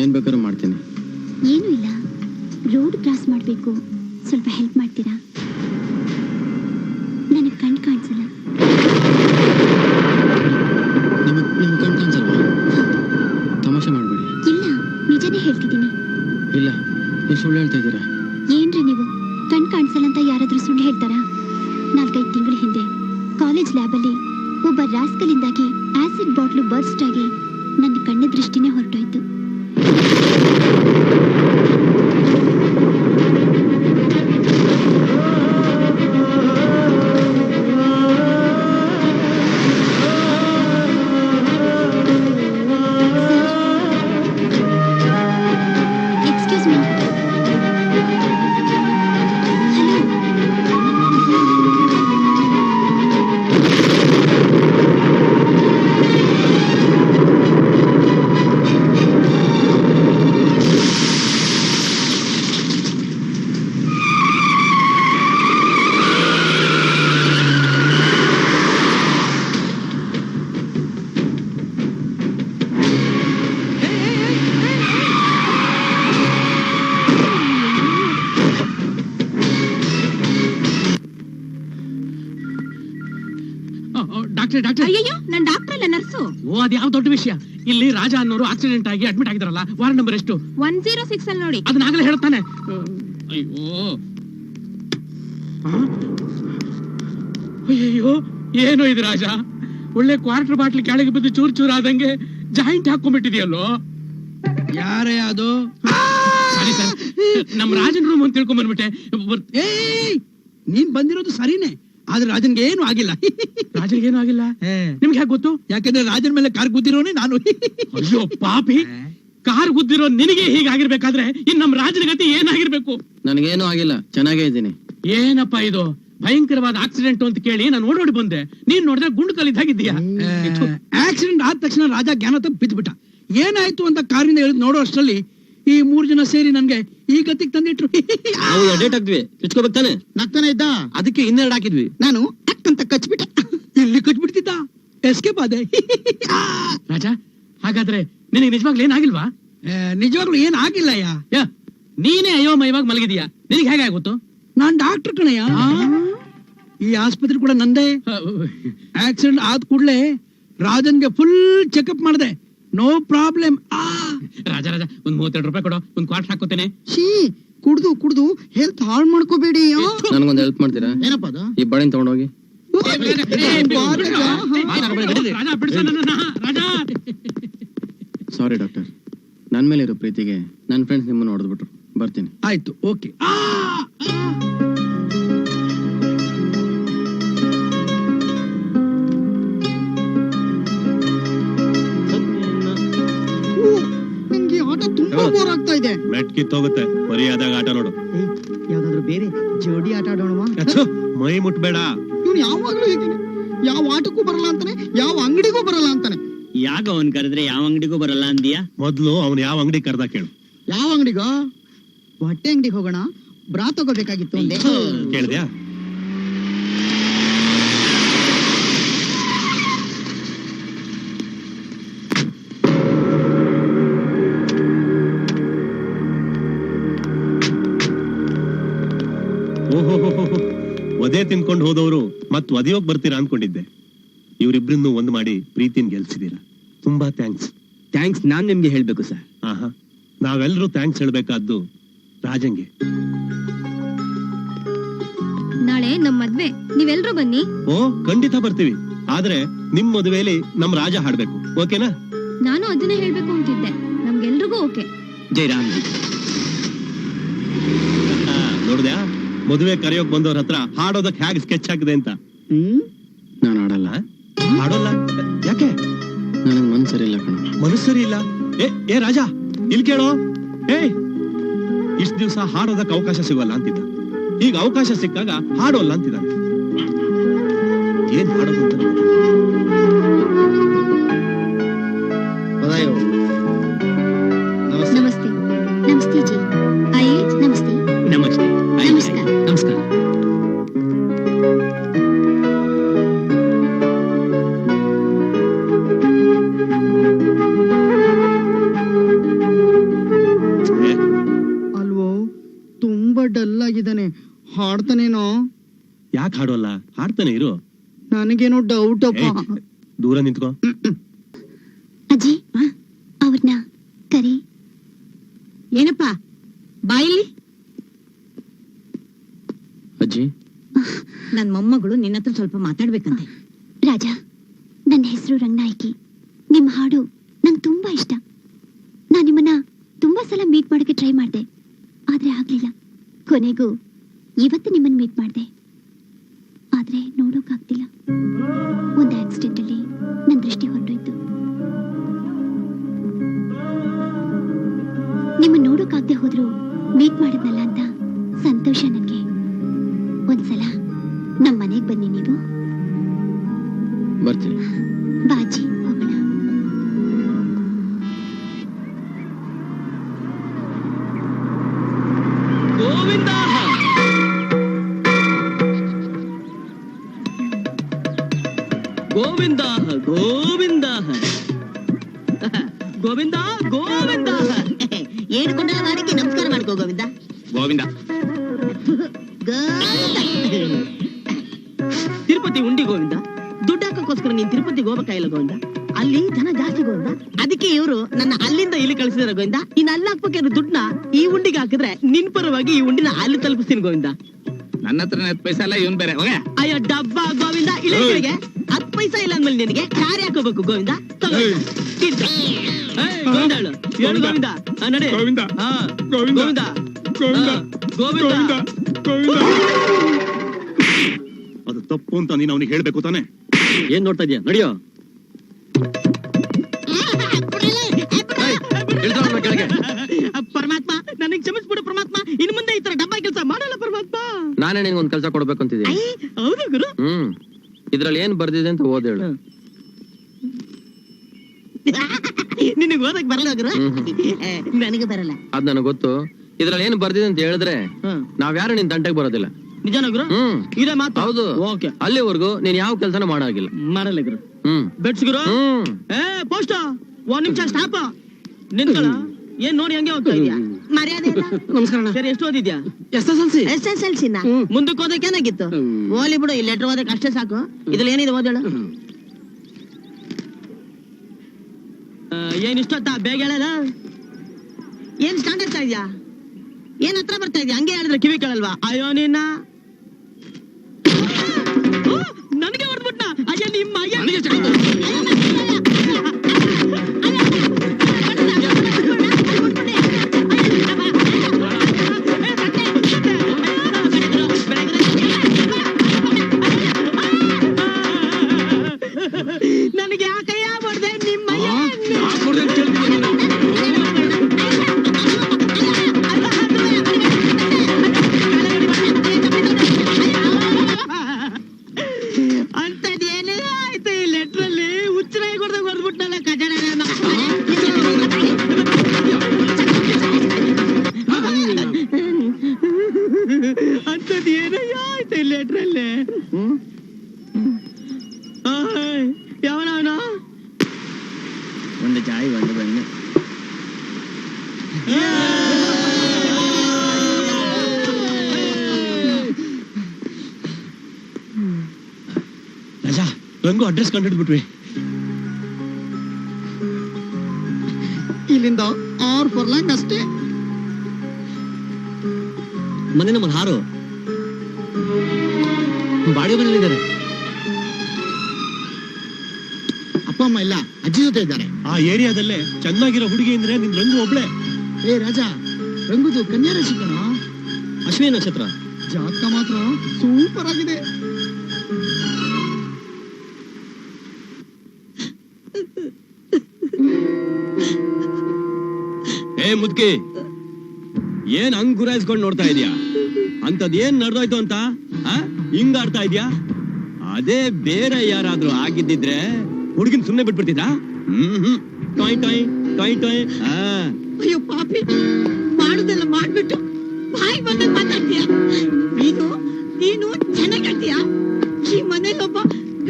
ಏನ್ ಬೇಕಾದ್ರೂ ಮಾಡ್ತೀನಿ. ಏನೂ ಇಲ್ಲ, ರೋಡ್ ಕ್ರಾಸ್ ಮಾಡಬೇಕು, ಸ್ವಲ್ಪ ಹೆಲ್ಪ್ ಮಾಡ್ತೀರಾ? ನನಗೆ ಕಣ್ ಕಾಣಿಸಲ್ಲ. ನಿಮ್ಗೆ ಕಣ್ ಕಾಣಿಸಲ್ವಾ? ತಮಾಷೆ ಮಾಡ್ಬೇಡಿ. ಇಲ್ಲ, ನಿಜನೇ ಹೇಳ್ತಿದ್ದೀನಿ. ಇಲ್ಲ, ನೀವು ಸುಳ್ಳು ಹೇಳ್ತಾ ಇದ್ದೀರಾ. ಏನ್ರಿ ನೀವು, ಕಣ್ ಕಾಣಿಸಲ್ಲ ಅಂತ ಯಾರಾದ್ರೂ ಸುಳ್ಳು ಹೇಳ್ತಾರಾ? 4-5 ತಿಂಗಳ ಹಿಂದೆ ಕಾಲೇಜ್ ಲ್ಯಾಬಲ್ಲಿ ಒಬ್ಬ ರಾಸ್ಕಲಿಂದಾಗಿ ಆಸಿಡ್ ಬಾಟ್ಲು ಬರ್ಸ್ಟ್ ಆಗಿ ನನ್ನ ಕಣ್ಣ ದೃಷ್ಟಿನೇ ಹೊರಟೋಯ್ತು. Excuse me. ಡಾಕ್ಟರ್ ಅಯ್ಯೋ, ನಾನ್ ಡಾಕ್ಟರ್ ಅಲ್ಲ, ನರ್ಸು. ಓ, ಅದ್ ಯಾವ ದೊಡ್ಡ ವಿಷಯ. ಇಲ್ಲಿ ರಾಜ ಅನ್ನೋರು ಆಕ್ಸಿಡೆಂಟ್ ಆಗಿ ಅಡ್ಮಿಟ್ ಆಗಿದಾರಲ್ಲ, ವಾರ್ಡ್ ನಂಬರ್ ಎಷ್ಟು? 106 ಅಲ್ಲಿ ನೋಡಿ. ಅದನ್ನಾಗಲೇ ಹೇಳ್ತಾನೆ. ಅಯ್ಯೋ ಅಯ್ಯೋ, ಏನೋ ಇದು ರಾಜ, ಒಳ್ಳೆ ಕ್ವಾರ್ಟರ್ ಬಾಟ್ಲಿ ಕೆಳಗೆ ಬಿದ್ದು ಚೂರ್ ಚೂರ್ ಆದಂಗೆ ಜಾಯಿಂಟ್ ಹಾಕೊಂಡ್ಬಿಟ್ಟಿದೆಯಲ್ಲೋ. ಯಾರೇ ಅದು? ಸರಿ ಸರ್, ನಮ್ ರಾಜನ್ ರೂಮ್ ಅಂತ ತಿಳ್ಕೊಂಡ್ ಬಂದ್ಬಿಟ್ಟೆ. ನೀನ್ ಬಂದಿರೋದು ಸರಿನೇ, ಆದ್ರೆ ರಾಜನ್ಗೆ ಏನು ಆಗಿಲ್ಲ. ರಾಜನ್ಗೆ ಏನು ಆಗಿಲ್ಲ? ನಿಮ್ಗೆ ಹೇಗೆ ಗೊತ್ತು? ಯಾಕಂದ್ರೆ ರಾಜನ್ ಮೇಲೆ ಕಾರ್ ಗುದ್ದಿರೋನೆ ನಾನು. ಅಯ್ಯೋ ಪಾಪಿ, ಕಾರ್ ಗುದ್ದಿರೋ ನಿನಗೆ ಹೀಗಾಗಿರ್ಬೇಕಾದ್ರೆ ಇನ್ ನಮ್ ರಾಜನ ಗತಿ ಏನಾಗಿರ್ಬೇಕು? ನನಗೇನು ಆಗಿಲ್ಲ, ಚೆನ್ನಾಗೇ ಇದ್ದೀನಿ. ಏನಪ್ಪಾ ಇದು, ಭಯಂಕರವಾದ ಆಕ್ಸಿಡೆಂಟ್ ಅಂತ ಕೇಳಿ ನಾನು ಓಡೋಡಿ ಬಂದೆ. ನೀನ್ ನೋಡಿದ್ರೆ ಗುಂಡು ಕಲಿದಾಗಿದ್ದೀಯಾ. ಆಕ್ಸಿಡೆಂಟ್ ಆದ ತಕ್ಷಣ ರಾಜ ಜ್ಞಾನ ತಪ್ಪಿ ಬಿದ್ದುಬಿಟ್ಟ. ಏನಾಯ್ತು ಅಂತ ಕಾರಿಂದ ಹೇಳಿದ್ ನೋಡೋ ಅಷ್ಟರಲ್ಲಿ ಈ 3 ಜನ ಸೇರಿ ನನ್ಗೆ ಈ ಗತಿಗೆ ತಂದಿಟ್ರು. ನಾವು ಅಡೇಟ್ ಆಗ್ದ್ವಿ, ಕಿಚ್ಕೋಬೇಕಾನೆ. ನಗ್ತಾನೆ ಇದ್ದ, ಅದಕ್ಕೆ 2 ಹಾಕಿದ್ವಿ. ನಾನು ಅಂತ ಕಚ್ಬಿಟ್ಟ. ಎಲ್ಲಿ ಕಚ್ಬಿಡ್ತಿದ್ದ, ಎಸ್ಕೇಪ್ ಆದೆ. ರಾಜ, ಹಾಗಾದ್ರೆ ನಿನಗೆ ನಿಜವಾಗ್ಲೂ ಏನಾಗಿಲ್ವಾ? ನಿಜವಾಗ್ಲೂ ಏನ್ ಆಗಿಲ್ಲ. ನೀನೇ ಅಯೋಮಯವಾಗಿ ಮಲಗಿದೀಯಾ, ನಿನಗೆ ಹೇಗೆ ಗೊತ್ತು? ನಾನ್ ಡಾಕ್ಟರ್ ಕಣಯ್ಯ. ಈ ಆಸ್ಪತ್ರೆ ಕೂಡ ನಂದೇ. ಆಕ್ಸಿಡೆಂಟ್ ಆದ ಕೂಡಲೇ ರಾಜನ್ಗೆ ಫುಲ್ ಚೆಕಪ್ ಮಾಡಿದೆ, ನೋ ಪ್ರಾಬ್ಲಮ್. ರಾಜ ರಾಜ, ಒಂದ್ 32 ರೂಪಾಯಿ ಕೊಡೋ, ಒಂದ್ ಕ್ವಾರ್ಟರ್ ಹಾಕೋತೇನೆ. ಕುಡ್ದು ಕುಡ್ದು ಹೆಲ್ತ್ ಹಾಳು ಮಾಡ್ಕೋಬೇಡಿ. ನನಗೊಂದು ಹೆಲ್ಪ್ ಮಾಡ್ತೀರಾ? ಏನಪ್ಪ ಅದು? ಈ ಬಡಿನ ತಗೊಂಡೋಗಿ. ಸಾರಿ ಡಾಕ್ಟರ್, ನನ್ ಮೇಲೆ ಇರೋ ಪ್ರೀತಿಗೆ ನನ್ನ ಫ್ರೆಂಡ್ಸ್ ನಿಮ್ಮನ್ನ ನೋಡಿದ್ಬಿಟ್ರು. ಬರ್ತೀನಿ. ಆಯ್ತು, ಓಕೆ. ನಂಗೆ ಆಟ ತುಂಬಾ ಬೋರ್ ಆಗ್ತಾ ಇದೆ. ಮೆಟ್ ಕಿತ್ತೋಗುತ್ತೆ, ಬರೀ ಆದಾಗ ಆಟ ನೋಡು. ಯಾವ್ದಾದ್ರು ಬೇರೆ ಜೋಡಿ ಆಟ ಆಡೋಣವಾ? ಮೈ ಮುಟ್ಬೇಡ. ಇವ್ನು ಯಾವಾಗ್ಲೂ ಹೀಗೇನೆ, ಯಾವ ಆಟಕ್ಕೂ ಬರಲ್ಲ ಅಂತಾನೆ, ಯಾವ ಅಂಗಡಿಗೂ ಬರಲ್ಲ ಅಂತಾನೆ. ಯಾಕ ಅವನ್ ಕರೆದ್ರೆ ಯಾವ ಅಂಗಡಿಗೂ ಬರಲ್ಲ ಅಂದಿಯಾ? ಮೊದ್ಲು ಅವನ್ ಯಾವ ಅಂಗಡಿ ಕರ್ದ ಕೇಳು. ಯಾವ ಅಂಗಡಿಗೋ? ಬಟ್ಟೆ ಅಂಗಡಿಗೆ ಹೋಗೋಣ, ಬ್ರಾ ತಗೋಬೇಕಾಗಿತ್ತು ಅಂದೆ. ಕೇಳಿದ್ಯಾ? ಓಹೋ, ಒದೆ ತಿನ್ಕೊಂಡು ಹೋದವರು ಮತ್ ಒದೆಯೋಗ್ ಬರ್ತೀರಾ ಅನ್ಕೊಂಡಿದ್ದೆ. ಇವ್ರಿಬ್ರನ್ನು ಒಂದ್ ಮಾಡಿ ಪ್ರೀತಿನ ಗೆಲ್ಸಿದೀರಾ, ತುಂಬಾ ಥ್ಯಾಂಕ್ಸ್. ಥ್ಯಾಂಕ್ಸ್ ನಾನ್ ನಿಮ್ಗೆ ಹೇಳ್ಬೇಕು ಸರ್. ಆಹಾ, ನಾವೆಲ್ಲರೂ ಥ್ಯಾಂಕ್ಸ್ ಹೇಳ್ಬೇಕಾದ್ದು ರಾಜಂಗೆ. ನಾಳೆ ನಮ್ ಮದ್ವೆ, ನೀವೆಲ್ರೂ ಬನ್ನಿ. ಓ, ಖಂಡಿತ ಬರ್ತೀವಿ. ಆದ್ರೆ ನಿಮ್ ಮದುವೆಯಲ್ಲಿ ನಮ್ ರಾಜ ಹಾಡ್ಬೇಕು, ಓಕೆನಾ? ನಾನು ಅದನ್ನೇ ಹೇಳ್ಬೇಕು ಅಂತಿದ್ದೆ. ನಮ್ಗೆಲ್ರಿಗೂ ಓಕೆ. ಜಯರಾಮ್ ನೋಡ್ದ್ಯಾ ಮದುವೆ ಕರೆಯೋಕ್ ಬಂದವ್ರ ಹತ್ರ ಹಾಡೋದಕ್ ಹೇಗ್ ಸ್ಕೆಚ್ ಆಗಿದೆ ಅಂತ. ನಾನು ಆಡಲ್ಲ. ಹಾಡೋಲ್ಲ ಯಾಕೆ? ನನಗ್ ಮನ್ಸರಿ ಇಲ್ಲ ಕಣ. ಮನಸ್ಸರಿ ಇಲ್ಲ? ಏ ರಾಜ ಇಲ್ಲಿ ಕೇಳೋ. ಇಷ್ಟ ದಿವ್ಸ ಹಾಡೋದಕ್ ಅವಕಾಶ ಸಿಗೋಲ್ಲ ಅಂತಿದ್ದ, ಈಗ ಅವಕಾಶ ಸಿಕ್ಕಾಗ ಹಾಡೋಲ್ಲ ಅಂತಿದ್ದ. ಏನ್ ಹಾಡೋದು ಅಂತ ನಮಸ್ತೆ. ನಮಸ್ತೆ ಜಿ. ಆಯೇ ನಮಸ್ತೆ. ನಮಸ್ತೆ. ನಮಸ್ಕಾರ. ನಮಸ್ಕಾರ. ಅಲ್ವೋ ತುಂಬಾ ಡಲ್ ಆಗಿದ್ದಾನೆ, ಹಾಡ್ತಾನೇನೋ? ಯಾಕೆ ಹಾಡೋಲ್ಲ? ಹಾಡ್ತಾನೆ ಇರು. ನನಗೇನೋ ಡೌಟ್ ಅಪ್ಪ. ದೂರ ನಿಂತ್ಕೋ. ಅಜ್ಜಿ ಅವ್ರನ್ನ ಕರಿ. ಏನಪ್ಪ ಬಾಯಿಲಿ? ಅಜ್ಜಿ, ನನ್ ಮೊಮ್ಮಗಳು ನಿನ್ನ ಹತ್ರ ಸ್ವಲ್ಪ ಮಾತಾಡ್ಬೇಕಂತೆ. ರಾಜ, ನನ್ನ ಹೆಸರು ರಂಗನಾಯಕಿ. ನಿಮ್ ಹಾಡು ನಂಗೆ ತುಂಬಾ ಇಷ್ಟ. ನಾನ್ ನಿಮ್ಮನ್ನ ತುಂಬಾ ಸಲ ಮೀಟ್ ಮಾಡೋಕೆ ಟ್ರೈ ಮಾಡಿದೆ, ಆದ್ರೆ ಆಗ್ಲಿಲ್ಲ. ಕೊನೆಗೂ ಇವತ್ತು ನಿಮ್ಮನ್ನ ಮೀಟ್ ಮಾಡಿದೆ, ಆದ್ರೆ ನೋಡೋಕಾಗ್ತಿಲ್ಲ. ಒಂದು ಆಕ್ಸಿಡೆಂಟ್ ಅಲ್ಲಿ ನನ್ನ ದೃಷ್ಟಿ ಹೊರಟೋಯ್ತು. ನಿಮ್ಮ ನೋಡೋಕಾಗದೆ ಹೋದ್ರು ಮೀಟ್ ಮಾಡಿದ್ನಲ್ಲ ಅಂತ ಸಂತೋಷ ನನಗೆ. ಒಂದ್ಸಲ ನಮ್ಮ ಮನೆಗೆ ಬನ್ನಿ ನೀವು. ಬರ್ತೀನಿ. ಬಾಜಿ ಹೋಗೋಣ. ಗೋವಿಂದ ಗೋವಿಂದ ಗೋವಿಂದ ಗೋವಿಂದ ಗೋವಿಂದ. ಏಡ್ಕೊಂಡೆಲ್ಲ ಮಾಡಕ್ಕೆ ನಮಸ್ಕಾರ ಮಾಡ್ಕೋ ಗೋವಿಂದ. ಗೋವಿಂದ. ತಿರುಪತಿ ಉಂಡಿ ಗೋವಿಂದ. ದುಡ್ಡು ಹಾಕೋಸ್ಕರ ನೀನ್ ತಿರುಪತಿಗೆ ಹೋಗ್ಬೇಕಾಗಿಲ್ಲ ಗೋವಿಂದ, ಅಲ್ಲಿ ಜನ ಜಾಸ್ತಿ ಗೋವಿಂದ. ಅದಕ್ಕೆ ಇವರು ನನ್ನ ಅಲ್ಲಿಂದ ಇಲ್ಲಿ ಕಳಿಸಿದಾರೆ ಗೋವಿಂದ. ಇನ್ನು ಅಲ್ಲಿ ಹಾಕ್ಬೇಕಾದ್ರೆ ದುಡ್ಡನ್ನ ಈ ಉಂಡಿಗೆ ಹಾಕಿದ್ರೆ ನಿನ್ ಪರವಾಗಿ ಈ ಉಂಡಿನ ಅಲ್ಲಿ ತಲುಪಿಸ್ತೀನಿ ಗೋವಿಂದ. ನನ್ನ ಹತ್ರ ಪೈಸಾ ಎಲ್ಲ ಇವನ್ ಬೇರೆ. ಅಯ್ಯೋ ಡಬ್ಬ ಗೋವಿಂದ, ಇಲ್ಲಿ 10 ಪೈಸಾ ಇಲ್ಲ ಅಂದ್ಮೇಲೆ ನಿನಗೆ ಚಾರಿ ಹಾಕೋಬೇಕು ಗೋವಿಂದ. ಗೋವಿಂದ ಹೇಳು ಗೋವಿಂದ. ನಡೆ ಗೋವಿಂದ. ಗೋವಿಂದ ಗೋವಿಂದ ಗೋವಿಂದ. ಅದು ತಪ್ಪು ಅಂತ ನೀನು ಅವನಿಗೆ ಹೇಳ್ಬೇಕು ತಾನೆ? ಏನ್ ನೋಡ್ತಾ ಇದೀಯ? ನಡಿಯೋ. ಪರಮಾತ್ಮ ನನಗೆ ಕ್ಷಮಿಸ್ಬಿಡು ಪರಮಾತ್ಮ. ಇನ್ ಮುಂದೆ ಈ ತರ ಡಬ್ಬ ಕೆಲಸ ಮಾಡಲ್ಲ ಪರಮಾತ್ಮ. ನಾನೇ ನಿನ್ಗೊಂದ್ ಕೆಲಸ ಕೊಡ್ಬೇಕು ಅಂತಿದ್ದೀನಿ. ಹೌದು ಗುರು. ಇದ್ರಲ್ಲಿ ಏನ್ ಬರ್ದಿದೆ ಅಂತ ಓದ್ ಹೇಳು. ನಿನಗೆ ಓದಕ್ ಬರಲ್ಲ ಗುರು? ನನಗೆ ಬರಲ್ಲ. ಅದ್ ನನಗೆ ಗೊತ್ತು. ಇದ್ರಲ್ಲಿ ಏನ್ ಬರ್ದಿದೆ ಅಂತ ಹೇಳಿದ್ರೆ ನಾವ್ಯಾರು ನಿನ್ ತಂಟೆಗೆ ಬರೋದಿಲ್ಲ. ನಿಜಾನ ಗುರು? ಇದೇ ಮಾತು. ಹೌದು. ಓಕೆ. ಅಲ್ಲಿವರೆಗೂ ನೀನ್ ಯಾವ ಕೆಲಸನ ಮಾಡಾಗಿಲ್ಲ. ಮಾಡಲ್ಲ ಗುರು. ಬೆಟ್ಸ್ ಗುರು. ಪೋಸ್ಟ್ 1 ನಿಮಿಷ ಸ್ಟಾಪ್. ನಿಂತ್ಕೊಳ್ಳ. ಏನ್ ನೋಡಿ ಹಂಗೆ ಹೋಗ್ತಾ ಇದೀಯಾ? ಮರ್ಯಾದೆ ಇಲ್ಲ. ನಮಸ್ಕಾರ. ಸರಿ, ಎಷ್ಟು ಓದಿದ್ಯಾ? SSLC. ಮುಂದಕ್ಕೆ ಓದಕ್ಕೆ ಏನಾಗಿತ್ತು? ಓಲಿ ಬಿಡು, ಈ ಲೆಟರ್ ಓದಕ್ಕೆ ಅಷ್ಟೇ ಸಾಕು. ಇದ್ರಲ್ಲಿ ಏನಿದೆ ಓದೇಳು. ಏನ್ ಇಷ್ಟೊತ್ತ ಬೇಗ ಹೇಳಲ್ಲ? ಏನ್ ಸ್ಟ್ಯಾಂಡ್ ಆಗ್ತಾ ಇದ್ಯಾ? ಏನ್ ಹತ್ರ ಬರ್ತಾ ಇದ್ಯಾ? ಹಂಗೆ ಹೇಳಿದ್ರೆ ಕಿವಿ ಕೇಳಲ್ವಾ? ಅಯ್ಯೋ ನಿನ್ನ ನನಗೆ ಹೊಡೆದ್ಬಿಟ್ಟ. ಅಯ್ಯ ನಿಮ್ಮ ನನಗೆ ಯಾಕಯ್ಯ ಹೊಡೆದೆ? ನಿಮ್ಮ ಅಂತದೇನೇ ಆಯ್ತು ಈ ಲೆಟ್ರಲ್ಲಿ. ಹುಚ್ಚರಾಗಿ ಹೊಡೆದಾಗ ಹೊಡೆದ್ಬಿಟ್ಟಲ್ಲ ಕಜಡ. ಅಂತದ್ ಏನಯ್ಯ ಆಯ್ತು ಈ ಲೆಟ್ರಲ್ಲಿ. ಯಾವನವನ? ಒಂದು ಚಾಯ್ ಒಂದು ಬನ್ನಿ. ರಾಜಾ, ರಂಗು ಅಡ್ರೆಸ್ ಕಂಡಿಡ್ಬಿಟ್ವಿ. ಇಲ್ಲಿಂದ 6 ಫರ್ಲಾಂಗ್ ಅಷ್ಟೇ. ಮನೆ ನಮ್ಮ ಹಾರು ಬಾಡಿ ಮನೇಲಿದ್ದಾರೆ. ಅಮ್ಮ ಇಲ್ಲ ಅಜ್ಜಿ ಜೊತೆ ಇದ್ದಾರೆ. ಆ ಏರಿಯಾದಲ್ಲೇ ಚೆನ್ನಾಗಿರೋ ಹುಡುಗಿ ಅಂದ್ರೆ ನಿನ್ ರಂಗು ಒಬ್ಳೆ. ಏ ರಾಜಾ, ರಂಗುದು ಕನ್ಯಾ ರಾಶಿ ಕಣ. ಅಶ್ವಿನಿ ನಕ್ಷತ್ರ. ಜಾತಕ ಮಾತ್ರ ಸೂಪರ್ ಆಗಿದೆ. ಏ ಮುದ್ಕಿ, ಏನ್ ಹಂಗ್ ಗುರಾಯಿಸ್ಕೊಂಡ್ ನೋಡ್ತಾ ಇದೀಯಾ? ಅಂತದ್ ಏನ್ ನಡೆದೋಯ್ತು ಅಂತ ಹಿಂಗ ಆಡ್ತಾ ಇದ್ಯಾ? ಅದೇ ಬೇರೆ ಯಾರಾದ್ರೂ ಆಗಿದ್ದಿದ್ರೆ ಹುಡುಗಿನ ಸುಮ್ನೆ ಬಿಟ್ಬಿಡ್ತಿದ್ದ? ಟಾಯ್ ಟಾಯ್ ಟಾಯ್ ಟಾಯ್. ಅಯ್ಯೋ ಪಾಪಿ, ಮಾಡುದೆಲ್ಲ ಮಾಡ್ಬಿಟ್ಟು ಬಾಯಿ ಬಂದಾಗ ಮಾತಾಡ್ತೀಯ. ನೀನು ಚೆನ್ನಾಗಿರ್ತೀಯ. ಈ ಮನೇಲಿ ಒಬ್ಬ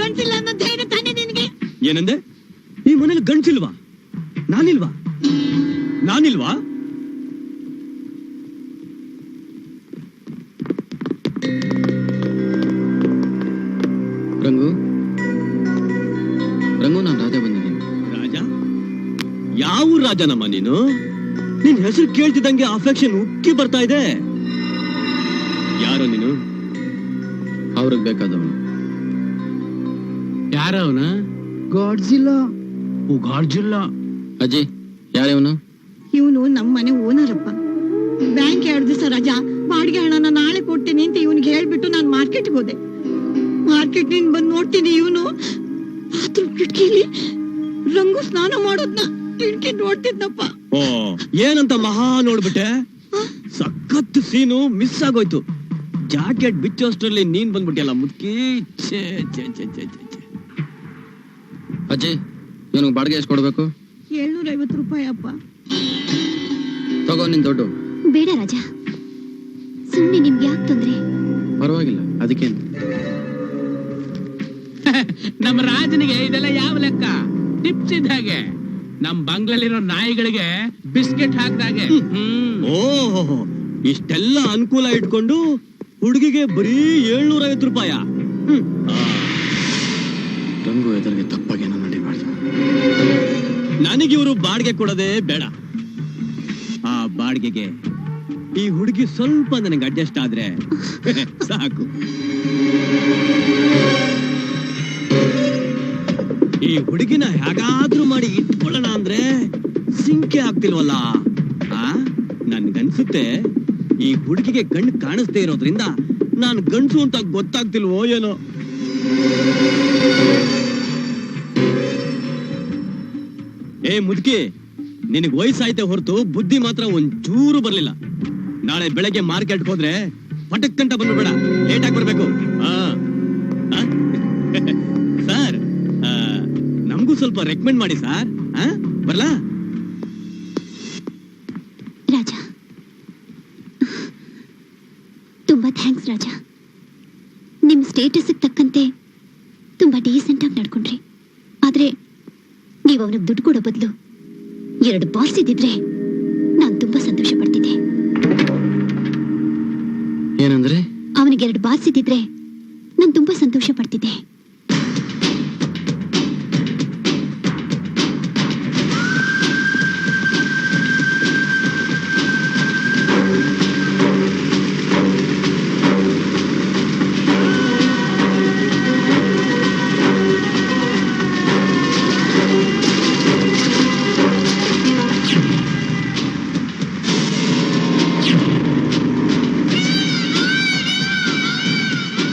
ಗಂಟಿಲ್ಲ ಅನ್ನೋ ಧೈರ್ಯ ತಾನೇ ನಿನ್ಗೆ? ಏನಂದೆ? ಈ ಮನೇಲಿ ಗಂಡ್ಸಿಲ್ವಾ? ನಾನಿಲ್ವಾ? ರಂಗು, ನಾನು ರಾಧೆ ಬಂದಿದ್ದೀನಿ. ರಾಜ? ಯಾವ ರಾಜನಮ್ಮ ನೀನು? ನಿನ್ ಹೆಸರು ಕೇಳ್ತಿದ್ದಂಗೆ ಅಫೆಕ್ಷನ್ ಉಕ್ಕಿ ಬರ್ತಾ ಇದೆ. ಯಾರೋ ನೀನು? ಅವ್ರಿಗೆ ಬೇಕಾದವನು. ಯಾರವನ? ಗಾಡ್ಜಿಲ್ಲಾ. ಓ ಗಾಡ್ಜಿಲ್ಲಾ. ಅಜ್ಜಿ, ಯಾರೇವನು? ಇವನು ನಮ್ಮ ಮನೆ ಓನರಪ್ಪ. ಬ್ಯಾಂಕ್ 2 ದಿವಸ ರಜಾ, ಬಾಡಿಗೆ ಹಣನ ನಾಳೆ ಕೊಡ್ತೀನಿ ಅಂತ ಇವನ್ಗೆ ಹೇಳ್ಬಿಟ್ಟು ನಾನು ಮಾರ್ಕೆಟ್ಗೆ ಹೋದೆ. ಮಾರ್ಕೆಟ್ ನಿಂದ ಬಂದು ನೋಡ್ತೀನಿ, ಇವನು ಬಾತ್ರೂಮ್ ಕಿಟಕಿಲಿ ರಂಗು ಸ್ನಾನ ಮಾಡೋದ್ನ ಕಿಟಕಿ ನೋಡ್ತಿದ್ನಪ್ಪ. ಓ, ಏನಂತ ಮಹಾ ನೋಡ್ಬಿಟ್ಟೆ? ಸಖತ್ ಸೀನು ಮಿಸ್ ಆಗೋಯ್ತು. ಜಾಕೆಟ್ ಬಿಚ್ಚೋಷ್ಟ್ರಲ್ಲಿ ನೀನ್ ಬಂದ್ಬಿಟ್ಟಿಯಲ್ಲ ಮುದ್ಕಿ. ಅಜ್ಜಿ, ಇವನಿಗೆ ಬಾಡಿಗೆ ಎಷ್ಟು ಕೊಡ್ಬೇಕು? 750 ರೂಪಾಯಿ ಅಪ್ಪ. ತಗೋ ನಿನ್ ದುಡ್ಡು. ಬೇಡ ರಾಜಾ, ಸುಮ್ಮನೆ ನಿಮ್ಗೆ ಯಾಕೆ ತೊಂದ್ರೆ? ಪರವಾಗಿಲ್ಲ, ಅದಕ್ಕೇನು. ನಮ್ಮ ರಾಜನಿಗೆ ಇದೆಲ್ಲ ಯಾವ ಲೆಕ್ಕ? ಟಿಪ್ಸ್ ಇದ್ದ ಹಾಗೆ. ನಮ್ ಬಂಗ್ಲಲ್ಲಿರೋ ನಾಯಿಗಳಿಗೆ ಬಿಸ್ಕೆಟ್ ಹಾಕ್ದಾಗೆ. ಓಹೋ, ಇಷ್ಟೆಲ್ಲ ಅನುಕೂಲ ಇಟ್ಕೊಂಡು ಹುಡುಗಿಗೆ ಬರೀ 750 ರೂಪಾಯ? ರಂಗು ಎದುರಿಗೆ ತಪ್ಪಾಗೇನೋ ನಡಿಬಾರ್ದು. ನನಗಿವರು ಬಾಡಿಗೆ ಕೊಡೋದೇ ಬೇಡ. ಆ ಬಾಡಿಗೆಗೆ ಈ ಹುಡುಗಿ ಸ್ವಲ್ಪ ನನಗೆ ಅಡ್ಜಸ್ಟ್ ಆದ್ರೆ ಸಾಕು. ಈ ಹುಡುಗಿನ ಹೇಗಾದ್ರೂ ಮಾಡಿ ಇಟ್ಕೊಳ್ಳೋಣ ಅಂದ್ರೆ ಸಿಂಕೆ ಆಗ್ತಿಲ್ವಲ್ಲ. ನನ್ಗನ್ಸುತ್ತೆ ಈ ಹುಡುಗಿಗೆ ಕಣ್ಣು ಕಾಣಿಸ್ದೇ ಇರೋದ್ರಿಂದ ನಾನು ಗಂಡಸು ಅಂತ ಗೊತ್ತಾಗ್ತಿಲ್ವೋ ಏನೋ. ಏ ಮುದುಕಿ, ನಿನಗ್ ವಯಸ್ಸಾಯ್ತೆ ಹೊರತು ಬುದ್ಧಿ ಮಾತ್ರ ಒಂಚೂರು ಬರ್ಲಿಲ್ಲ. ನಾಳೆ ಬೆಳಗ್ಗೆ ಮಾರ್ಕೆಟ್ ಹೋದ್ರೆ ಪಟಕ್ಕಂತ ಬಂದ್ಬೇಡ, ಲೇಟ್ ಆಗಿ ಬರ್ಬೇಕು. ಸರ್, ನಮಗೂ ಸ್ವಲ್ಪ ರೆಕಮೆಂಡ್ ಮಾಡಿ ಸರ್. ಬರ್ಲಾ? ರಾಜಾ, ತುಂಬಾ ಥ್ಯಾಂಕ್ಸ್ ರಾಜಾ. ನಿಮ್ ಸ್ಟೇಟಸ್ ತಕ್ಕಂತೆ ತುಂಬಾ ಡೀಸೆಂಟ್ ಆಗಿ ನಡ್ಕೊಂಡ್ರಿ. ಆದ್ರೆ ನೀವು ಅವನಿಗೆ ದುಡ್ಡು ಕೊಡೋ ಬದಲು 2 ಬಾರ್ಸ್ ಇದ್ದಿದ್ರೆ ನಾನು ತುಂಬಾ ಸಂತೋಷ ಪಡ್ತಿದ್ದೆ. ಏನಂದ್ರೆ? ಅವನಿಗೆ 2 ಬಾರ್ಸ್ ಇದ್ದಿದ್ರೆ ನಾನು ತುಂಬಾ ಸಂತೋಷ ಪಡ್ತಿದ್ದೆ.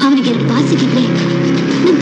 ಅವನಿಗೆ 2 ಬಾರ್ಸ್ ಇದ್ದಿದ್ರೆ ನಾನು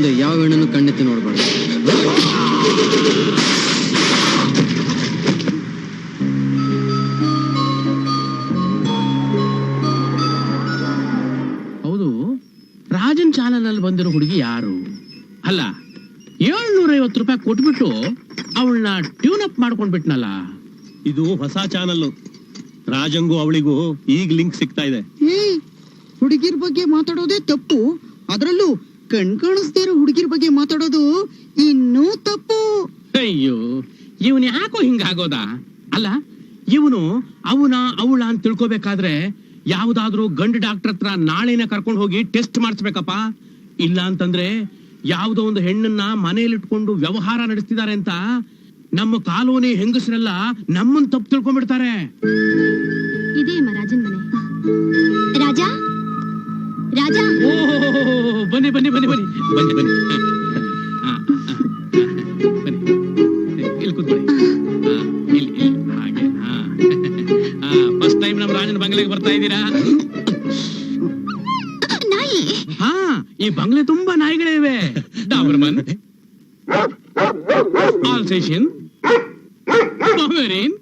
ಮುಂದೆ ಯಾವ ಹೆಣ್ಣನ್ನು ಕಣ್ಣೆತ್ತಿ ನೋಡ್ಬಾರ್ದು. ಹೌದು, ರಾಜನ್ ಚಾನಲ್ ಬಂದಿರೋ ಹುಡುಗಿ ಯಾರು? ಅಲ್ಲ, 750 ರೂಪಾಯಿ ಕೊಟ್ಬಿಟ್ಟು ಅವಳನ್ನ ಟ್ಯೂನ್ ಅಪ್ ಮಾಡ್ಕೊಂಡ್ಬಿಟ್ನಲ್ಲ. ಇದು ಹೊಸ ಚಾನಲ್. ರಾಜಂಗೂ ಅವಳಿಗೂ ಈಗ ಲಿಂಕ್ ಸಿಗ್ತಾ ಇದೆ. ಹುಡುಗಿರ್ ಬಗ್ಗೆ ಮಾತಾಡೋದೇ ತಪ್ಪು, ಅದರಲ್ಲೂ ಕಣ್ ಕಾಣಿಸ್ದೇ ಇರೋ ಹುಡುಗಿರ್ ಬಗ್ಗೆ ಮಾತಾಡೋದು ಇನ್ನೂ ತಪ್ಪು. ಅಯ್ಯೋ, ಇವನ್ ಯಾಕೋ ಹಿಂಗಾಗೋದಾ? ಅಲ್ಲ, ಇವನು ಅವಳ ಅಂತ ತಿಳ್ಕೊಬೇಕಾದ್ರೆ ಯಾವ್ದಾದ್ರು ಗಂಡು ಡಾಕ್ಟರ್ ಹತ್ರ ನಾಳೆನೆ ಕರ್ಕೊಂಡು ಹೋಗಿ ಟೆಸ್ಟ್ ಮಾಡಿಸ್ಬೇಕಪ್ಪ. ಇಲ್ಲ ಅಂತಂದ್ರೆ ಯಾವ್ದೋ ಒಂದು ಹೆಣ್ಣನ್ನ ಮನೆಯಲ್ಲಿಟ್ಕೊಂಡು ವ್ಯವಹಾರ ನಡೆಸ್ತಿದ್ದಾರೆ ಅಂತ ನಮ್ಮ ಕಾಲೋನಿ ಹೆಂಗಸರೆಲ್ಲ ನಮ್ಮನ್ ತಪ್ಪು ತಿಳ್ಕೊಂಡ್ಬಿಡ್ತಾರೆ. ಇದೇ ಅಮ್ಮ ರಾಜನ್ ಮನೆ. ರಾಜ ರಾಜ, ಓ, ಬನ್ನಿ ಬನ್ನಿ ಬನ್ನಿ ಬನ್ನಿ ಬನ್ನಿ ಬನ್ನಿ ಬನ್ನಿ, ಇಲ್ಲಿ ಕೂತ್ಕೊಳ್ಳಿ. ಇಲ್ಲಿ ಹಾಗೆ. ಫಸ್ಟ್ ಟೈಮ್ ನಮ್ಮ ರಾಜನ ಬಂಗ್ಲೆಗೆ ಬರ್ತಾ ಇದ್ದೀರಾ? ನಾಯಿ. ಹಾ, ಈ ಬಂಗ್ಲೆ ತುಂಬಾ ನಾಯಿಗಳೇ ಇವೆ. ಡಾಬರ್ಮನ್, ಆಲ್ಸೇಷನ್, ಪಮೆರಿನ್,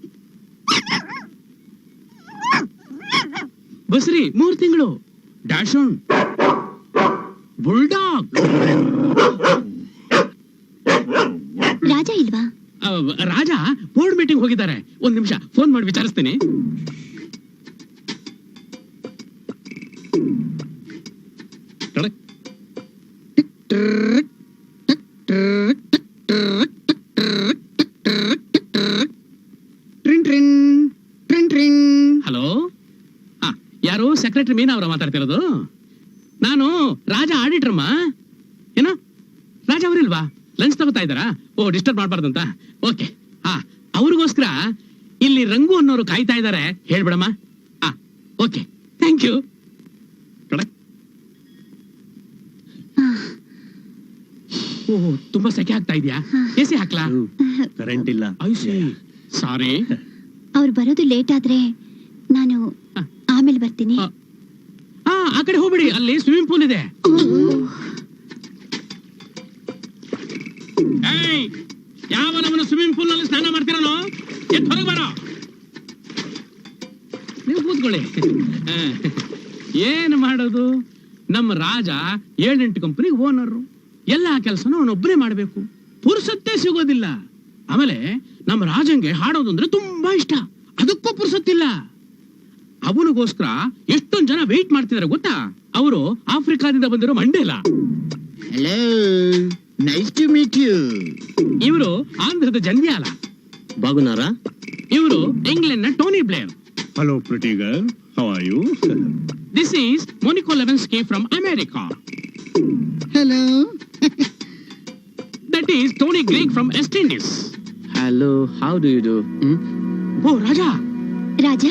ಬಸ್ರಿ 3 ತಿಂಗಳು, ಡ್ಯಾಶನ್, ಬುಲ್ಡಾಗ್. ರಾಜ ಇಲ್ವಾ? ರಾಜ ಬೋರ್ಡ್ ಮೀಟಿಂಗ್ ಹೋಗಿದ್ದಾರೆ. 1 ನಿಮಿಷ ಫೋನ್ ಮಾಡಿ ವಿಚಾರಿಸ್ತೀನಿ. ಹಲೋ, ಯಾರು? ಸೆಕ್ರೆಟರಿ ಮೀನಾ ಅವರ ಮಾತಾಡ್ತಿರೋದು? ನಾನು ರಾಜ ಆಡಿಟ್ರಮ್ಮ. ಏನೋ ರಾಜ ಅವರಿಲ್ವಾ? ಲಂಚ್ ತಗೋತಾ ಇದ್ದಾರಾ? ಓ, ಡಿಸ್ಟರ್ಬ್ ಮಾಡ್ಬಾರ್ದಂತ. ಓಕೆ, ಅವ್ರಿಗೋಸ್ಕರ ಇಲ್ಲಿ ರಂಗು ಅನ್ನೋರು ಕಾಯ್ತಾ ಇದ್ದಾರೆ. ಹೇಳ್ಬಿಡಮ್ಮ. Okay, thank you. ಓಹ್, ತುಂಬಾ ಸೆಕೆ ಆಗ್ತಾ ಇದೆಯಾ? ಎಸಿ ಹಾಕ್ಲಾ? ಕರೆಂಟ್ ಇಲ್ಲ. ಸಾರಿ. ಅವ್ರು ಬರೋದು ಲೇಟ್ ಆದ್ರೆ ನಾನು ಆಮೇಲೆ ಬರ್ತೀನಿ. ಆ ಕಡೆ ಹೋಗ್ಬಿಡಿ, ಅಲ್ಲಿ ಸ್ವಿಮ್ಮಿಂಗ್ ಪೂಲ್ ಇದೆ. ಯಾವ ನಮ್ಮನ್ನು ಸ್ವಿಮ್ಮಿಂಗ್ ಪೂಲ್ ನಲ್ಲಿ ಸ್ನಾನ ಮಾಡ್ತಿರಲ್ಲೋ, ಎದ್ದು ಹೊರಗೆ ಬರೋ. ನೀವು ಕೂತ್ಕೊಳ್ಳಿ. ಏನ್ ಮಾಡೋದು, ನಮ್ಮ ರಾಜ 7-8 ಕಂಪನಿ ಓನರ್. ಎಲ್ಲಾ ಕೆಲಸನೂ ಅವನೊಬ್ಬನೇ ಮಾಡ್ಬೇಕು, ಪುರ್ಸತ್ತೇ ಸಿಗೋದಿಲ್ಲ. ಆಮೇಲೆ ನಮ್ಮ ರಾಜಂಗೆ ಹಾಡೋದು ಅಂದ್ರೆ ತುಂಬಾ ಇಷ್ಟ, ಅದಕ್ಕೂ ಪುರ್ಸತ್ತಿಲ್ಲ. ಅವನಿಗೋಸ್ಕರ ಎಷ್ಟೊಂದ್ ಜನ ವೆಯ್ಟ್ ಮಾಡ್ತಿದಾರೆ ಗೊತ್ತಾ? ಅವರು ಆಫ್ರಿಕಾದಿಂದ ಬಂದಿರೋ Mandela. Hello, nice to meet you. ಇವರು ಆಂಧ್ರದ ಜಂಧ್ಯಾಲ. ಬಾಗುನಾರ. ಇವರು ಇಂಗ್ಲೆಂಡ್ ನ Tony Blair. Hello pretty girl, how are you? This is Monica Lewinsky from America. Hello. That is Tony Greig from West Indies. Hello, how do you do? ಓ Raja. Raja,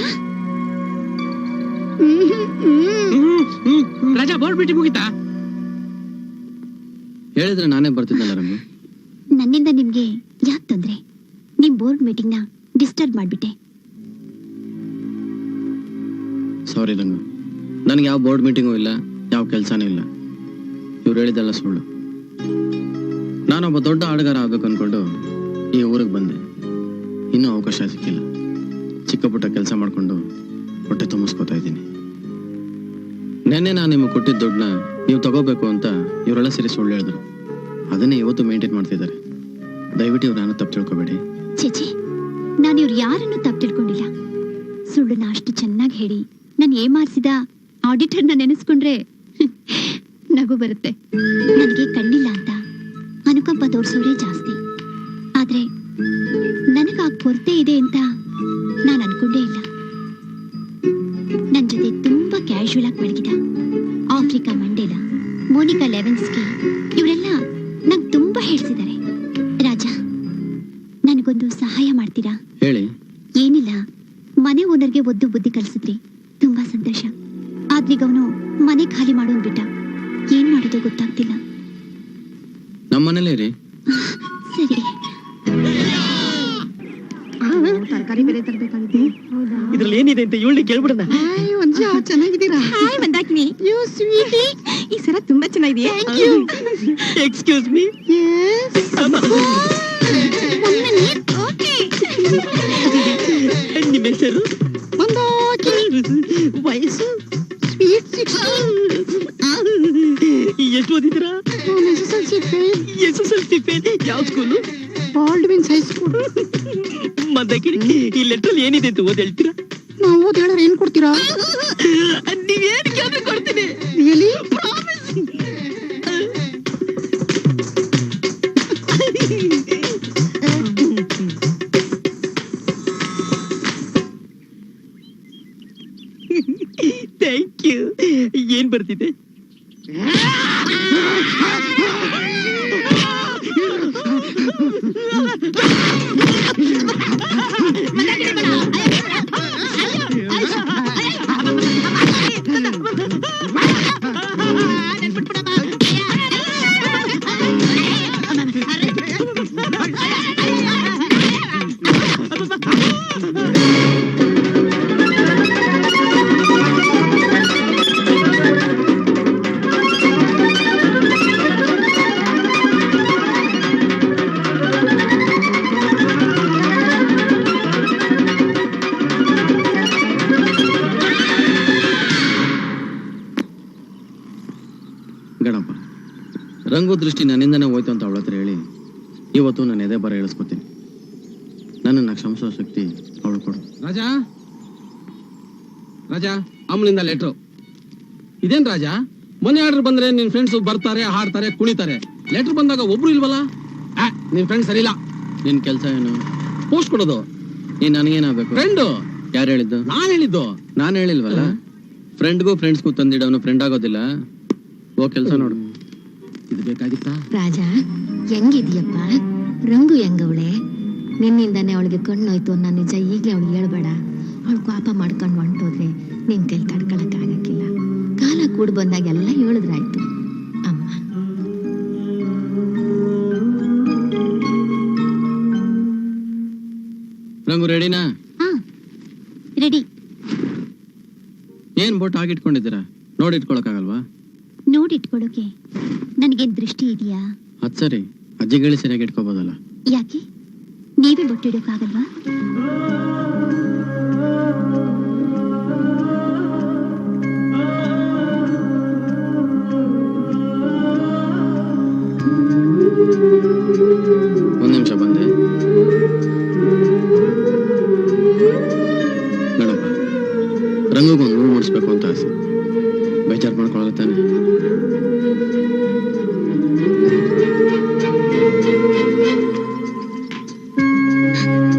Raja, board meeting ಮುಗಿತಾ? ಹೇಳಿದ್ರೆ ನಾನೇ ಬರ್ತಿದ್ದಲ್ಲ ರಂಗು. ನನ್ನಿಂದ ನಿಮ್ಗೆ ಯಾಕೆ ತೊಂದ್ರೆ? ನಿಮ್ ಬೋರ್ಡ್ ಮೀಟಿಂಗ್ ನ ಡಿಸ್ಟರ್ಬ್ ಮಾಡ್ಬಿಟ್ಟೆ. ಸಾರಿ ರಂಗು, ನನಗೆ ಯಾವ ಬೋರ್ಡ್ ಮೀಟಿಂಗು ಇಲ್ಲ, ಯಾವ ಕೆಲಸನೂ ಇಲ್ಲ. ಇವ್ರು ಹೇಳಿದ್ದೆಲ್ಲ ಸುಳ್ಳು. ನಾನೊಬ್ಬ ದೊಡ್ಡ ಆಟಗಾರ ಆಗ್ಬೇಕು ಅನ್ಕೊಂಡು ಈ ಊರಿಗೆ ಬಂದೆ. ಇನ್ನೂ ಅವಕಾಶ ಸಿಕ್ಕಿಲ್ಲ. ಚಿಕ್ಕ ಪುಟ್ಟ ಕೆಲಸ ಮಾಡ್ಕೊಂಡು ಹೊಟ್ಟೆ ತುಂಬಿಸ್ಕೊತಾ ಇದ್ದೀನಿ. ನೆನ್ನೆ ನಾನು ನಿಮಗೆ ಕೊಟ್ಟಿದ್ದ ದುಡ್ಡನ್ನ ನೀವು ತಗೋಬೇಕು ಅಂತ ಇವರೆಲ್ಲ ಸೇರಿ ಸುಳ್ಳು ಹೇಳಿದ್ರು. ಅದನ್ನೇ ಇವತ್ತು ಮೇಂಟೈನ್ ಮಾಡ್ತಿದ್ದಾರೆ. ದಯವಿಟ್ಟು ಇವ್ರು ನಾನು ತಪ್ಪು ತಿಳ್ಕೊಬೇಡಿ. ಚೇಚಿ, ನಾನು ಇವ್ರು ಯಾರನ್ನು ತಪ್ಪು ತಿಳ್ಕೊಂಡಿಲ್ಲ. ಸುಳ್ಳನ್ನ ಅಷ್ಟು ಚೆನ್ನಾಗಿ ಹೇಳಿ ನಾನು ಏಮಾರಿಸಿದ ಆಡಿಟರ್ನ ನೆನೆಸ್ಕೊಂಡ್ರೆ ನಗು ಬರುತ್ತೆ. ನನಗೆ ಕಣ್ಣಿಲ್ಲ ಅಂತ ಅನುಕಂಪ ತೋರಿಸೋರೇ ಜಾಸ್ತಿ. ಆದ್ರೆ ನನಗ ಆ ಕೊರತೆ ಇದೆ ಅಂತ ನಾನು ಅನ್ಕೊಂಡೇ ಇಲ್ಲ. ನನ್ ಜೊತೆ ತುಂಬಾ ಕ್ಯಾಶುವಲ್ ಆಗಿ ಪಳಗಿದ ಆಫ್ರಿಕಾ ಮಂಡೇಲಾ, ಮೋನಿಕಾ ಲೆವೆನ್ಸ್ಕಿ ಇವರೆಲ್ಲ ನಂಗೆ ತುಂಬಾ ಹೇಳ್ಸಿದ್ದಾರೆ. ರಾಜ, ನನಗೊಂದು ಸಹಾಯ ಮಾಡ್ತೀರಾ? ಹೇಳಿ. ಏನಿಲ್ಲ, ಮನೆ ಓನರ್ಗೆ ಒದ್ದು ಬುದ್ಧಿ ಕಲಿಸಿದ್ರಿ, ತುಂಬಾ ಸಂತೋಷ. ಆದ್ರೀಗ ಅವನು ಮನೆ ಖಾಲಿ ಮಾಡೋನ್ ಬಿಟ್ಟ. ಏನ್ ಮಾಡೋದು ಗೊತ್ತಾಗ್ತಿಲ್ಲ. ನಮ್ಮನೇಲೇ ರೀ. ಸರಿ. ತರಕಾರಿ ಬೇರೆ ತರಬೇಕಾಗಿದೆ. ಇದ್ರಲ್ಲಿ ಏನಿದೆ ಅಂತ ಇವಳಿಗೆ ಕೇಳ್ಬಿಡೋಣ. ಚೆನ್ನಾಗಿದ್ದೀರಾ? ಹಾಯ್ ಮಂದಾಕಿನಿ. ಯು ಸ್ವೀಟಿ, ಈ ಸರ ತುಂಬಾ ಚೆನ್ನಾಗಿದೆಯಾ? Excuse me. ನಿಮ್ಮ ಹೆಸರು? ವಯಸ್ಸು? ಎಷ್ಟು ಓದಿದ್ದೀರಾ? SSLC fail. ಯಾವ ಸ್ಕೂಲು? ಬಾಲ್ಡ್ವಿನ್ಸ್ ಹೈಸ್ಕೂಲ್. ಮಂದಕಿರಿ, ಈ ಲೆಟರ್ ಏನಿದೆ ಅಂತ ಓದ್ ಹೇಳ್ತೀರಾ? ನಾವು ಓದ್ ಹೇಳಿದ್ರೆ ಏನ್ ಕೊಡ್ತೀರಾ? ನೀವೇನ್ ಕೇಳಿದ್ರೆ ಕೊಡ್ತೀನಿ. ರಿಯಲಿ? Thank you. ಏನ್ ಬರ್ತಿದೆ? ಗಣಪ, ರಂಗು ದೃಷ್ಟಿ ನನ್ನಿಂದನೇ ಹೋಯ್ತು ಅಂತ ಅವಳ ಹತ್ರ ಹೇಳಿ ಇವತ್ತು ನಾನು ಎದೆ ಬರ ಇಳಿಸ್ಕೊತೀನಿ. ನನ್ನನ್ನು ಕ್ಷಮಿಸೋ ಶಕ್ತಿ ಅವಳು ಕೊಡು. ರಾಜಾ, ರಾಜಾ, ಅಮ್ಮನಿಂದ ಲೆಟ್ರು. ಇದೇನ್ ರಾಜಾ, ಮೊನ್ನೆ ಆರ್ಡರ್ ಬಂದ್ರೆ ನಿನ್ ಫ್ರೆಂಡ್ಸ್ ಬರ್ತಾರೆ, ಹಾಡ್ತಾರೆ, ಕುಣಿತಾರೆ. ಲೆಟರ್ ಬಂದಾಗ ಒಬ್ರು ಇಲ್ವಲ್ಲ? ನಿನ್ ಫ್ರೆಂಡ್ ಸರಿ ಇಲ್ಲ. ನಿನ್ ಕೆಲಸ ಏನು? ಪೋಸ್ಟ್ ಕೊಡೋದು. ನೀನ್ ನನಗೇನಾಗಬೇಕು? ಫ್ರೆಂಡು. ಯಾರು ಹೇಳಿದ್ದು? ನಾನ್ ಹೇಳಿದ್ದು. ನಾನು ಹೇಳಿಲ್ವಲ್ಲ. ಫ್ರೆಂಡ್ಗೂ ಫ್ರೆಂಡ್ಸ್ಗೂ ತಂದಿಡವನು ಫ್ರೆಂಡ್ ಆಗೋದಿಲ್ಲ. ಓ ಕೆಲಸ ನೋಡು. ಇದು ಬೇಕಾಗಿತ್ತಾ? ರಾಜ, ಹೆಂಗಿದ್ಯಪ್ಪ? ರಂಗು ಹೆಂಗವಳೆ? ನಿನ್ನಿಂದಾನೆ ಅವಳಿಗೆ ಕಣ್ಣೋಯ್ತು ಅನ್ನೋ ನಿಜ ಈಗಲೇ ಅವಳಿಗೆ ಹೇಳ್ಬೇಡ. ಅವಳು ಪಾಪ ಮಾಡ್ಕೊಂಡು ಹೊಂಟೋದ್ರೆ ನಿನ್ ಕೈಲಿ ತಡ್ಕೊಳಕ್ ಆಗಕ್ಕಿಲ್ಲ. ಕಾಲ ಕೂಡ್ ಬಂದಾಗ ಎಲ್ಲ ಹೇಳಿದ್ರಾಯ್ತು ಅಮ್ಮ. ರಂಗು ರೆಡಿನಾ? ರೆಡಿ. ಏನ್ ಬೋಟ್ ಆಗಿಟ್ಕೊಂಡಿದ್ದೀರಾ? ನೋಡಿಟ್ಕೊಳಕ್ಕಾಗಲ್ವಾ? ನೋಡಿಟ್ಕೊಳಕ್ಕೆ ನನಗೇನ್ ದೃಷ್ಟಿ ಇದೆಯಾ? ಅದ್ ಸರಿ, ಅಜ್ಜಿಗಳಿ ಸರಿಯಾಗಿ ಇಟ್ಕೋಬೋದಲ್ಲ. ಯಾಕೆ ನೀವೇ ಬೊಟ್ಟಿಡೋಕ್ಕಾಗಲ್ವಾ? ಒಂದ್ ನಿಮಿಷ ಬಂದೆ. ಗಣಪ, ರಂಗುಗೊಂದು ಹೂ ಮೂಡಿಸ್ಬೇಕು ಅಂತ ಆಸೆ. ಬೇಜಾರು ಮಾಡ್ಕೊಳತ್ತಾನೆ.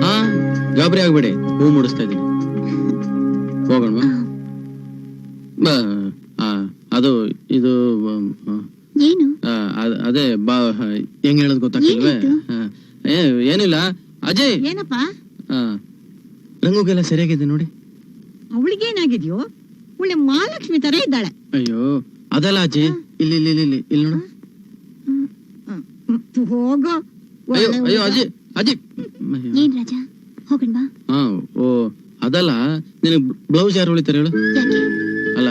ಹಾ, ಗಾಬರಿ ಆಗ್ಬೇಡಿ, ಹೂ ಮೂಡಿಸ್ತಾ ಇದ್ದೀನಿ. ಹೋಗೋಣವಾ? ಅದು ಇದು ಏನು? ಅದೇ ಬಾ, ಹೆಂಗ್ ಹೇಳೋದು ಗೊತ್ತಾಗ್ತಿಲ್ವೇ? ಏನಿಲ್ಲ ಅಜಯ್. ಏನಪ್ಪ? ರಂಗುಗೆಲ್ಲ ಸರಿಯಾಗಿದೆ ನೋಡಿ. ಅವಳಿಗೇನಾಗಿದ್ಯೋ? ಒಳ್ಳೆ ಮಹಾಲಕ್ಷ್ಮಿ ತರ ಇದ್ದಾಳೆ. ಅಯ್ಯೋ ಅದಲ್ಲ ಅಜ್ಜಿ, ಇಲ್ಲಿ ಇಲ್ಲಿ ಇಲ್ಲಿ ಇಲ್ಲಿ ನೋಡು. ಹೋಗೋ. ಅಯ್ಯೋ ಅಯ್ಯೋ ಅಜ್ಜಿ ಅಜ್ಜಿ. ಏನ್ ರಾಜ, ಹೋಗಣ್ವಾ? ಹಾ, ಓ ಅದಲ್ಲ, ನಿನಗೆ ಬ್ಲೌಸ್ ಯಾರು ಹೊಳಿತಾರೆ ಹೇಳು? ಯಾಕೆ? ಅಲ್ಲ,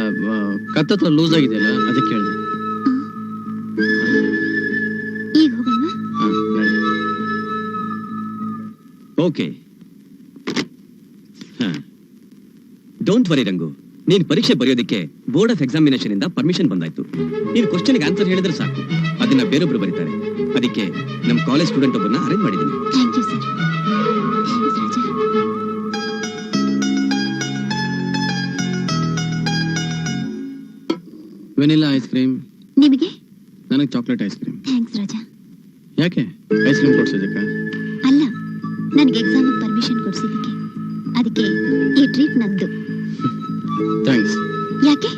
ಕತ್ತತ್ರ ಲೂಸ್ ಆಗಿದೆಯಲ್ಲ, ಅದಕ್ಕೆ ಹೇಳಿದೆ. ಈಗ ಹೋಗಣ್ವಾ? ಹಾ, ನಡಿ. ಓಕೆ. ಡೋಂಟ್ ವರಿ ರಂಗು, ನೀನ್ ಪರೀಕ್ಷೆ ಬರೆಯೋದಕ್ಕೆ ಬೋರ್ಡ್ ಆಫ್ ಎಕ್ಸಾಮಿನೇಷನ್ ಇಂದ ಪರ್ಮಿಷನ್ ಬಂದಾಯ್ತು. ನೀನ್ ಕ್ವಶನ್ಗೆ ಆನ್ಸರ್ ಹೇಳಿದ್ರೆ ಸಾಕು, ಅದನ್ನ ಬೇರೊಬ್ರು ಬರೀತಾರೆ. ಅದಕ್ಕೆ ನಮ್ ಕಾಲೇಜ್ ಸ್ಟೂಡೆಂಟ್ ಒಬ್ಬರನ್ನ ಅರೇಂಜ್ ಮಾಡಿದ್ದೀನಿ. Thank you sir. Thanks Raja. Vanilla ice cream. ನಿಮಗೆ? ನನಗೆ chocolate ice cream. Thanks Raja. ಯಾಕೆ ಐಸ್ ಕ್ರೀಮ್ ಕೊಡ್ಸಿದ್ದಕ್ಕ? ಅಲ್ಲ, ನನಗೆ ಎಕ್ಸಾಮ್ ಪರ್ಮಿಷನ್ ಕೊಡ್ಸಿದ್ದಕ್ಕೆ. ಅದಕ್ಕೆ ಈ ಟ್ರೀಟ್ ನಂದು. ಥ್ಯಾಂಕ್ಸ್. ಯಾಕೆ?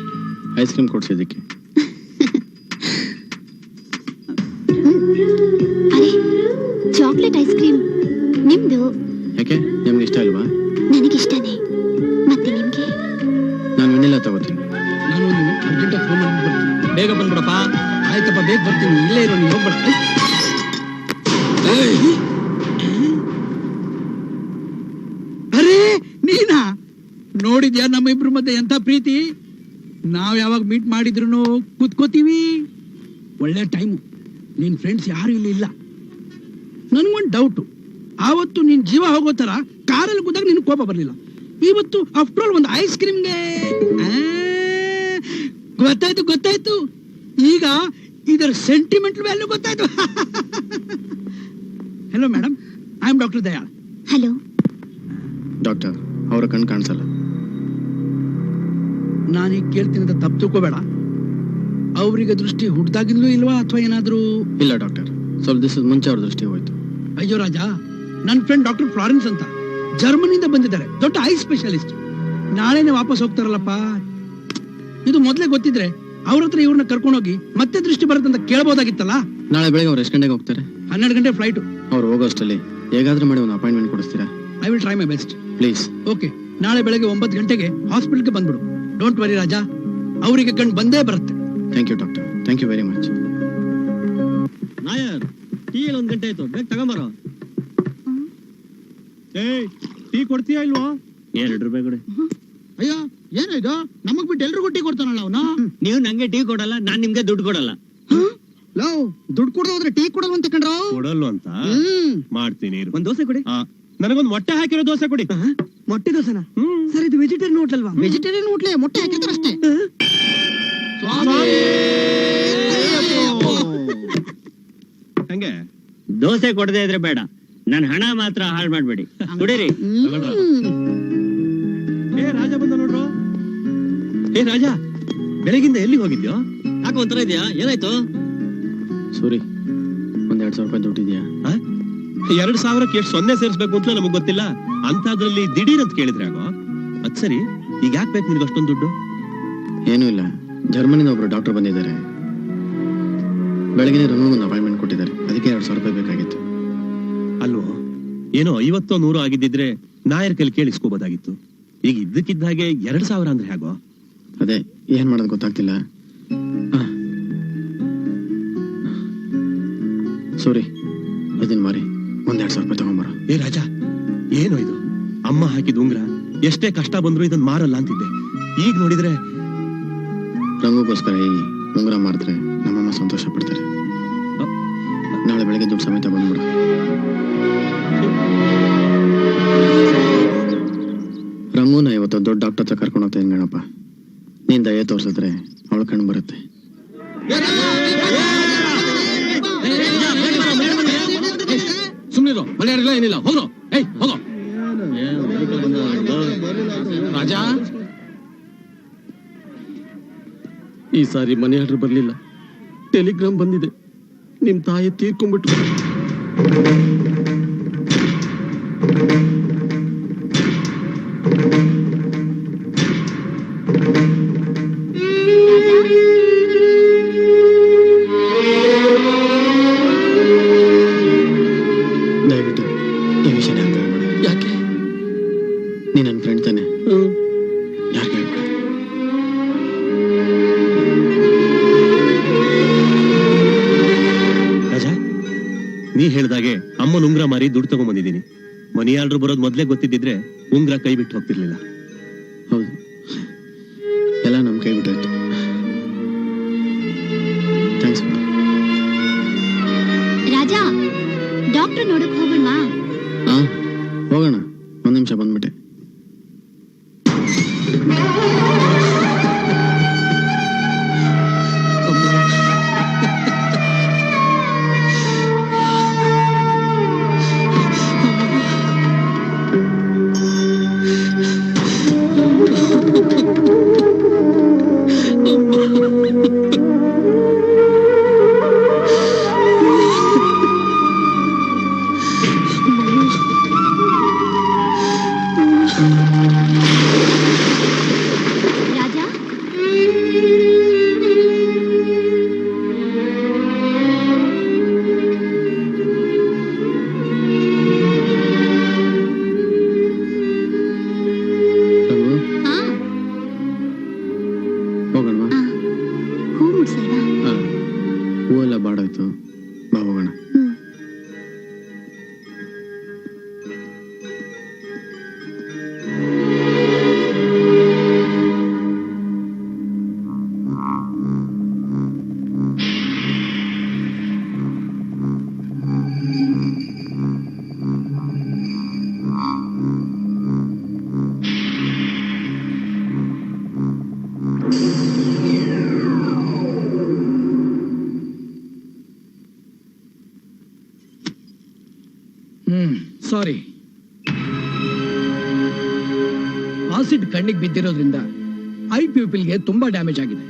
ಐಸ್ ಕ್ರೀಮ್ ಕೊಡ್ಸಿದ್ದಕ್ಕೆ. ಅರೆ, ಚಾಕ್ಲೇಟ್ ಐಸ್ ಕ್ರೀಮ್ ನಿಮ್ದು. ಯಾಕೆ, ನಿಮ್ಗೆ ಇಷ್ಟ ಅಲ್ವಾ? ನನಗಿಷ್ಟನೇ. ಮತ್ತೆ ನಿಮ್ಗೆ? ನಾನು ವೆನಿಲಾ ತಗೋತೀನಿ. ನಾನು ಅರ್ಜೆಂಟ್ ಫೋನ್ ಮಾಡ್ಬಿಡ್ತೀನಿ. ಬೇಗ ಬಂದ್ಬಿಡಪ್ಪ. ಆಯ್ತಪ್ಪ, ಬೇಗ ಬರ್ತೀನಿ. ಇಲ್ಲೇ ಇರೋ, ನೀವು ಹೋಗ್ಬೇಡ. ಅರೇ ನೀನಾ? ನೋಡಿದ್ಯಾ ನಮ್ಮಿಬ್ರ ಮಧ್ಯೆ ಎಂತ ಪ್ರೀತಿ? ನಾವ್ ನಾವ್ ಯಾವಾಗ ಮೀಟ್ ಮಾಡಿದ್ರು ಕೂತ್ಕೋತೀವಿ. ಒಳ್ಳೆ ಟೈಮು. ನಿನ್ ಫ್ರೆಂಡ್ಸ್ ಯಾರು ಇಲ್ಲಿ ಇಲ್ಲ. ನನ್ಗೊಂದು ಡೌಟು, ಆವತ್ತು ನಿನ್ ಜೀವ ಹೋಗೋ ತರ ಕಾರಲ್ಲಿ ಕೂತಾಗ ನಿನ್ ಕೋಪ ಬರ್ಲಿಲ್ಲ. ಇವತ್ತು ಆಫ್ಟರ್ ಆಲ್ ಒಂದು ಐಸ್ ಕ್ರೀಮ್ಗೆ ಗೊತ್ತಾಯ್ತು. ಈಗ ಇದರ ಸೆಂಟಿಮೆಂಟಲ್ ವ್ಯಾಲ್ಯೂ ಗೊತ್ತಾಯ್ತು. Hello madam, I am doctor Dayal. Hello doctor, ಅವರ ಕಣ್ಣು ಕಾಣಿಸಲ್ಲ. ನಾನೀಗ ಕೇಳ್ತೀನಿ ಅಂತ ತಪ್ಪು ತಿಳ್ಕೋಬೇಡ. ಅವರಿಗೆ ದೃಷ್ಟಿ ಹುಡ್ದಾಗಿಂದಲೂ ಇಲ್ವಾ ಅಥವಾ ಏನಾದ್ರೂ? ಇಲ್ಲ ಡಾಕ್ಟರ್, ಸ್ವಲ್ಪ ದಿವಸದ ಮುಂಚೆ ಅವ್ರ ದೃಷ್ಟಿ ಹೋಯ್ತು. ಅಯ್ಯೋ ರಾಜ, ನನ್ನ ಫ್ರೆಂಡ್ ಡಾಕ್ಟರ್ ಫ್ಲಾರೆನ್ಸ್ ಅಂತ ಜರ್ಮನಿಯಿಂದ ಬಂದಿದ್ದಾರೆ, ದೊಡ್ಡ ಐ ಸ್ಪೆಷಲಿಸ್ಟ್. ನಾಳೆನೆ ವಾಪಸ್ ಹೋಗ್ತಾರಲ್ಲಪ್ಪ. ಇದು ಮೊದಲೇ ಗೊತ್ತಿದ್ರೆ ಅವ್ರ ಹತ್ರ ಇವ್ರನ್ನ ಕರ್ಕೊಂಡೋಗಿ ಮತ್ತೆ ದೃಷ್ಟಿ ಬರುತ್ತಂತ ಕೇಳಬಹುದಾಗಿತ್ತಲ್ಲ. ನಾಳೆ ಬೆಳಗ್ಗೆ ಅವ್ರು ಎಷ್ಟು ಗಂಟೆಗೆ ಹೋಗ್ತಾರೆ? 12 ಗಂಟೆ ಫ್ಲೈಟ್. ಅವ್ರು ಹೋಗೋಷ್ಟಲ್ಲಿ ಹೇಗಾದ್ರೂ ಮಾಡಿ ಒಂದು ಅಪಾಯಿಂಟ್ಮೆಂಟ್ ಕೊಡಿಸ್ತೀರಾ? I will try my best. Please. Okay, ನಾಳೆ ಬೆಳಗ್ಗೆ 9 ಗಂಟೆಗೆ ಹಾಸ್ಪಿಟಲ್ಗೆ ಬಂದ್ಬಿಡು. ಡೋಂಟ್ ವರಿ ರಾಜಾ, ಅವರಿಗೆ ಕಣ್ಣು ಬಂದೇ ಬರುತ್ತೆ. Thank you doctor, thank you very much. Nair, tea 1 ಗಂಟೆ ಆಯ್ತು, ಬೇಗ ತಗೊಂಬರೋ. ಟೀ ಕೊಡ್ತೀಯಾ ಇಲ್ವೋ? 2 ರೂಪಾಯಿ ಕೊಡಿ. ಅಯ್ಯೋ, ಏನಿದು? ನಮಗ್ ಬಿಟ್ಟು ಎಲ್ರಿಗೂ ಟೀ ಕೊಡ್ತಾನಲ್ಲ ಅವನು. ನೀವು ನಂಗೆ ಟೀ ಕೊಡಲ್ಲ, ನಾನ್ ನಿಮ್ಗೆ ದುಡ್ಡು ಕೊಡಲ್ಲ. ಲವ್, ದುಡ್ಡು ಕೊಡೋದು ಹೋದ್ರೆ ಟೀ ಕೊಡಲ್ಲ ಅಂತ ಕಂಡ್ರು. ಕೊಡಲ್ವ ಅಂತ ಮಾಡ್ತೀನಿ. ಒಂದ್ ದೋಸೆ ಕೊಡಿ. ನನಗೊಂದು ಮೊಟ್ಟೆ ಹಾಕಿರೋ ದೋಸೆ ಕೊಡಿ. ಮೊಟ್ಟೆ ದೋಸೆನಾ? ಸರ್, ಇದು ವೆಜಿಟೇರಿಯನ್ ಹೋಟೆಲ್ ಅಲ್ವಾ? ವೆಜಿಟೇರಿಯನ್ ಹೋಟ್ಲೆ, ಮೊಟ್ಟೆ ಹಾಕಿರ್ತಾರೆ ಅಷ್ಟೇ. ಹಂಗೆ ದೋಸೆ ಕೊಡದೆ ಇದ್ರೆ ಬೇಡ, ನನ್ ಹಣ ಮಾತ್ರ ಹಾಳು ಮಾಡ್ಬೇಡಿ. ಕುಡೀರಿ. ಏ ರಾಜ ಬಂದ ನೋಡ್ರು. ಏ ರಾಜ, ಬೆಳಗಿಂದ ಎಲ್ಲಿ ಹೋಗಿದ್ಯೋ? ಯಾಕೆ ಒಂಥರ ಇದೆಯಾ? ಏನಾಯ್ತು? ಸೂರಿ, ಒಂದ್ 2,000 ರೂಪಾಯಿ ದುಡ್ಡಿದ್ಯಾ? 2,000ಕ್ಕೆ ಎಷ್ಟು ಸೊನ್ನೆ ಸೇರಿಸ್ಬೇಕು ಅಂತ ನಮಗ್ ಗೊತ್ತಿಲ್ಲ. ಅಂತದ್ರಲ್ಲಿ ದಿಢೀರ್ ಅಂತ ಕೇಳಿದ್ರೆ ಆಗೋ. ಅದ್ ಸರಿ, ಈಗ ಯಾಕೆ ಬೇಕು ನಿನ್ಗೆ ಅಷ್ಟೊಂದು ದುಡ್ಡು? ಏನೂ ಇಲ್ಲ, ಜರ್ಮನಿಂದ ಒಬ್ರು ಡಾಕ್ಟರ್ ಬಂದಿದ್ದಾರೆ. ಬೆಳಗ್ಗೆ ಒಂದು ಅಪಾಯಿಂಟ್ಮೆಂಟ್ ಕೊಟ್ಟಿದ್ದಾರೆ, ಅದಕ್ಕೆ 2,000 ರೂಪಾಯಿ ಬೇಕಾಗಿತ್ತು. ಅಲ್ವೋ, ಏನೋ 50-100 ಆಗಿದ್ದಿದ್ರೆ ನಾಯರ್ ಕೈಲಿ ಕೇಳಿಸ್ಕೋಬೋದಾಗಿತ್ತು. ಈಗ ಇದ್ದಕ್ಕಿದ್ದ ಹಾಗೆ 2,000 ಅಂದ್ರೆ ಹೇಗೋ? ಅದೇ ಏನ್ ಮಾಡೋದು ಗೊತ್ತಾಗ್ತಿಲ್ಲ. ಸಾರಿ, ಇದನ್ ಮಾರಿ ಒಂದ್ 2,000 ರೂಪಾಯಿ ತಗೊಂಬರ. ಏ ರಾಜ, ಏನೋ ಇದು? ಅಮ್ಮ ಹಾಕಿದ ಉಂಗ್ರ ಎಷ್ಟೇ ಕಷ್ಟ ಬಂದ್ರು ಇದನ್ ಮಾರಲ್ಲ ಅಂತಿದ್ದೆ. ಈಗ ನೋಡಿದ್ರೆ ರಂಗುಗೋಸ್ಕರ ಈ ಉಂಗ್ರ ಮಾರಿದ್ರೆ ನಮ್ಮಮ್ಮ ಸಂತೋಷ ಪಡ್ತಾರೆ. ನಾಳೆ ಬೆಳಗ್ಗೆ ದುಡ್ಡು ಸಮೇತ ಬಂದ್ಬಿಡು. ರಂಗುನ ಇವತ್ತು ದೊಡ್ಡ ಡಾಕ್ಟರ್ ಹತ್ರ ಕರ್ಕೊಂಡು ಹೋಗ್ತಾ ಗಣಪ. ನೀನ್ ದಯ ತೋರ್ಸಿದ್ರೆ ಅವಳ ಕಣ್ಣು ಬರುತ್ತೆ. ಸುಮ್ಮನಿರು, ಮನೆಯಾರಿಲ್ಲ ಏನಿಲ್ಲ, ಹೋಗ್ರು. ಹೋಗೋ ರಾಜ. ಈ ಸಾರಿ ಮನೆ ಆರ್ಡರ್ ಬರ್ಲಿಲ್ಲ, ಟೆಲಿಗ್ರಾಮ್ ಬಂದಿದೆ. ನಿಮ್ ತಾಯಿ ತೀರ್ಕೊಂಡ್ಬಿಟ್ಟು. ದಯವಿಟ್ಟು ಈ ವಿಷಯ ಯಾಕೆ? ನೀ ನನ್ನ ಫ್ರೆಂಡ್ ತಾನೆ, ಯಾರು ಹೇಳ್ಬೇಡ. ರಾಜ, ನೀ ಹೇಳ್ದಾಗೆ ಅಮ್ಮನ ಉಂಗ್ರ ಮಾರಿ ದುಡ್ಡು ತಗೊಂಡ್ಬಂದಿದ್ದೀನಿ. ಮನಿ ಆರ್ಡರ್ ಬರೋದು ಮೊದ್ಲೇ ಗೊತ್ತಿದ್ದಿದ್ರೆ ಉಂಗ್ರ ಕೈ ಬಿಟ್ಟು ಹೋಗ್ತಿರ್ಲಿಲ್ಲ. ಹೌದು, ಎಲ್ಲ ನಮ್ ಕೈ ಬಿಟ್ಟೋಯ್ತು. ಥ್ಯಾಂಕ್ಸ್. ರಾಜಾ, ಡಾಕ್ಟರ್ ನೋಡಕ್ ಹೋಗೋಣವಾ? ಹೋಗೋಣ, 1 ನಿಮಿಷ ಬಂದ್ಬಿಟ್ಟೆ. ಸಾರಿ. ಆಸಿಡ್ ಕಣ್ಣಿಗೆ ಬಿದ್ದಿರೋದ್ರಿಂದ ಐ ಪ್ಯೂಪಿಲ್ಗೆ ತುಂಬಾ ಡ್ಯಾಮೇಜ್ ಆಗಿದೆ.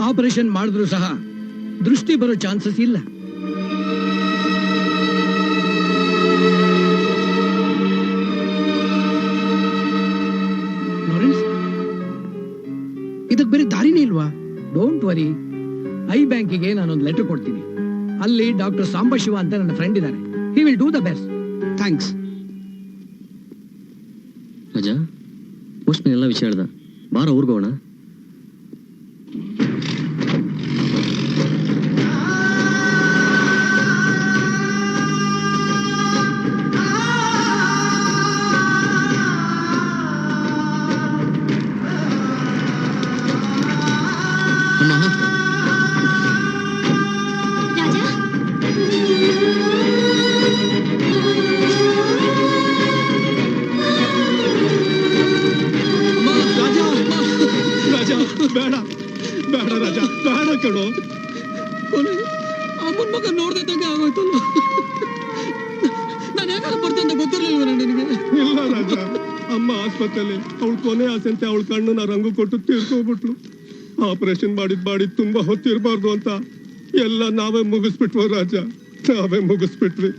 ಆಪರೇಷನ್ ಮಾಡಿದ್ರು ಸಹ ದೃಷ್ಟಿ ಬರೋ ಚಾನ್ಸಸ್ ಇಲ್ಲ. ಇದಕ್ಕೆ ಬೇರೆ ದಾರಿನೇ ಇಲ್ವಾ? ಡೋಂಟ್ ವರಿ, ಐ ಬ್ಯಾಂಕಿಗೆ ನಾನೊಂದು ಲೆಟರ್ ಕೊಡ್ತೀನಿ. ಅಲ್ಲಿ ಡಾಕ್ಟರ್ ಸಾಂಬಶಿವ ಅಂತ ನನ್ನ ಫ್ರೆಂಡ್ ಇದ್ದಾರೆ. He will do the best. Thanks. Raja, post ಎಲ್ಲ ವಿಷಯ ಹೇಳ್ದ. ಬಾರ ಊರ್ಗೋಣ. ಬೇಡ ಬೇಡ ರಾಜ, ಬೇಡ ಕಣೋ. ಅಮ್ಮನ ಮಗ ನೋಡ್ದೆ ತಂಗ ಆಗೋಯ್ತಲ್ಲ. ನಾನು ಯಾಕಂದ್ರೆ ಬರ್ತೆ ಅಂತ ಗೊತ್ತಿರ್ಲಿಲ್ವ ನಿನಗೆ? ಇಲ್ಲ ರಾಜ, ಅಮ್ಮ ಆಸ್ಪತ್ರೆಯಲ್ಲಿ ಅವಳು ಕೊನೆ ಆಸೆ ಅಂತ ಅವಳ ಕಣ್ಣನ್ನ ರಂಗು ಕೊಟ್ಟು ತೀರ್ಕೋಬಿಟ್ಲು. ಆಪರೇಷನ್ ಮಾಡಿ ತುಂಬಾ ಹೊತ್ತಿರ್ಬಾರ್ದು ಅಂತ ಎಲ್ಲ ನಾವೇ ಮುಗಿಸ್ಬಿಟ್ವು ರಾಜ, ನಾವೇ ಮುಗಿಸ್ಬಿಟ್ವಿ.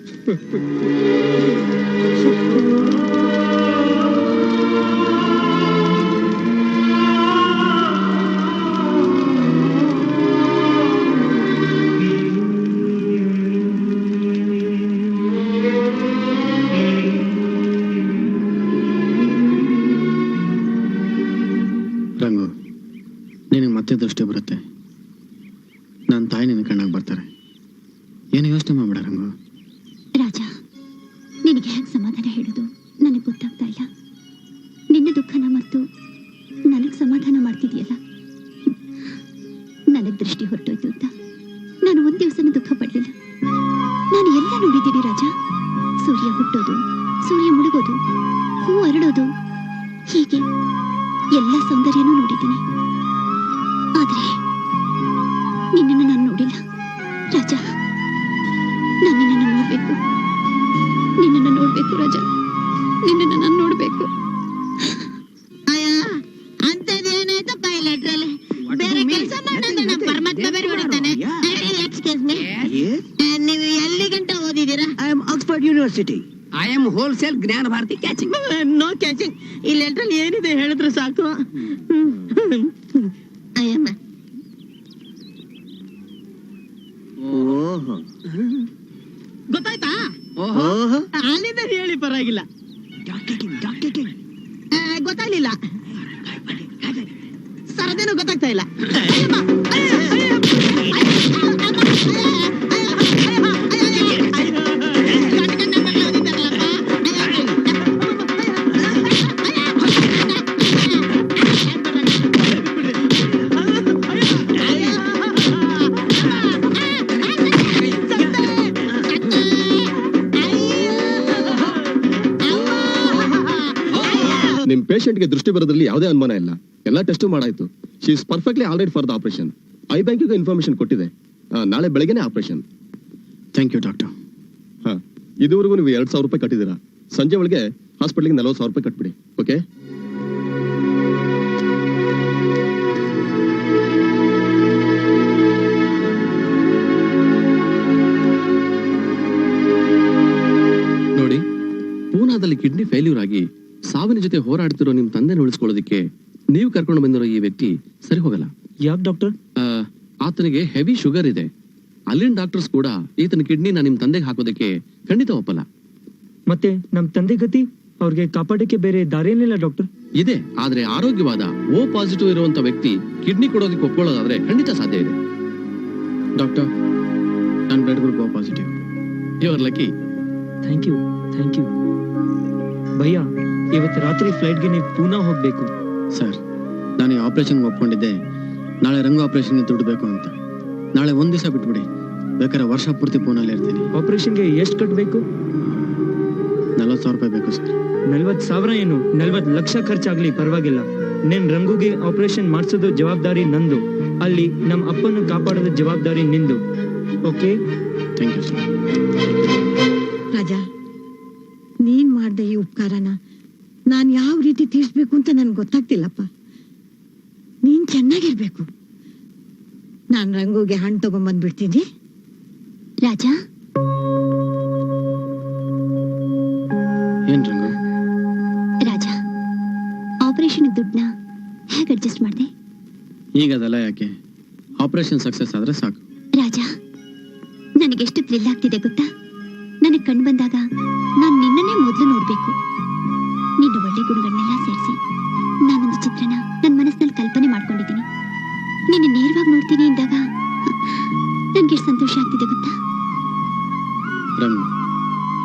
ರಂಗು, ನಿನಗೆ ಮತ್ತೆ ದೃಷ್ಟಿ ಬರುತ್ತೆ. ನನ್ನ ತಾಯಿ ನಿನ್ನ ಕಣ್ಣಾಗಿ ಬರ್ತಾರೆ. ಏನು ಯೋಚನೆ ಮಾಡ್ಬೇಡ ರಂಗು. ರಾಜ, ನಿನಗೆ ಹೇಗೆ ಸಮಾಧಾನ ಹೇಳೋದು ನನಗೆ ಗೊತ್ತಾಗ್ತಾ ಇಲ್ಲ. ನಿನ್ನ ದುಃಖನ ಮತ್ತು ನನಗೆ ಸಮಾಧಾನ ಮಾಡ್ತಿದೆಯಲ್ಲ. ನನಗೆ ದೃಷ್ಟಿ ಹೊರಟೋಯ್ತು ಅಂತ ನಾನು ಒಂದ್ ದಿವಸನೂ ದುಃಖ ಪಡ್ಲಿಲ್ಲ. ನಾನು ಎಲ್ಲ ನೋಡಿದ್ದೀನಿ ರಾಜ. ಸೂರ್ಯ ಹುಟ್ಟೋದು, ಸೂರ್ಯ ಮುಳುಗೋದು, ಹೂ ಅರಳೋದು, ಹೀಗೆ ಎಲ್ಲ ಸೌಂದರ್ಯನೂ ನೋಡಿದ್ದೀನಿ. ಆದ್ರೆ ನಿನ್ನನ್ನು ನಾನು ನೋಡಿಲ್ಲ ರಾಜ. ನಾನು ನಿನ್ನನ್ನು ನೋಡ್ಬೇಕು, ನಿನ್ನನ್ನು ನೋಡ್ಬೇಕು ರಾಜ, ನಿನ್ನನ್ನು ನಾನು ನೋಡ್ಬೇಕು. ಅಂತದೇನಾಯ್ತಪ್ಪ ಈ ಲೆಟ್ರಲ್ಲಿ? ಬೇರೆ ಕೆಲಸ ಮಾಡೋದು ನಮ್ಮ ಪರಮಾತ್ಮ ಬೇರೆ ಹೊಡಿತಾನೆ. ಎಕ್ಸ್ಕ್ಯೂಸ್ ಮೀ, ನೀವು ಎಲ್ಲಿ ಗಂಟ ಓದಿದ್ದೀರಾ? I am Oxford university. I am wholesale Jnana Bharati catching. No catching. ಈ ಲೆಟ್ರಲ್ಲಿ ಏನಿದೆ ಹೇಳಿದ್ರೆ ಸಾಕು. ಅಯ್ಯಮ್ಮ, ಓಹೋ, ಗೊತ್ತಾಯ್ತಾ? ಓಹೋ, ಅಲ್ಲಿಂದ ಹೇಳಿ ಪರವಾಗಿಲ್ಲ. ಗೊತ್ತಾಗ್ಲಿಲ್ಲ ಸರ್, ಅದೇನೋ ಗೊತ್ತಾಗ್ತಾ ಇಲ್ಲ. ನಿಮ್ ಪೇಷಂಟ್ಗೆ ದೃಷ್ಟಿ ಬರೋದ್ರಲ್ಲಿ ಯಾವುದೇ ಅನುಮಾನ ಇಲ್ಲ. ಎಲ್ಲ ಟೆಸ್ಟ್ ಮಾಡಾಯ್ತು. She is perfectly all right for the operation. ಐ ಬ್ಯಾಂಕಿಗೆ ಇನ್ಫಾರ್ಮೇಶನ್ ಕೊಟ್ಟಿದೆ. ನಾಳೆ ಬೆಳಗ್ಗೆನೆ ಆಪರೇಷನ್. Thank you doctor. ಹಾ, ಇದುವರೆಗೂ ನೀವು 2,000 ರೂಪಾಯಿ ಕಟ್ಟಿದ್ದೀರಾ. ಸಂಜೆ ಒಳಗೆ ಹಾಸ್ಪಿಟ್ಲಿಗೆ 40,000 ರೂಪಾಯಿ ಕಟ್ಬಿಡಿ. ಓಕೆ? ನೋಡಿ, ಪೂನಾದಲ್ಲಿ ಕಿಡ್ನಿ ಫೇಲ್ಯೂರ್ ಆಗಿ ಸಾವಿನ ಜೊತೆ ಹೋರಾಡ್ತಿರೋ ನಿಮ್ ತಂದೆನ ಉಳಿಸ್ಕೊಳ್ಳೋದಕ್ಕೆ ನೀವು ಕರ್ಕೊಂಡು ಬಂದಿರೋ ಈ ವ್ಯಕ್ತಿ ಸರಿ ಹೋಗಲ್ಲ. ಯಾಕೆ ಡಾಕ್ಟರ್? ಆತನಿಗೆ ಹೆವಿ ಶುಗರ್ ಇದೆ. ಅಲ್ಲಿನ ಡಾಕ್ಟರ್ಸ್ ಕೂಡ ಈತನ ಕಿಡ್ನಿನ ನಿಮ್ ತಂದೆಗೆ ಹಾಕೋದಕ್ಕೆ ಖಂಡಿತ ಒಪ್ಪಲ್ಲ. ಮತ್ತೆ ನಮ್ ತಂದೆ ಗತಿ? ಅವ್ರಿಗೆ ಕಾಪಾಡಕ್ಕೆ ಬೇರೆ ದಾರಿಯೇನಿಲ್ಲ ಡಾಕ್ಟರ್? ಇದೆ, ಆದ್ರೆ ಆರೋಗ್ಯವಾದ ಓ ಪಾಸಿಟಿವ್ ಇರುವಂತ ವ್ಯಕ್ತಿ ಕಿಡ್ನಿ ಕೊಡೋದಕ್ಕೆ ಒಪ್ಕೊಳ್ಳೋದಾದ್ರೆ ಖಂಡಿತ ಸಾಧ್ಯ ಇದೆ. ಡಾಕ್ಟರ್, ನನ್ನ blood group O positive. You are lucky. Thank you, thank you. ಭಯ್ಯ, ಇವತ್ತು ರಾತ್ರಿ ಫ್ಲೈಟ್ಗೆ ನೀವು ಪೂನಾ ಹೋಗ್ಬೇಕು. ಸರ್, ನಾನು ಈ ಆಪರೇಷನ್ ಒಪ್ಕೊಂಡಿದ್ದೆ ನಾಳೆ ರಂಗು ಆಪರೇಷನ್ಗೆ ದುಡ್ಡು ಬೇಕು ಅಂತ. ನಾಳೆ ಒಂದ್ ದಿವಸ ಬಿಟ್ಬಿಡಿ, ಬೇಕಾದ್ರೆ ವರ್ಷ ಪೂರ್ತಿ ಪೂನಲ್ಲಿ ಇರ್ತೀನಿ. ಆಪರೇಷನ್ಗೆ ಎಷ್ಟು ಕಟ್ಟಬೇಕು? 40,000 ರೂಪಾಯಿ ಬೇಕು ಸರ್. 40,000 ಏನು, 40 ಲಕ್ಷ ಖರ್ಚಾಗ್ಲಿ ಪರವಾಗಿಲ್ಲ. ನೀನ್ ರಂಗುಗೆ ಆಪರೇಷನ್ ಮಾಡಿಸೋದು ಜವಾಬ್ದಾರಿ ನಂದು. ಅಲ್ಲಿ ನಮ್ಮ ಅಪ್ಪನ ಕಾಪಾಡೋದು ಜವಾಬ್ದಾರಿ ನಿಂದು. Okay? Thank you sir. Raja, ಮಾಡಿದ ಈ ಉಪಕಾರನ ನಾನು ಯಾವ ರೀತಿ ತೀರ್ಸ್ಬೇಕು ಅಂತ ನನ್ಗೆ ಗೊತ್ತಾಗ್ತಿಲ್ಲಪ್ಪ. ನೀನ್ ಚೆನ್ನಾಗಿರ್ಬೇಕು. ನಾನ್ ರಂಗುಗೆ ಹಣ್ಣು ತಗೊಂಡ್ಬಂದ್ಬಿಡ್ತೀನಿ. ರಾಜ, ಏನ್ ರಂಗು? ರಾಜ, ಆಪರೇಷನ್ ದುಡ್ಡನ್ನ ಹೇಗೆ ಅಡ್ಜಸ್ಟ್ ಮಾಡಿದೆ? ಈಗ ಅದೆಲ್ಲ ಯಾಕೆ? ಆಪರೇಷನ್ ಸಕ್ಸಸ್ ಆದ್ರೆ ಸಾಕು. ರಾಜ, ನನಗೆಷ್ಟು ಥ್ರಿಲ್ ಆಗ್ತಿದೆ ಗೊತ್ತಾ? ನನಗೆ ಕಂಡು ಬಂದಾಗ ನಾನು ನಿನ್ನನ್ನೇ ಮೊದಲು ನೋಡ್ಬೇಕು. ನಿನ್ನ ಒಳ್ಳೆ ಗುಣಗಳನ್ನೆಲ್ಲ ಸೇರಿಸಿ ನಾನೊಂದು ಚಿತ್ರನ ನನ್ನ ಮನಸ್ಸಿನಲ್ಲಿ ಕಲ್ಪನೆ ಮಾಡ್ಕೊಂಡಿದ್ದೀನಿ. ನಿನ್ನ ನೇರವಾಗಿ ನೋಡ್ತೀನಿ ಅಂದಾಗ ನನ್ಗೆ ಎಷ್ಟು ಸಂತೋಷ ಆಗ್ತಿದೆ ಗೊತ್ತಾ? ರಂಗು,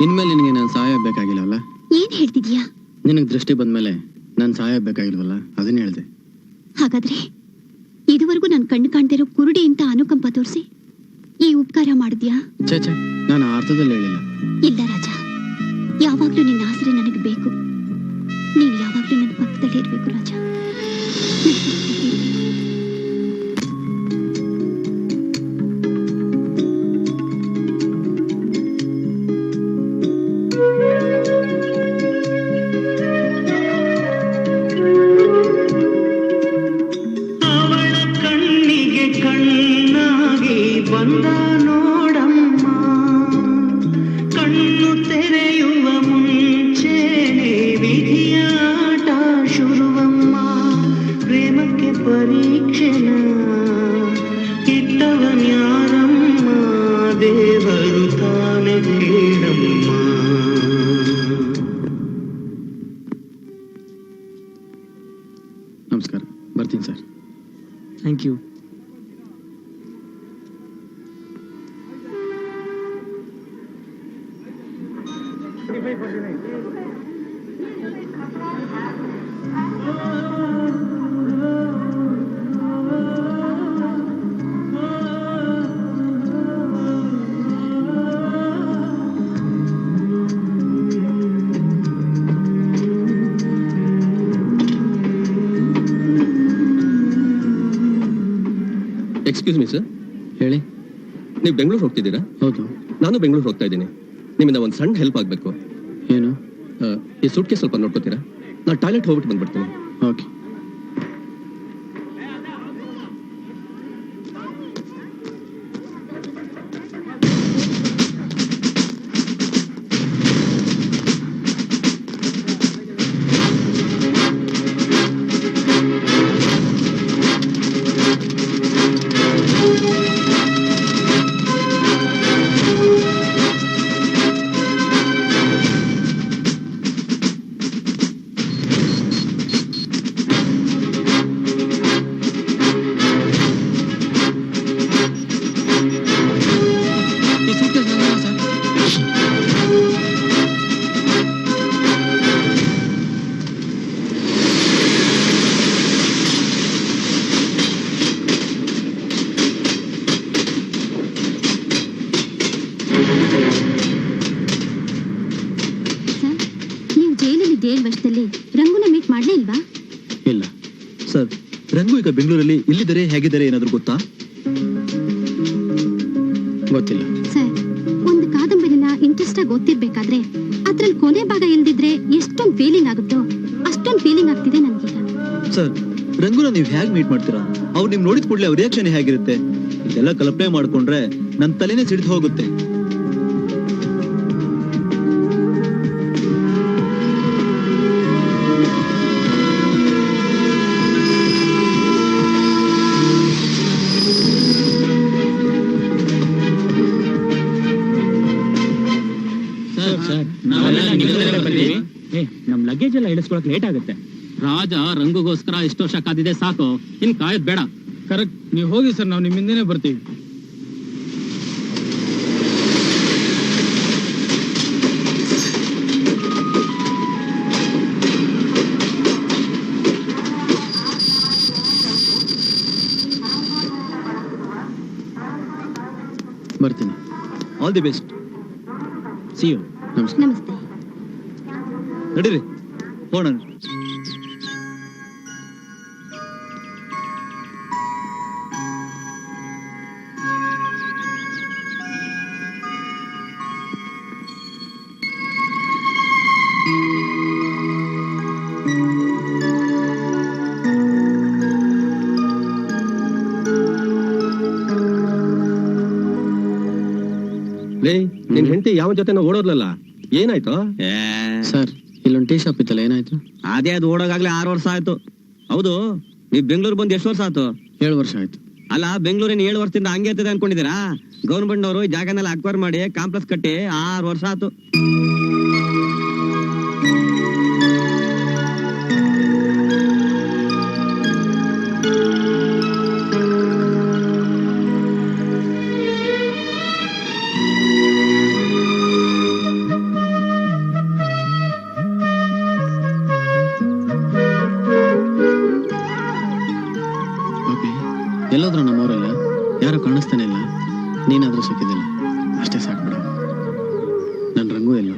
ಇನ್ಮೇಲೆ ನಿನಗೆ ನಾನು ಸಹಾಯ ಬೇಕಾಗಿಲ್ಲ ಅಲ್ಲ? ಏನ್ ಹೇಳ್ತಿದೀಯಾ? ನಿನಗೆ ದೃಷ್ಟಿ ಬಂದ್ಮೇಲೆ ನಾನು ಸಹಾಯ ಬೇಕಾಗಿಲ್ವಲ್ಲ, ಅದನ್ನ ಹೇಳ್ದೆ. ಹಾಗಾದ್ರೆ ಇದುವರೆಗೂ ನಾನು ಕಣ್ಣು ಕಾಣ್ದಿರೋ ಕುರುಡಿ ಅಂತ ಅನುಕಂಪ ತೋರಿಸಿ ಈ ಉಪಕಾರ ಮಾಡಿದ್ಯಾ? ಛೇ, ನಾನು ಆ ಅರ್ಥದಲ್ಲಿ ಹೇಳಿಲ್ಲ. ಇಲ್ಲ ರಾಜ, ಯಾವಾಗ್ಲೂ ನಿನ್ನ ಆಸರೆ ನನಗೆ ಬೇಕು. ನೀನು ಯಾವಾಗ್ಲೂ ನನ್ನ ಪಕ್ಕದಲ್ಲಿ ಇರ್ಬೇಕು ರಾಜ. ಅವಳ ಕಣ್ಣಿಗೆ ಕಣ್ಣಾಗಿ ಬಂದ ನೋಡಮ್ಮ, ಕಣ್ಣು ತೆರೆಯುವ ಮುಂಚೆನೆ ವಿಧಿಯಾಟ ಶುರುವಮ್ಮ. ಪ್ರೇಮಕ್ಕೆ ಪರೀಕ್ಷೆನ ಇಟ್ಟವನ್ಯಾರಮ್ಮ, ದೇವರು ತಾನೆ ಕೇಳಮ್ಮ. ನಮಸ್ಕಾರ, ಬರ್ತೀನಿ sir. Thank you. Excuse me sir. ಹೇಳಿ. ನೀವು ಬೆಂಗಳೂರು ಹೋಗ್ತಿದ್ದೀರಾ? ಹೌದು. ನಾನು ಬೆಂಗಳೂರು ಹೋಗ್ತಾ ಇದ್ದೀನಿ. ನಿಮ್ಮಿಂದ ಒಂದು ಸಣ್ಣ ಹೆಲ್ಪ್ ಆಗಬೇಕು. ಏನು? ಈ ಸೂಟ್ಗೆ ಸ್ವಲ್ಪ ನೋಡ್ಕೋತೀರಾ? ನಾನು ಟಾಯ್ಲೆಟ್ ಹೋಗ್ಬಿಟ್ಟು ಬಂದ್ಬಿಡ್ತೀನಿ. ಓಕೆ. ಸರ್, ನೀವು ಜೈಲಲ್ಲಿ ಜೈಲ್ ವರ್ಷದಲ್ಲಿ ರಂಗುನ ಮೀಟ್ ಮಾಡ್ಲೇ ಇಲ್ವಾ? ಇಲ್ಲ ಸರ್, ರಂಗು ಈಗ ಬೆಂಗಳೂರಲ್ಲಿ ಎಲ್ಲಿದ್ದಾರೆ, ಹೇಗಿದ್ದಾರೆ ಏನಾದ್ರು ಗೊತ್ತಾ? ಗೊತ್ತಿಲ್ಲ ಸರ್, ಒಂದು ಕಾದಂಬರಿನ ಇಂಟ್ರೆಸ್ಟ್ ಆಗಿ ಓದ್ತಿರ್ಬೇಕಾದ್ರೆ ಅದ್ರಲ್ಲಿ ಕೊನೆ ಭಾಗ ಇಲ್ದಿದ್ರೆ ಎಷ್ಟೊಂದು ಫೀಲಿಂಗ್ ಆಗುತ್ತೋ ಅಷ್ಟೊಂದು ಫೀಲಿಂಗ್ ಆಗ್ತಿದೆ ನನ್ಗೀಗ. ಸರ್, ರಂಗುನ ನೀವು ಹೇಗೆ ಮೀಟ್ ಮಾಡ್ತೀರಾ? ಅವ್ರು ನಿಮ್ ನೋಡಿದ ಕೂಡಲೇ ಅವ್ರ ರಿಯಾಕ್ಷನ್ ಹೇಗಿರುತ್ತೆ? ಇದೆಲ್ಲ ಕಲ್ಪನೆ ಮಾಡ್ಕೊಂಡ್ರೆ ನನ್ನ ತಲೆನೇ ಸಿಡಿದು ಹೋಗುತ್ತೆ. ನಮ್ ಲಗೇಜ್ ಎಲ್ಲ ಇಳಿಸ್ಕೊಳಕ್ ಲೇಟ್ ಆಗುತ್ತೆ. ರಾಜ ರಂಗುಗೋಸ್ಕರ ಇಷ್ಟು ವರ್ಷ ಕಾದಿದೆ, ಸಾಕು, ಇನ್ ಕಾಯೋದ್ ಬೇಡ. ಕರೆಕ್ಟ್, ನೀವು ಹೋಗಿ ಸರ್, ನಾವು ನಿಮ್ಮ ಹಿಂದೆನೇ ಬರ್ತೀವಿ. ಬರ್ತೀನಿ. All the best. See you. ನಮಸ್ಕಾರ. ನಮಸ್ತೆ. ನಡೀರಿ ಹೋಗೋಣ. ನಿನ್ ಹೆಂಡತಿ ಯಾವ ಜೊತೆ ಓಡೋದ್ಲಲ್ಲ, ಏನಾಯ್ತು? ಸರ್ ಇಲ್ಲೊಂದು ಟೀ ಶಾಪ್ ಇತ್ತಲ್ಲ, ಏನಾಯ್ತು? ಅದೇ ಅದು ಓಡೋಗಾಗ್ಲೇ 6 ವರ್ಷ ಆಯ್ತು. ಹೌದು, ನೀವ್ ಬೆಂಗಳೂರು ಬಂದ್ ಎಷ್ಟು ವರ್ಷ ಆಯ್ತು? 7 ವರ್ಷ ಆಯ್ತು. ಅಲ್ಲ, ಬೆಂಗಳೂರಿನ 7 ವರ್ಷದಿಂದ ಹಂಗೆ ಇರ್ತದೆ ಅನ್ಕೊಂಡಿದ್ದೀರಾ? ಗವರ್ಮೆಂಟ್ ನವರು ಈ ಜಾಗನೆಲ್ಲ ಅಕ್ವೈರ್ ಮಾಡಿ ಕಾಂಪ್ಲೆಕ್ಸ್ ಕಟ್ಟಿ 6 ವರ್ಷ ಆಯ್ತು. ಎಲ್ಲೋದ್ರು ನಮ್ಮವರೆಲ್ಲ, ಯಾರು ಕಾಣಿಸ್ತಾನೆ ಇಲ್ಲ. ನೀನಾದ್ರೂ ಸಿಕ್ಕಿದ್ದಿಲ್ಲ, ಅಷ್ಟೇ ಸಾಕು ಬಿಡು. ನನ್ನ ರಂಗು ಎಲ್ಲ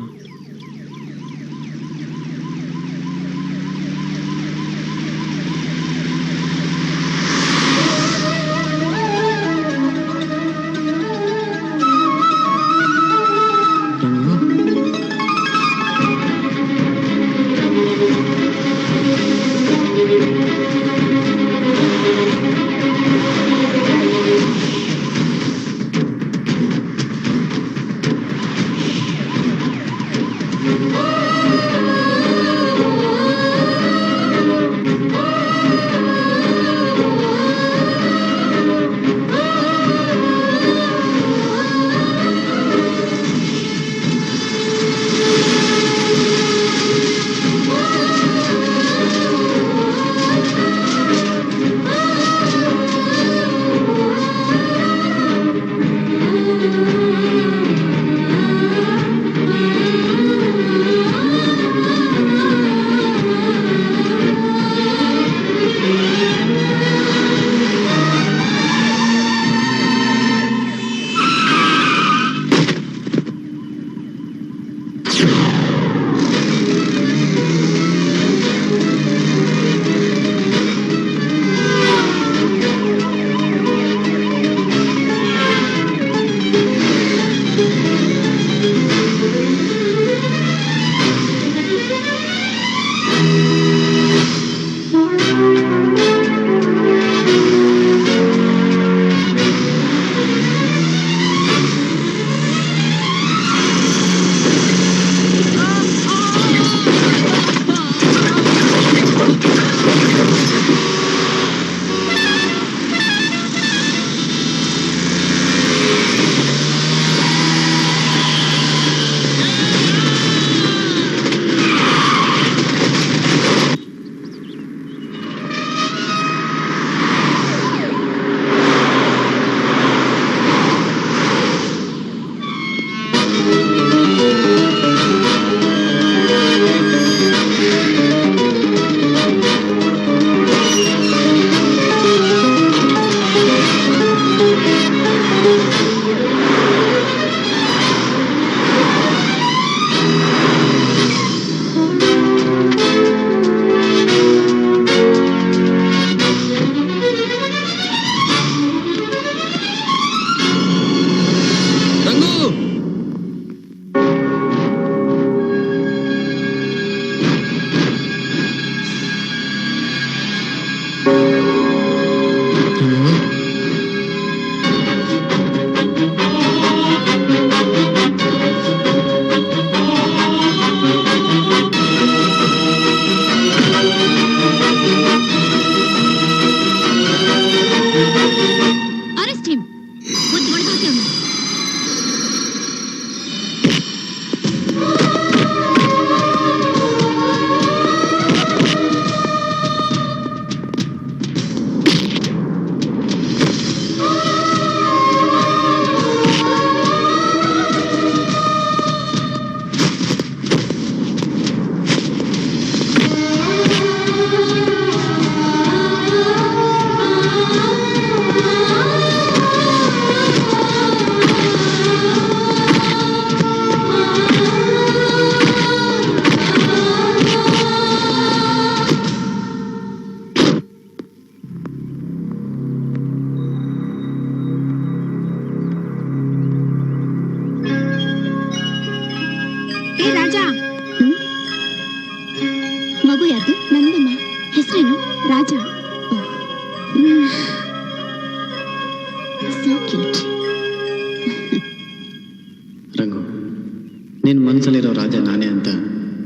ನಿನ್ನ ಮನಸ್ಸಲ್ಲಿರೋ ರಾಜ ನಾನೇ ಅಂತ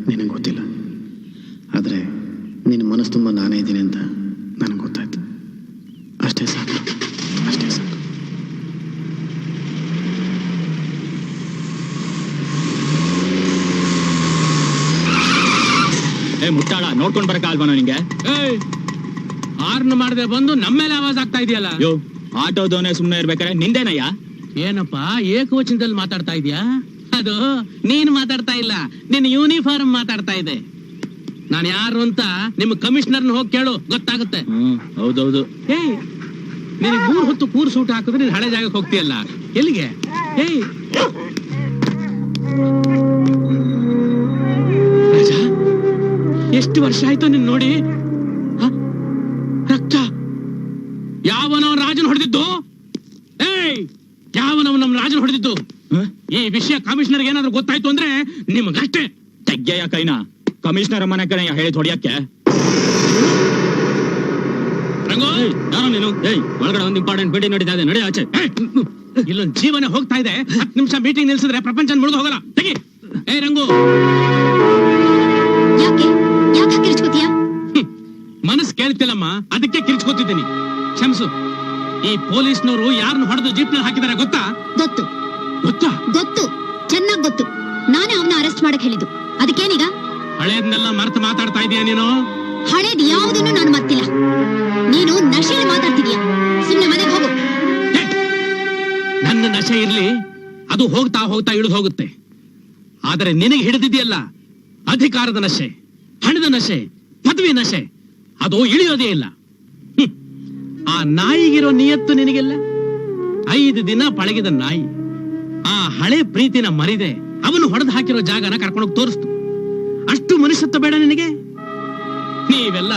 ನಿನಗೆ ಗೊತ್ತಿಲ್ಲ, ಆದರೆ ನಿನ್ನ ಮನಸ್ಸು ತುಂಬ ನಾನೇ ಇದ್ದೀನಿ ಅಂತ ನನಗೆ ಗೊತ್ತಾಯ್ತು. ಅಷ್ಟೇ ಸಾಕು, ಅಷ್ಟೇ ಸಾಕು. ಮುಟ್ಟಾಳ ನೋಡ್ಕೊಂಡ್ ಬರಕ ಅಲ್ವಾ ನಿಂಗೆ? ಹಾರ್ನ್ ಮಾಡದೆ ಬಂದು ನಮ್ಮೇಲೆ ಆವಾಜ್ ಆಗ್ತಾ ಇದೆಯಲ್ಲ. ಯೋ, ಆಟೋದವನೇ ಸುಮ್ಮನೆ ಇರ್ಬೇಕಾರೆ ನಿಂದೇನಯ್ಯ? ಏನಪ್ಪ ಏಕವಚನದಲ್ಲಿ ಮಾತಾಡ್ತಾ ಇದೀಯಾ? ಅದು ನೀನ್ ಮಾತಾಡ್ತಾ ಇಲ್ಲ, ನಿನ್ನ ಯೂನಿಫಾರ್ಮ್ ಮಾತಾಡ್ತಾ ಇದೆ. ನಾನು ಯಾರು ಅಂತ ನಿಮ್ಮ ಕಮಿಷನರ್ನ ಹೋಗಿ ಕೇಳು, ಗೊತ್ತಾಗುತ್ತೆ. ಹೌದೌದು. ಏಯ್, ನಿನಗೆ 3 ಹೊತ್ತು ಕೂರ್ ಸೂಟ್ ಹಾಕಿದ್ರೆ ನೀನ್ ಹಳೆ ಜಾಗಕ್ಕೆ ಹೋಗ್ತೀಯಲ್ಲ, ಎಲ್ಲಿಗೆ? ಏಯ್ ರಾಜ, ಎಷ್ಟು ವರ್ಷ ಆಯ್ತು ನಿನ್ ನೋಡಿ? ರಕ್ತ ಯಾವನವ ರಾಜನ್ ಹೊಡೆದಿದ್ದು? ಏಯ್, ಯಾವನವ ನಮ್ ರಾಜನ್ ಹೊಡೆದಿದ್ದು? ಈ ವಿಷಯ ಕಮಿಷನರ್ಗೆ ಏನಾದ್ರು ಗೊತ್ತಾಯ್ತು ಅಂದ್ರೆ ನಿಮಗಷ್ಟೇ. ತೆಗ್ಗೆಯ ಕೈನಾ, ಕಮಿಷನರ್ ಮನೆ ಕಡೆ ಹೇಳಿದ್ ಹೊಡಿಯಕ್ಕೆ. ಯಾರೋ ನೀನು? ಒಳಗಡೆ ಒಂದು ಇಂಪಾರ್ಟೆಂಟ್ ಮೀಟಿಂಗ್ ನಡೀತಾ ಇದೆ, ನಡಿ ಆಚೆ. ಇಲ್ಲೊಂದು ಜೀವನ ಹೋಗ್ತಾ ಇದೆ, 10 ನಿಮಿಷ ಮೀಟಿಂಗ್ ನಿಲ್ಸಿದ್ರೆ ಪ್ರಪಂಚ ಮುಳುಗು ಹೋಗಲ್ಲ. ತೆಗಿ. ಏ ರಂಗು, ಯಾಕೆ ಯಾಕೆ ಕಿರ್ಚ್ಕೋತೀಯ? ಮನಸ್ಸು ಕೇಳ್ತಿಲ್ಲಮ್ಮ, ಅದಕ್ಕೆ ಕಿರ್ಚ್ಕೋತಿದ್ದೀನಿ. ಕ್ಷಮಿಸು. ಈ ಪೊಲೀಸ್ನವರು ಯಾರನ್ನ ಹೊಡೆದು ಜೀಪ್ನಲ್ಲಿ ಹಾಕಿದಾರೆ ಗೊತ್ತಾ? ಗೊತ್ತು ಗೊತ್ತಾ? ಗೊತ್ತು, ಚೆನ್ನಾಗ್ ಗೊತ್ತು. ನಾನೇ ಅವನ್ನ ಅರೆಸ್ಟ್ ಮಾಡಕ್ ಹೇಳಿದ್ದು. ಅದಕ್ಕೇನೀಗ? ಹಳೇದನ್ನೆಲ್ಲ ಮರೆತು ಮಾತಾಡ್ತಾ ಇದೀಯ ನೀನು? ಹಳೇದ್ ಯಾವುದನ್ನು ನಾನು ಮರ್ತಿಲ್ಲ. ನೀನು ನಶೆಯಲ್ಲಿ ಮಾತಾಡ್ತಿದೀಯ. ಸುಮ್ಮನೆ ಮನೆಗೆ ಹೋಗು. ನನ್ನ ನಶೆ ಇರ್ಲಿ, ಅದು ಹೋಗ್ತಾ ಹೋಗ್ತಾ ಇಳಿದು ಹೋಗುತ್ತೆ. ಆದರೆ ನಿನಗೆ ಹಿಡಿದಿದೆಯಲ್ಲ, ಅಧಿಕಾರದ ನಶೆ, ಹಣದ ನಶೆ, ಪದವಿ ನಶೆ, ಅದು ಇಳಿಯೋದೇ ಇಲ್ಲ. ಆ ನಾಯಿಗಿರೋ ನಿಯತ್ತು ನಿನಗೆಲ್ಲ. 5 ದಿನ ಪಳಗಿದ ನಾಯಿ ಆ ಹಳೆ ಪ್ರೀತಿನ ಮರಿದೆ ಅವನು ಹೊಡೆದು ಹಾಕಿರೋ ಜಾಗನ ಕರ್ಕೊಂಡೋಗಿ ತೋರಿಸ್ತು. ಅಷ್ಟು ಮನುಷ್ಯತ್ವ ಬೇಡ ನಿನಗೆ? ನೀವೆಲ್ಲ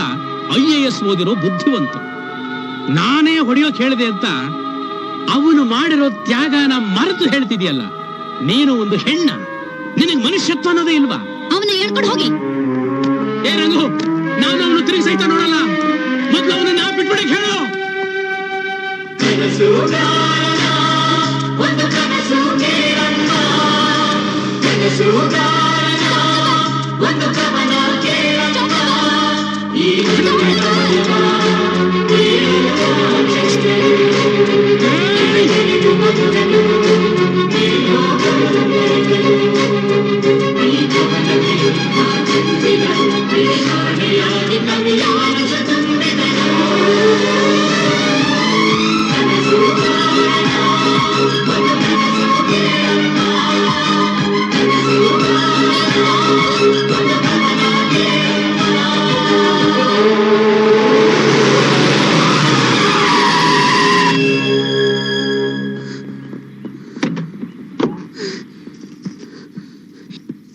IAS ಓದಿರೋ ಬುದ್ಧಿವಂತ. ನಾನೇ ಹೊಡೆಯೋಕ್ ಹೇಳಿದೆ ಅಂತ ಅವನು ಮಾಡಿರೋ ತ್ಯಾಗನ ಮರೆತು ಹೇಳ್ತಿದ್ಯಲ್ಲ. ನೀನು ಒಂದು ಹೆಣ್ಣ, ನಿನಗೆ ಮನುಷ್ಯತ್ವ ಅನ್ನೋದೇ ಇಲ್ವಾ? ಅವನ್ನ ಹೇಳ್ಕೊಂಡು ಹೋಗಿ. ಏ ರಂಗು, ನಾನು ಅವನು ತಿರುಗಿ ಸಹಿತ ನೋಡಲ್ಲ. ಮೊದ್ಲು ಅವನನ್ನ ಬಿಟ್ಬಿಡಕ್ ಹೇಳು.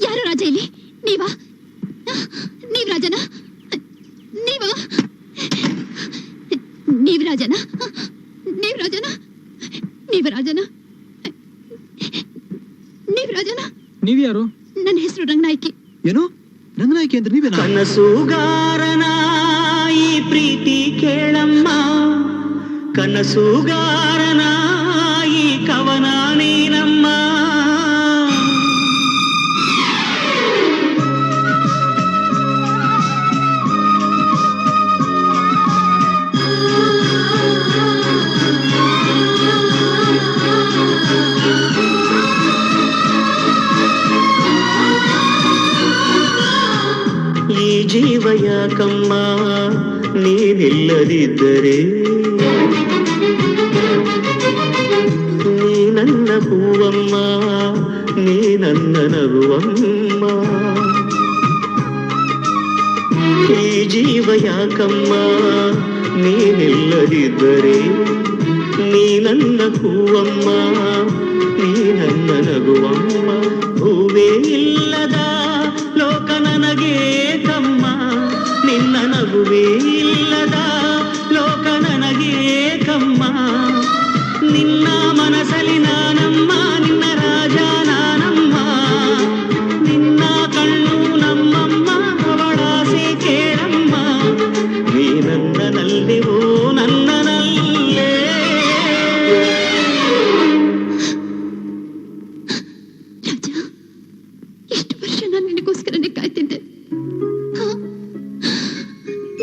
ಯಾರು ರಾಜ ಇಲ್ಲಿ? ನೀವಾ? ನೀವ್ ರಾಜನ? ನೀವ? ನೀವ್ ರಾಜನ? ನೀವ್ ರಾಜನ? ನೀವ್ ರಾಜನ? ನೀವ್ ರಾಜನ? ನೀವ್ಯಾರು? ನನ್ನ ಹೆಸರು ರಂಗನಾಯ್ಕಿ. ಏನು ರಂಗನಾಯ್ಕಿ ಅಂದ್ರೆ ನೀವೇನಾ? ಕನಸುಗಾರನ ಈ ಪ್ರೀತಿ ಕೇಳಮ್ಮ, ಕನಸುಗಾರನ ಈ ಕವನ ನೀನಮ್ಮ. ಈ ಜೀವ ಯಾಕಮ್ಮ ನೀನಿಲ್ಲದಿದ್ದರೆ, ನೀ ನನ್ನ ಹೂವಮ್ಮ, ನೀ ನನ್ನ ನಗುವಮ್ಮ. ಈ ಜೀವ ಯಾಕಮ್ಮ ನೀನಿಲ್ಲದಿದ್ದರೆ, ನೀ ನನ್ನ ಹೂವಮ್ಮ, ನೀ ನನ್ನ ನಗುವಮ್ಮ. ಹೂವೇ ಇಲ್ಲದ ಲೋಕ ನನಗೆ ಕಮ್ಮ, ನಿನ್ನ ನಗುವೇ ಇಲ್ಲದ ಲೋಕ ನನಗೆ ಕಮ್ಮ. ನಿನ್ನ ಮನಸಲಿ ನಾನಮ್ಮ, ನಿನ್ನ ರಾಜ ನಾನಮ್ಮ. ನಿನ್ನ ಕಣ್ಣು ನಮ್ಮಮ್ಮ, ಅವಳಾಸೆ ಕೇಳಮ್ಮ. ನೀ ನನ್ನನಲ್ಲಿ ಓ ನನ್ನನಲ್ಲೇ. ರಾಜ, ನಿನಗೋಸ್ಕರನೇ ಕಾಯ್ತಿದ್ದೆ. ಹ,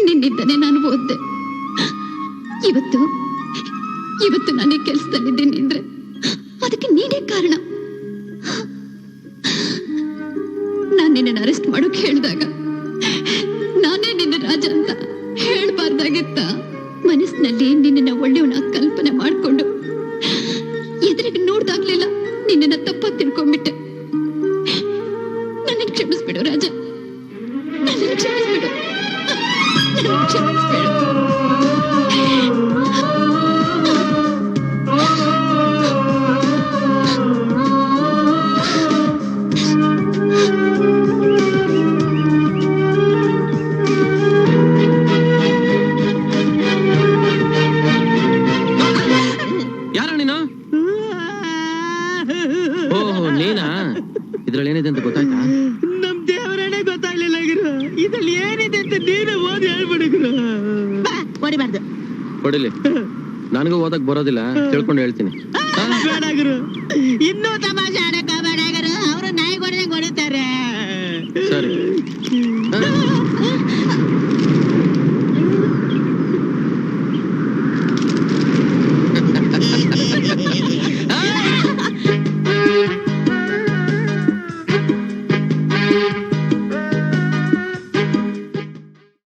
ನಿನ್ನಿಂದನೇ ನಾನು ಓದ್ದೆ. ಇವತ್ತು ನಾನು ಈ ಕೆಲಸದಲ್ಲಿದ್ದೀನಿ ಅಂದ್ರೆ ಅದಕ್ಕೆ ನೀನೇ ಕಾರಣ. ನಾನು ನಿನ್ನನ್ನು ಅರೆಸ್ಟ್ ಮಾಡೋಕೆ ಹೇಳಿದಾಗ ನಾನೇ ನಿನ್ನ ರಾಜ ಅಂತ ಹೇಳ್ಬಾರ್ದಾಗಿತ್ತ? ಮನಸ್ಸಿನಲ್ಲಿ ನಿನ್ನ ಒಳ್ಳೆಯವನ ಕಲ್ಪನೆ ಮಾಡ್ಕೊಂಡು ಎದುರಿಗೆ ನೋಡ್ದಾಗ್ಲಿಲ್ಲ ನಿನ್ನ ತಪ್ಪಾಗಿ ತಿಳ್ಕೊಂಡ್ಬಿಟ್ಟೆ. ನನ್ನ ಕ್ಷಮಿಸ್ಬಿಡು ರಾಜ, ನನ್ನ ಕ್ಷಮಿಸ್ಬಿಡು, ನನ್ನ ಕ್ಷಮಿಸ್ಬಿಡು. ಯಾರ ನೀನು? ಓಹೋ ನೀನಾ? ಇದ್ರಲ್ಲಿ ಏನಿದೆ ಅಂತ ಗೊತ್ತಾಯ್ತಾ? ನಮ್ ದೇವರೇ ಗೊತ್ತಾಗ್ಲಿಲ್ಲ ಗುರು. ಇದ್ರಲ್ಲಿ ಏನಿದೆ ಅಂತ ನೀನು ಓದಿ ಹೇಳ್ಬಿಡು ಗುರು. ಹೊಡಿಬಾರ್ದು. ಹೊಡಿಲಿ, ನನಗೂ ಓದಕ್ ಬರೋದಿಲ್ಲ, ತಿಳ್ಕೊಂಡು ಹೇಳ್ತೀನಿ. ಬೇಡ ಗುರು,